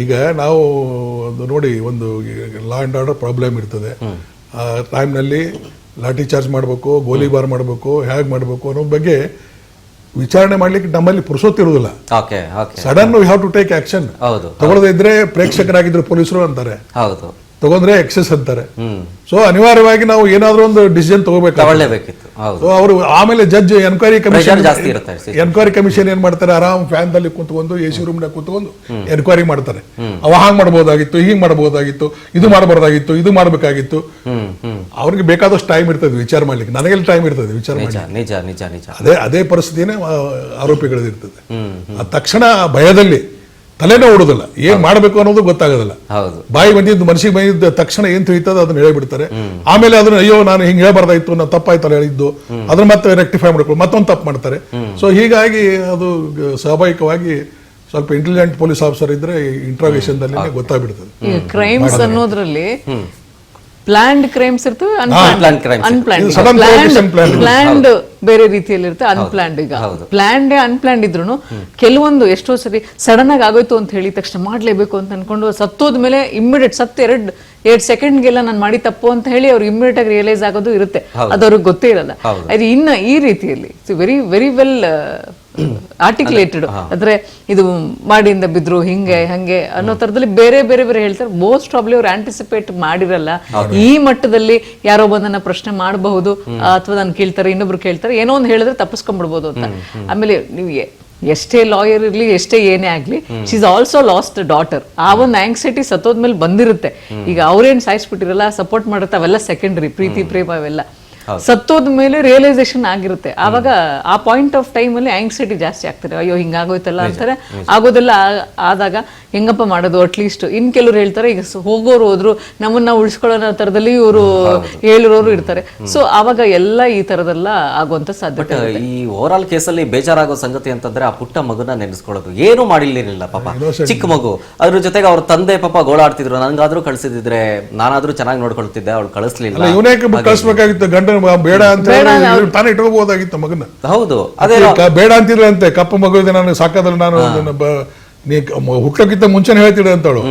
ಈಗ ನಾವು ನೋಡಿ, ಒಂದು ಲಾ ಅಂಡ್ ಆರ್ಡರ್ ಪ್ರಾಬ್ಲಮ್ ಇರ್ತದೆ, ಆ ಟೈಮ್ನಲ್ಲಿ ಲಾಠಿ ಚಾರ್ಜ್ ಮಾಡಬೇಕು, ಗೋಲಿಬಾರ್ ಮಾಡಬೇಕು, ಹೇಗೆ ಮಾಡಬೇಕು ಅನ್ನೋ ಬಗ್ಗೆ ವಿಚಾರಣೆ ಮಾಡ್ಲಿಕ್ಕೆ ನಮ್ಮಲ್ಲಿ ಪುರುಸೊತ್ತಿರುವುದಿಲ್ಲ. Sudden we have to take action. ತಗೊಳ್ಳದೇ ಇದ್ರೆ ಪ್ರೇಕ್ಷಕರಾಗಿದ್ರು ಪೊಲೀಸರು ಅಂತಾರೆ, ತಗೊಂಡ್ರೆ ಎಕ್ಸೆಸ್ ಅಂತಾರೆ. ಸೊ ಅನಿವಾರ್ಯವಾಗಿ ನಾವು ಏನಾದ್ರೂ ಒಂದು ಡಿಸಿಷನ್ ತಗೋಬೇಕಾಗಿತ್ತು. ಅವರು ಆಮೇಲೆ ಜಡ್ಜ್ ಎನ್ಕ್ವೈರಿ ಕಮಿಷನ್ ಏನ್ ಮಾಡ್ತಾರೆ, ಆರಾಮ್ ಫ್ಯಾನ್ ದಲ್ಲಿ ಕುತ್ಕೊಂಡು AC ರೂಮ್ ನ ಕುತ್ಕೊಂಡು ಎನ್ಕ್ವೈರಿ ಮಾಡ್ತಾರೆ. ಅವ ಹಾಂಗ್ ಮಾಡಬಹುದಾಗಿತ್ತು, ಹಿಂಗ್ ಮಾಡಬಹುದಾಗಿತ್ತು, ಇದು ಮಾಡಬಾರ್ದಾಗಿತ್ತು, ಇದು ಮಾಡ್ಬೇಕಾಗಿತ್ತು. ಅವ್ರಿಗೆ ಬೇಕಾದಷ್ಟು ಟೈಮ್ ಇರ್ತದೆ ವಿಚಾರ ಮಾಡ್ಲಿಕ್ಕೆ, ನನಗೆಲ್ಲ ಟೈಮ್ ಇರ್ತದೆ ವಿಚಾರ ಮಾಡ್ಲಿಕ್ಕೆ. ಅದೇ ಪರಿಸ್ಥಿತಿನೇ ಆರೋಪಿಗಳದಿರ್ತದೆ. ತಕ್ಷಣ ಭಯದಲ್ಲಿ ತಲೆನೇ ಓಡುದಿಲ್ಲ, ಏನ್ ಮಾಡ್ಬೇಕು ಅನ್ನೋದು ಗೊತ್ತಾಗೋದಿಲ್ಲ. ಬಾಯಿ ಬಂದಿದ್ದು ಮನಸ್ಸಿಗೆ ಬಂದಿದ್ದ ತಕ್ಷಣ ಏನ್ ತಿಳಿತದ ಅದನ್ನ ಹೇಳಿಬಿಡ್ತಾರೆ. ಆಮೇಲೆ ಅದನ್ನ ಅಯ್ಯೋ ನಾನು ಹಿಂಗ್ ಹೇಳ್ಬಾರ್ದಾಯ್ತು, ನಾನು ತಪ್ಪಾಯ್ತಲ್ಲ ಹೇಳಿದ್ದು, ಅದನ್ನ ಮತ್ತೆ ರೆಕ್ಟಿಫೈ ಮಾಡ್ಕೊಂಡು ಮತ್ತೊಂದು ತಪ್ಪು ಮಾಡ್ತಾರೆ. ಸೊ ಹೀಗಾಗಿ ಅದು ಸ್ವಾಭಾವಿಕವಾಗಿ ಸ್ವಲ್ಪ ಇಂಟೆಲಿಜೆಂಟ್ ಪೊಲೀಸ್ ಆಫೀಸರ್ ಇದ್ರೆ ಇಂಟ್ರಾಗೇಷನ್ ದಲ್ಲಿ ಗೊತ್ತಾಗ್ಬಿಡ್ತದೆ. ಕ್ರೈಮ್ಸ್ ಅನ್ನೋದ್ರಲ್ಲಿ ಪ್ಲಾನ್ಡ್ ಕ್ರೈಮ್ಸ್ ಇರ್ತವೆ, ಪ್ಲಾನ್ಡ್ ಬೇರೆ ರೀತಿಯಲ್ಲಿ ಇರುತ್ತೆ, ಅನ್ಪ್ಲಾನ್ಡ್. ಈಗ ಅನ್ಪ್ಲಾನ್ಡ್ ಇದ್ರು ಕೆಲವೊಂದು ಎಷ್ಟೋ ಸರಿ ಸಡನ್ ಆಗಿ ಆಗೋಯ್ತು ಅಂತ ಹೇಳಿ ತಕ್ಷಣ ಮಾಡ್ಲೇಬೇಕು ಅಂತ ಅನ್ಕೊಂಡು ಸತ್ತೋದ್ಮೇಲೆ ಇಮ್ಮಿಡಿಯೇಟ್ ಎರಡು ಸೆಕೆಂಡ್ಗೆಲ್ಲ ನಾನು ಮಾಡಿ ತಪ್ಪು ಅಂತ ಹೇಳಿ ಅವ್ರು ಇಮ್ಮಿಡಿಯೇಟ್ ಆಗಿ ರಿಯಲೈಸ್ ಆಗೋದು ಇರುತ್ತೆ, ಅದು ಅವ್ರಿಗೆ ಗೊತ್ತೇ ಇರಲ್ಲ. ಅದು ಇನ್ನ ಈ ರೀತಿಯಲ್ಲಿ ವೆರಿ ವೆರಿ ವೆಲ್ ಆರ್ಟಿಕ್ಯುಲೇಟೆಡ್ ಅಂದ್ರೆ ಇದು ಮಾಡಿಂದ ಬಿದ್ರು ಹಿಂಗೆ ಹಂಗೆ ಅನ್ನೋ ತರದಲ್ಲಿ ಬೇರೆ ಬೇರೆ ಬೇರೆ ಹೇಳ್ತಾರೆ. ಮೋಸ್ಟ್ ಪ್ರಾಬ್ಲಿ ಅವ್ರು ಆಂಟಿಸಿಪೇಟ್ ಮಾಡಿರಲ್ಲ ಈ ಮಟ್ಟದಲ್ಲಿ ಯಾರೋ ಬಂದನ್ನ ಪ್ರಶ್ನೆ ಮಾಡಬಹುದು ಅಥವಾ ನಾನು ಕೇಳ್ತಾರೆ ಇನ್ನೊಬ್ರು ಕೇಳ್ತಾರೆ ಏನೋ ಒಂದು ಹೇಳಿದ್ರೆ ತಪ್ಪಿಸ್ಕೊಂಡ್ಬಿಡ್ಬೋದು ಅಂತ. ಆಮೇಲೆ ನೀವು ಎಷ್ಟೇ ಲಾಯರ್ ಇರ್ಲಿ ಎಷ್ಟೇ ಏನೇ ಆಗ್ಲಿ she is also last daughter. ಆ ಒಂದು ಆಂಗ್ಸೈಟಿ ಸತ್ತೋದ್ಮೇಲೆ ಬಂದಿರುತ್ತೆ. ಈಗ ಅವ್ರೇನ್ ಸಾಯಿಸ್ಬಿಟ್ಟಿರಲ್ಲ ಸಪೋರ್ಟ್ ಮಾಡುತ್ತೆ ಅವೆಲ್ಲ ಸೆಕೆಂಡರಿ, ಪ್ರೀತಿ ಪ್ರೇಮ ಅವೆಲ್ಲ ಸತ್ತೋದ ಮೇಲೆ ರಿಯಲೈಸೇಷನ್ ಆಗಿರುತ್ತೆ. ಆವಾಗ ಆ ಪಾಯಿಂಟ್ ಆಫ್ ಟೈಮ್ ಅಲ್ಲಿ ಆಂಗ್ಸೈಟಿ ಜಾಸ್ತಿ ಆಗ್ತಾರೆ. ಅಯ್ಯೋ ಹಿಂಗಾಗೋಯ್ತಲ್ಲ ಅಂತಾರೆ. ಆಗೋದೆಲ್ಲ ಆದಾಗ ಹೆಂಗಪ್ಪ ಮಾಡೋದು ಅಟ್ಲೀಸ್ಟ್. ಇನ್ ಕೆಲವ್ರು ಹೇಳ್ತಾರೆ ಈಗ ಹೋಗೋರು ಹೋದ್ರು ನಮ್ಮನ್ನ ಉಳಿಸ್ಕೊಳ್ಳೋ ತರದಲ್ಲಿ ಇವರು ಹೇಳಿರೋರು ಇರ್ತಾರೆ. ಸೊ ಆವಾಗ ಎಲ್ಲ ಈ ತರದೆಲ್ಲ ಆಗುವಂತ ಸಾಧ್ಯತೆ. ಈ ಓವರ್ ಆಲ್ ಕೇಸಲ್ಲಿ ಬೇಜಾರಾಗೋ ಸಂಗತಿ ಅಂತಂದ್ರೆ ಆ ಪುಟ್ಟ ಮಗುನ ನೆನೆಸ್ಕೊಳ್ಳೋದು. ಏನು ಮಾಡಿರ್ಲಿಲ್ಲ ಪಾಪ, ಚಿಕ್ಕ ಮಗು. ಅದ್ರ ಜೊತೆಗೆ ಅವ್ರ ತಂದೆ ಪಾಪ ಗೋಳಾಡ್ತಿದ್ರು, ನನ್ಗಾದ್ರೂ ಕಳ್ಸಿದ್ರೆ ನಾನಾದ್ರೂ ಚೆನ್ನಾಗಿ ನೋಡ್ಕೊಳ್ತಿದ್ದೆ, ಅವ್ಳು ಕಳಿಸ್ಲಿಲ್ಲ. ಕಳಿಸ್ಬೇಕಾಗಿತ್ತು ಗಂಡ ಬೇಡ ಅಂತ ತಾನೇ ಇಟ್ಕೋಬಹುದಾಗಿತ್ತು ಮಗನ. ಹೌದು, ಅದೇ ಬೇಡ ಅಂತಿದ್ರಂತೆ. ಕಪ್ಪು ಮಗು ನಾನು ಸಾಕಾದ್ರೆ ನಾನು ನೀ ಹುಟ್ಟೋಕ್ಕಿಂತ ಮುಂಚೆನೆ ಹೇಳ್ತಿದ್ದೆ ಅಂತವಳು.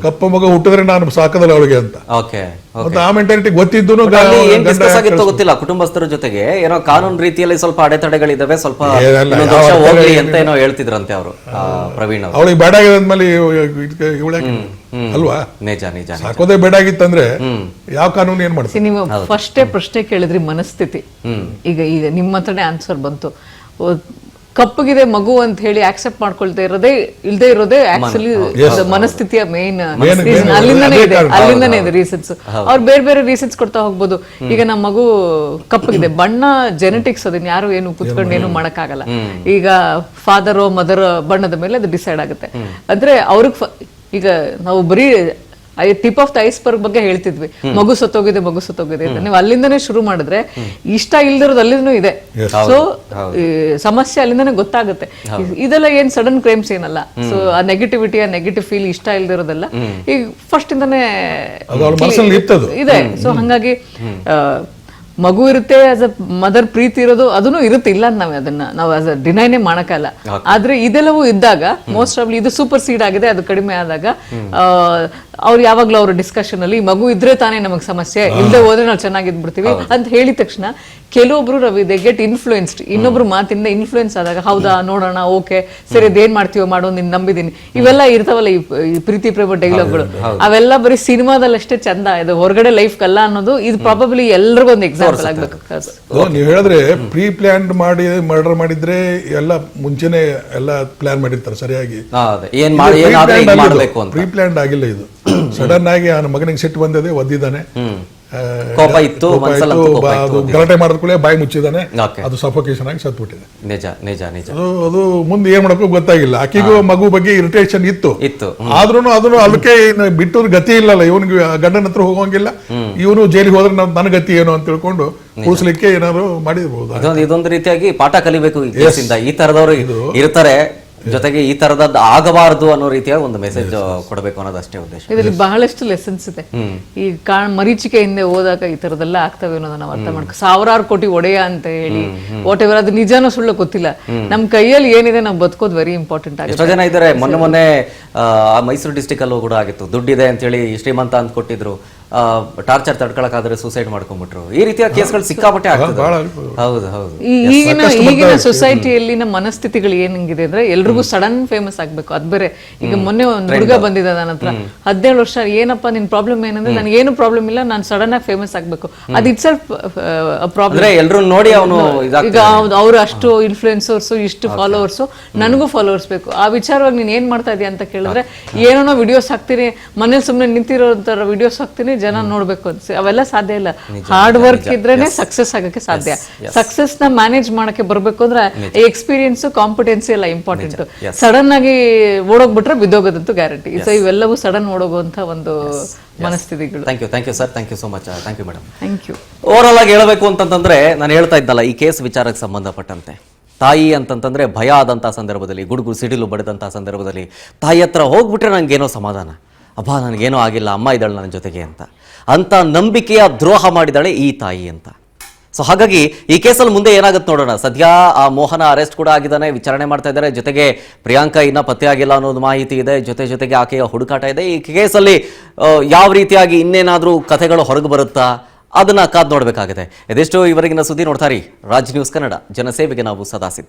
ಕಪ್ಪು ಮಗು ಹುಟ್ಟಿದ್ರೆ ನಾನು ಸಾಕದಲ್ಲ ಅವಳಿಗೆ ಅಂತ. ಮತ್ತೆ ಆ ಮೆಂಟಾಲಿಟಿ ಗೊತ್ತಿದ್ದು ಗೊತ್ತಿಲ್ಲ ಕುಟುಂಬಸ್ಥರ ಜೊತೆಗೆ ಏನೋ ಕಾನೂನು ರೀತಿಯಲ್ಲಿ ಸ್ವಲ್ಪ ಅಡೆತಡೆಗಳಿದಾವೆ, ಸ್ವಲ್ಪ ಹೋಗ್ಲಿ ಅಂತ ಏನೋ ಹೇಳ್ತಿದ್ರಂತೆ ಅವರು ಪ್ರವೀಣ್. ಅವಳಿಗೆ ಬೇಡ ಆಗಿದ್ಮೇಲೆ ಇವಳಕ್ಕೆ ಅಲ್ವಾ ನಿಜ ನಿಜ ಸಾಕೋದೇ ಬೇಡ ಆಗಿತ್ತಂದ್ರೆ ಯಾವ ಕಾನೂನು ಏನ್ ಮಾಡ್ತೀವಿ. ನೀವು ಫಸ್ಟೇ ಪ್ರಶ್ನೆ ಕೇಳಿದ್ರಿ ಮನಸ್ಥಿತಿ. ಈಗ ಈಗ ನಿಮ್ಮ ಹತ್ರನೇ ಆನ್ಸರ್ ಬಂತು. ಕಪ್ಪಗಿದೆ ಮಗು ಅಂತ ಹೇಳಿ ಆಕ್ಸೆಪ್ಟ್ ಮಾಡ್ಕೊಳ್ತಾ ಇಲ್ಲದೆ ಇರೋದೇ ಆಕ್ಚುಲಿ ಮನಸ್ಥಿತಿಯ ಮೇನ್ ರೀಸನ್. ಅಲ್ಲಿಂದನೇ ಇದೆ ರೀಸನ್ಸ್. ಅವ್ರು ಬೇರೆ ಬೇರೆ ರೀಸನ್ಸ್ ಕೊಡ್ತಾ ಹೋಗ್ಬೋದು. ಈಗ ನಮ್ಮ ಮಗು ಕಪ್ಪಗಿದೆ, ಬಣ್ಣ ಜೆನೆಟಿಕ್ಸ್, ಅದನ್ನ ಯಾರು ಏನು ಕುತ್ಕೊಂಡು ಏನು ಮಾಡಕ್ಕಾಗಲ್ಲ. ಈಗ ಫಾದರ್ ಮದರ್ ಬಣ್ಣದ ಮೇಲೆ ಅದು ಡಿಸೈಡ್ ಆಗುತ್ತೆ. ಅಂದ್ರೆ ಅವ್ರಿಗೆ ಈಗ ನಾವು ಬರೀ ಟಿಪ್ ಆಫ್ ದ ಐಸ್ಬರ್ಗ್ ಬಗ್ಗೆ ಹೇಳ್ತಿದ್ವಿ, ಮಗು ಸತ್ತೋಗಿದೆ ಅಂತ. ನೀವು ಅಲ್ಲಿಂದನೇ ಶುರು ಮಾಡಿದ್ರೆ ಇಷ್ಟ ಇಲ್ದಿರೋದು ಅಲ್ಲಿಂದನೂ ಇದೆ. ಸೊ ಸಮಸ್ಯೆ ಅಲ್ಲಿಂದನೇ ಗೊತ್ತಾಗುತ್ತೆ. ಇದೆಲ್ಲ ಏನ್ ಸಡನ್ ಕ್ರೈಮ್ಸ್ ಏನಲ್ಲ. ಸೊ ಆ ನೆಗೆಟಿವಿಟಿ, ಆ ನೆಗೆಟಿವ್ ಫೀಲ್ ಇಷ್ಟ ಇಲ್ದಿರೋದೆಲ್ಲ ಈಗ ಫಸ್ಟ್ ಇಂದಾನೇ ಇದೆ. ಸೊ ಹಂಗಾಗಿ ಮಗು ಇರುತ್ತೆ, ಆಸ್ ಅ ಮದರ್ ಪ್ರೀತಿ ಇರೋದು ಅದನ್ನು ಇರುತ್ತೆ, ಇಲ್ಲ ನಾವು ಆಸ್ ಅ ಡಿನೈನೇ ಮಾಡಕ್ಕಲ್ಲ. ಆದ್ರೆ ಇದೆಲ್ಲವೂ ಇದ್ದಾಗ ಮೋಸ್ಟ್ ಪ್ರಾಬ್ಲಿ ಇದು ಸೂಪರ್ ಸೀಡ್ ಆಗಿದೆ, ಅದು ಕಡಿಮೆ ಆದಾಗ ಅವ್ರು ಯಾವಾಗ್ಲೂ ಅವ್ರ ಡಿಸ್ಕಷನ್ ಅಲ್ಲಿ ಮಗು ಇದ್ರೆ ತಾನೇ ನಮಗ್ ಸಮಸ್ಯೆ, ಇಲ್ಲದೆ ಹೋದ್ರೆ ನಾವು ಚೆನ್ನಾಗಿದ್ಬಿಡ್ತೀವಿ ಅಂತ ಹೇಳಿದ ತಕ್ಷಣ ಕೆಲವೊಬ್ರು ರವಿ ದೇ ಗೆಟ್ ಇನ್ಫ್ಲೂಯೆನ್ಸ್ಡ್. ಇನ್ನೊಬ್ರು ಮಾತಿಂದ ಇನ್ಫ್ಲೂಯೆನ್ಸ್ ಆದಾಗ ಹೌದಾ ನೋಡೋಣ, ಓಕೆ ಸರಿ ಅದೇನ್ ಮಾಡ್ತೀವೋ ಮಾಡೋ ನಿನ್ ನಂಬಿದೀನಿ, ಇವೆಲ್ಲ ಇರ್ತಾವಲ್ಲ ಈ ಪ್ರೀತಿ ಪ್ರೇಮ ಡೈಲಾಗ್ಗಳು. ಅವೆಲ್ಲ ಬರೀ ಸಿನಿಮಾದಲ್ಲಷ್ಟೇ ಚಂದ, ಇದು ಹೊರಗಡೆ ಲೈಫ್ ಕಲ್ಲ ಅನ್ನೋದು ಇದು ಪ್ರಾಬಬ್ಲಿ ಎಲ್ರಿಗೂ ಒಂದು ಎಕ್ಸಾಂಪಲ್ ಆಗ್ಬೇಕು. ನೀವು ಹೇಳಿದ್ರೆ ಪ್ರೀ ಪ್ಲಾನ್ ಮಾಡಿ ಮರ್ಡರ್ ಮಾಡಿದ್ರೆ ಎಲ್ಲ ಮುಂಚೆನೆ ಎಲ್ಲ ಪ್ಲಾನ್ ಮಾಡಿರ್ತಾರೆ ಸರಿಯಾಗಿ. ಪ್ರೀ ಪ್ಲಾನ್ ಆಗಿಲ್ಲ ಇದು. ಸಡನ್ ಆಗಿ ಆ ಮಗನಿಗೆ ಸಿಟ್ಟು ಬಂದದೆ, ಒದ್ದಿದ್ದಾನೆ, ಕೋಪ ಇತ್ತು, ಗಲಾಟೆ ಮಾಡಿದ್ಕೊಳ್ಳೆ ಬಾಯಿ ಮುಚ್ಚಿದಾನೆ, ಅದು ಸಫೋಕೇಶನ್ ಆಗಿ ಸತ್ಬಿಟ್ಟಿದೆ. ನಿಜ ನಿಜ ನಿಜ. ಅದು ಮುಂದೆ ಏನ್ ಮಾಡಕ್ಕೂ ಗೊತ್ತಾಗಿಲ್ಲ. ಆಕೆಗೂ ಮಗು ಬಗ್ಗೆ ಇರಿಟೇಷನ್ ಇತ್ತು, ಆದ್ರೂ ಅದನ್ನು ಅದಕ್ಕೆ ಬಿಟ್ಟು ಗತಿ ಇಲ್ಲಲ್ಲ. ಇವನಿಗೆ ಗಂಡನ ಹತ್ರ ಹೋಗಂಗಿಲ್ಲ, ಇವನು ಜೈಲಿಗೆ ಹೋದ್ರೆ ನನ್ನ ಗತಿ ಏನು ಅಂತ ತಿಳ್ಕೊಂಡು ಉಳಿಸ್ಲಿಕ್ಕೆ ಏನಾದ್ರು ಮಾಡಿರ್ಬೋದು. ಇದೊಂದು ರೀತಿಯಾಗಿ ಪಾಠ ಕಲಿಬೇಕು ಈ ಕೇಸಿಂದ. ಈ ತರದವರು ಇರ್ತಾರೆ, ಜೊತೆಗೆ ಈ ತರದದ್ದು ಆಗಬಾರದು ಅನ್ನೋ ರೀತಿಯ ಒಂದು ಮೆಸೇಜ್ ಕೊಡಬೇಕು ಅನ್ನೋದು ಅಷ್ಟೇ ಉದ್ದೇಶ. ಇದರಲ್ಲಿ ಬಹಳಷ್ಟು ಲೆಸನ್ಸ್ ಇದೆ. ಈ ಮರೀಚಿಕೆ ಹಿಂದೆ ಹೋದಾಗ ಈ ತರದೆಲ್ಲ ಆಗ್ತವೆ ಅನ್ನೋದನ್ನ ನಾವು ಅರ್ಥ ಮಾಡ್ಕೊ. 1000 ಕೋಟಿ ಒಡೆಯ ಅಂತ ಹೇಳಿ ವಾಟ್ ಎವರ್, ಅದು ನಿಜಾನೋ ಸುಳ್ಳು ಗೊತ್ತಿಲ್ಲ, ನಮ್ ಕೈಯಲ್ಲಿ ಏನಿದೆ ನಾವು ಬದುಕೋದು ವೆರಿ ಇಂಪಾರ್ಟೆಂಟ್ ಆಗಿದೆ. ಎಷ್ಟೋ ಜನ ಇದ್ದಾರೆ. ಮೊನ್ನೆ ಮೈಸೂರು ಡಿಸ್ಟಿಕ್ ಅಲ್ಲೂ ಕೂಡ ಆಗಿತ್ತು. ದುಡ್ಡಿದೆ ಅಂತ ಹೇಳಿ ಶ್ರೀಮಂತ ಅಂತ ಕೊಟ್ಟಿದ್ರು, ಟಾರ್ಚರ್ ತಡ್ಕೊಳಕಾದ್ರೆ ಸೂಸೈಡ್ ಮಾಡ್ಕೊಂಡ್ಬಿಟ್ರು. ಈ ರೀತಿಯ ಕೇಸ್ಗಳು ಸಿಕ್ಕಾಪಟ್ಟೆ ಆಗ್ತದೆ. ಹೌದು ಹೌದು. ಈಗಿನ ಸೊಸೈಟಿಯಲ್ಲಿ ನಮ್ಮ ಮನಸ್ಥಿತಿಗಳು ಏನಂಗಿದೆ ಅಂದ್ರೆ ಎಲ್ರಿಗೂ ಸಡನ್ ಫೇಮಸ್ ಆಗ್ಬೇಕು. ಅದ್ ಬೇರೆ. ಈಗ ಮೊನ್ನೆ ಒಂದು ಹುಡುಗ ಬಂದಿದ್ದ ನನ್ನ ಹತ್ರ, 17 ವರ್ಷ. ಏನಪ್ಪಾ ನಿನ್ ಪ್ರಾಬ್ಲಮ್ ಏನಂದ್ರೆ ನನಗೇನು ಪ್ರಾಬ್ಲಮ್ ಇಲ್ಲ, ನಾನು ಸಡನ್ ಆಗಿ ಫೇಮಸ್ ಆಗ್ಬೇಕು. ಅದ್ ಇಟ್ ಸೆಲ್ಫ್ ಪ್ರಾಬ್ಲಮ್. ಎಲ್ರು ನೋಡಿ ಅವನು ಈಗ ಅವ್ರು ಅಷ್ಟು ಇನ್ಫ್ಲೂಯೆನ್ಸರ್ಸ್, ಇಷ್ಟು ಫಾಲೋವರ್ಸ್, ನನಗೂ ಫಾಲೋವರ್ಸ್ ಬೇಕು. ಆ ವಿಚಾರವಾಗಿ ನೀನ್ ಏನ್ ಮಾಡ್ತಾ ಇದೀಯ ಅಂತ ಕೇಳಿದ್ರೆ ಏನೋ ವಿಡಿಯೋಸ್ ಹಾಕ್ತೀನಿ, ಮನೇಲಿ ಸುಮ್ನೆ ನಿಂತಿರೋ ತರ ವಿಡಿಯೋಸ್ ಹಾಕ್ತೀನಿ, ಜನ ನೋಡ್ಬೇಕು ಅಂತ. ಅವೆಲ್ಲ ಸಾಧ್ಯ ಇಲ್ಲ. ಹಾರ್ಡ್ ವರ್ಕ್ ಇದ್ರೇನೆ ಸಕ್ಸಸ್ ಆಗಕ್ಕೆ ಸಾಧ್ಯ. ಸಕ್ಸಸ್ ನ ಮ್ಯಾನೇಜ್ ಮಾಡಕ್ಕೆ ಬರ್ಬೇಕು ಅಂದ್ರೆ ಎಕ್ಸ್ಪೀರಿಯನ್ಸ್, ಕಾಂಪಿಟೆನ್ಸಿ ಎಲ್ಲ ಇಂಪಾರ್ಟೆಂಟ್. ಸಡನ್ ಆಗಿ ಓಡೋಗ್ಬಿಟ್ರೆ ಬಿದ್ದೋಗೋದಂತೂ ಗ್ಯಾರಂಟಿ. ಸೊ ಇವೆಲ್ಲವೂ ಸಡನ್ ಓಡೋಗುವಂತ ಒಂದು ಮನಸ್ಥಿತಿಗಳು. Thank you sir, thank you so much. Thank you madam. Thank you. Overall ಆಗಿ ಹೇಳಬೇಕು ಅಂತಂದ್ರೆ ನಾನು ಹೇಳ್ತಾ ಇದ್ದಲ್ಲ, ಈ ಕೇಸ್ ವಿಚಾರಕ್ಕೆ ಸಂಬಂಧಪಟ್ಟಂತೆ ತಾಯಿ ಅಂತಂತಂದ್ರೆ ಭಯ ಆದಂತಹ ಸಂದರ್ಭದಲ್ಲಿ, ಗುಡುಗು ಸಿಡಿಲು ಬಡಿದಂತಹ ಸಂದರ್ಭದಲ್ಲಿ ತಾಯಿ ಹತ್ರ ಹೋಗ್ಬಿಟ್ರೆ ನಂಗೇನೋ ಸಮಾಧಾನ, ಅಬ್ಬಾ ನನಗೇನೋ ಆಗಿಲ್ಲ, ಅಮ್ಮ ಇದ್ದಾಳೆ ನನ್ನ ಜೊತೆಗೆ ಅಂತ ನಂಬಿಕೆಯ ದ್ರೋಹ ಮಾಡಿದಾಳೆ ಈ ತಾಯಿ ಅಂತ. ಸೊ ಹಾಗಾಗಿ ಈ ಕೇಸಲ್ಲಿ ಮುಂದೆ ಏನಾಗುತ್ತೆ ನೋಡೋಣ. ಸದ್ಯ ಆ ಮೋಹನ ಅರೆಸ್ಟ್ ಕೂಡ ಆಗಿದ್ದಾನೆ, ವಿಚಾರಣೆ ಮಾಡ್ತಾ ಇದ್ದಾರೆ. ಜೊತೆಗೆ ಪ್ರಿಯಾಂಕಾ ಇನ್ನ ಪತ್ತೆ ಆಗಿಲ್ಲ ಅನ್ನೋದು ಮಾಹಿತಿ ಇದೆ. ಜೊತೆಗೆ ಆಕೆಯ ಹುಡುಕಾಟ ಇದೆ. ಈ ಕೇಸಲ್ಲಿ ಯಾವ ರೀತಿಯಾಗಿ ಇನ್ನೇನಾದ್ರೂ ಕಥೆಗಳು ಹೊರಗೆ ಬರುತ್ತಾ ಅದನ್ನ ಕಾದ್ ನೋಡ್ಬೇಕಾಗಿದೆ. ಇದಿಷ್ಟು ಇವರೆಗಿನ ಸುದ್ದಿ. ನೋಡ್ತಾರಿ ರಾಜ್ ನ್ಯೂಸ್ ಕನ್ನಡ, ಜನಸೇವೆಗೆ ನಾವು ಸದಾ ಸಿದ್ಧ.